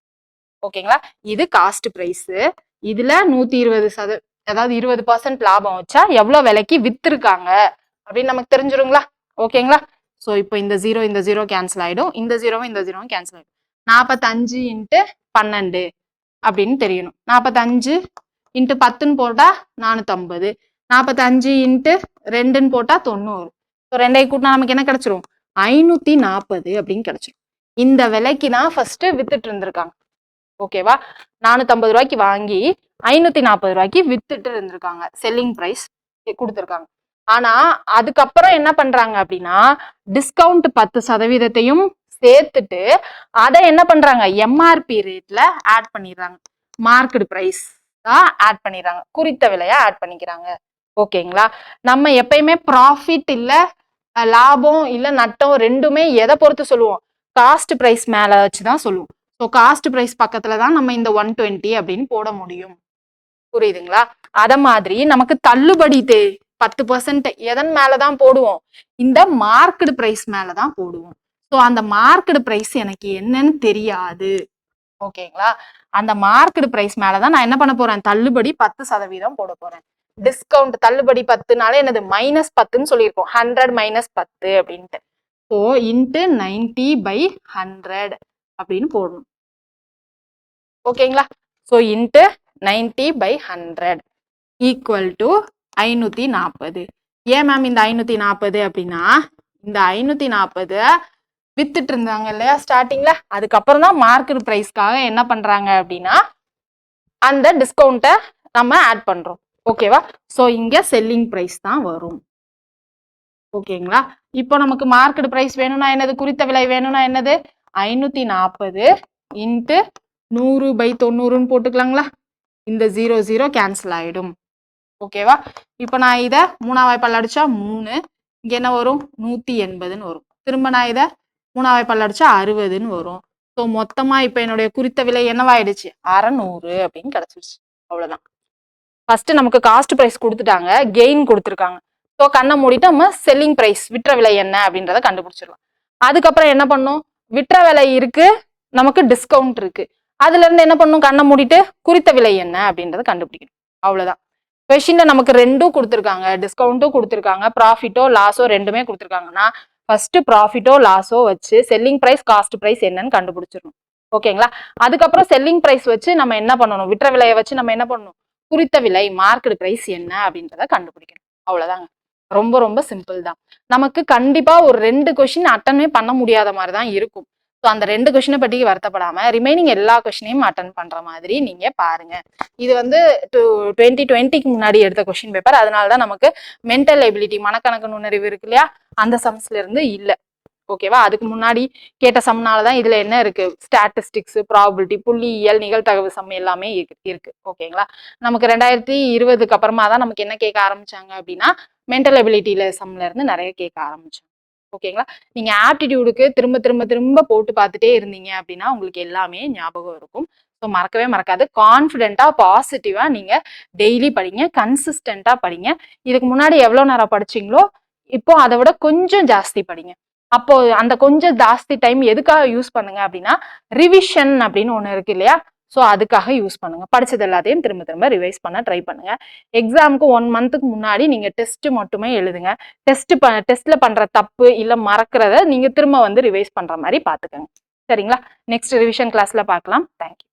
ஓகேங்களா. இது காஸ்ட் பிரைஸ். இதுல 120%, அதாவது 20% லாபம் வச்சா எவ்வளவு விலைக்கு வித்திருக்காங்க அப்படின்னு நமக்கு தெரிஞ்சிருங்களா. ஓகேங்களா. ஸோ இப்போ இந்த 0 கேன்சல் ஆயிடும், இந்த 0 கேன்சல் ஆயிடும். 45 × 12 அப்படின்னு தெரியணும். 45 × 10ன்னு போட்டா 450, 45 × 2ன்னு போட்டா 90. ஸோ ரெண்டையும் கூட்டினா நமக்கு என்ன கிடைச்சிரும், 540 அப்படின்னு கிடைச்சிரும். இந்த விலைக்கு தான் ஃபர்ஸ்ட் வித்துட்டு இருந்திருக்காங்க. ஓகேவா. 450 ரூபாய்க்கு வாங்கி 540 ரூபாய்க்கு வித்துட்டு இருந்திருக்காங்க, செல்லிங் பிரைஸ் கொடுத்துருக்காங்க. ஆனா அதுக்கப்புறம் என்ன பண்றாங்க அப்படின்னா டிஸ்கவுண்ட் 10%யும் சேர்த்துட்டு அதை என்ன பண்றாங்க, எம்ஆர்பி ரேட்ல ஆட் பண்ணிடுறாங்க. மார்க்கெட் பிரைஸ் தான் ஆட் பண்ணிடுறாங்க, குறித்த விலையா ஆட் பண்ணிக்கிறாங்க. ஓகேங்களா. நம்ம எப்பயுமே ப்ராஃபிட் இல்ல லாபம் இல்ல நட்டம் ரெண்டுமே எதை பொறுத்து சொல்லுவோம், காஸ்ட் பிரைஸ் மேல வச்சுதான் சொல்லுவோம். ஸோ காஸ்ட் பிரைஸ் பக்கத்துல தான் நம்ம இந்த 120 அப்படின்னு போட முடியும். புரியுதுங்களா. அத மாதிரி நமக்கு தள்ளுபடி 10% எதன் மேலதான் போடுவோம்? இந்த மார்க்கெட் பிரைஸ் மேலதான் போடுவோம். ஸோ அந்த மார்க்கெட் பிரைஸ் எனக்கு என்னன்னு தெரியாது. ஓகேங்களா? அந்த மார்க்கெட் பிரைஸ் மேலதான் நான் என்ன பண்ண போறேன்? தள்ளுபடி 10% போட போறேன். டிஸ்கவுண்ட் தள்ளுபடி 10னால என்னது -10ன்னு சொல்லியிருக்கோம். 100 -10 அப்படின்ட்டு. ஸோ இன்ட்டு 90/100 அப்படின்னு போடணும். ஓகேங்களா? So into 90/100 equal to 540. ஏன் மேம் இந்த 540 அப்படின்னா, இந்த 540 வித்துட்டு இருந்தாங்க இல்லையா ஸ்டார்டிங்ல, அதுக்கப்புறம் தான் மார்க்கெட் பிரைஸ்க்காக என்ன பண்றாங்க அப்படின்னா அந்த டிஸ்கவுண்ட்டை நம்ம ஆட் பண்றோம். ஓகேவா? ஸோ இங்க செல்லிங் பிரைஸ் தான் வரும். ஓகேங்களா? இப்போ நமக்கு மார்க்கெட் பிரைஸ் வேணும்னா என்னது? குறித்த விலை வேணும்னா என்னது? 540 இன்ட்டு 100/90ன்னு போட்டுக்கலாங்களா? இந்த 0 கேன்சல் ஆயிடும். ஓகேவா? இப்போ நான் இதை 3ஆம் வாய்ப்பால் அடிச்சா 3, இங்க என்ன வரும்? 180ன்னு வரும். திரும்ப நான் இதை 3ஆம் வாய்ப்பால் அடிச்சா 60ன்னு வரும். ஸோ மொத்தமா இப்போ என்னுடைய குறித்த விலை என்னவாயிடுச்சு? 600 அப்படின்னு கிடைச்சிருச்சு. அவ்வளவுதான். ஃபர்ஸ்ட் நமக்கு காஸ்ட் பிரைஸ் கொடுத்துட்டாங்க, கெயின் கொடுத்துருக்காங்க. ஸோ கண்ணை மூடிட்டு நம்ம செல்லிங் பிரைஸ் விற்ற விலை என்ன அப்படின்றத கண்டுபிடிச்சிடலாம். அதுக்கப்புறம் என்ன பண்ணும்? விற்ற விலை இருக்கு, நமக்கு டிஸ்கவுண்ட் இருக்கு. அதுல இருந்து என்ன பண்ணும்? கண்ணை மூடிட்டு குறித்த விலை என்ன அப்படின்றத கண்டுபிடிக்கணும். அவ்வளவுதான். கொஸ்டின்ல நமக்கு ரெண்டும் கொடுத்துருக்காங்க, டிஸ்கவுண்ட்டும் கொடுத்துருக்காங்க, ப்ராஃபிட்டோ லாஸோ ரெண்டுமே கொடுத்துருக்காங்கன்னா ஃபர்ஸ்ட் ப்ராஃபிட்டோ லாஸோ வச்சு செல்லிங் பிரைஸ் காஸ்ட் பிரைஸ் என்னன்னு கண்டுபிடிச்சிடணும். ஓகேங்களா? அதுக்கப்புறம் செல்லிங் பிரைஸ் வச்சு நம்ம என்ன பண்ணணும்? விற்ற விலையை வச்சு நம்ம என்ன பண்ணணும்? குறித்த விலை மார்க்கெட் பிரைஸ் என்ன அப்படின்றத கண்டுபிடிக்கணும். அவ்வளவுதாங்க. ரொம்ப ரொம்ப சிம்பிள் தான். நமக்கு கண்டிப்பா ஒரு 2 கொஸ்டின் அட்டனே பண்ண முடியாத மாதிரி தான் இருக்கும். ஸோ அந்த 2 கொஸ்டினை பற்றி வருத்தப்படாம ரிமைனிங் எல்லா கொஸ்டினையும் அட்டன் பண்ற மாதிரி நீங்க பாருங்க. இது வந்து 2020க்கு முன்னாடி எடுத்த கொஸ்டின் பேப்பர். அதனாலதான் நமக்கு மென்டல் எபிலிட்டி மனக்கணக்கு நுண்ணறிவு இருக்கு இல்லையா, அந்த சம்ஸ்ல இருந்து இல்ல. ஓகேவா? அதுக்கு முன்னாடி கேட்ட சம்னாலதான் இதுல என்ன இருக்கு? ஸ்டாட்டிஸ்டிக்ஸ், ப்ராபபிலிட்டி, புள்ளியியல், நிகழ்தகவு சம் எல்லாமே இருக்கு. ஓகேங்களா? நமக்கு 2020க்கு அப்புறமா தான் நமக்கு என்ன கேட்க ஆரம்பிச்சாங்க அப்படின்னா மென்டல் எபிலிட்டியில சம்ல இருந்து நிறைய கேட்க ஆரம்பிச்சாங்க. ஓகேங்களா? நீங்க ஆப்டிடியூடுக்கு திரும்ப திரும்ப திரும்ப போட்டு பார்த்துட்டே இருந்தீங்க அப்படின்னா உங்களுக்கு எல்லாமே ஞாபகம் இருக்கும். ஸோ மறக்கவே மறக்காது. கான்ஃபிடென்ட்டா பாசிட்டிவா நீங்க டெய்லி படிங்க, கன்சிஸ்டண்டா படிங்க. இதுக்கு முன்னாடி எவ்வளவு நேரம் படிச்சீங்களோ இப்போ அதை விட கொஞ்சம் ஜாஸ்தி படிங்க. அப்போ அந்த கொஞ்சம் ஜாஸ்தி டைம் எதுக்காக யூஸ் பண்ணுங்க அப்படின்னா ரிவிஷன் அப்படின்னு ஒண்ணு இருக்கு இல்லையா, ஸோ அதுக்காக யூஸ் பண்ணுங்க. படிச்சது எல்லாத்தையும் திரும்ப திரும்ப ரிவைஸ் பண்ண ட்ரை பண்ணுங்க. எக்ஸாமுக்கு 1 மந்த்துக்கு முன்னாடி நீங்க டெஸ்ட் மட்டுமே எழுதுங்க. டெஸ்ட்ல பண்ற தப்பு இல்ல மறக்கிறத நீங்க திரும்ப வந்து ரிவைஸ் பண்ற மாதிரி பாத்துக்கோங்க. சரிங்களா? நெக்ஸ்ட் ரிவிஷன் கிளாஸ்ல பார்க்கலாம். தேங்க்யூ.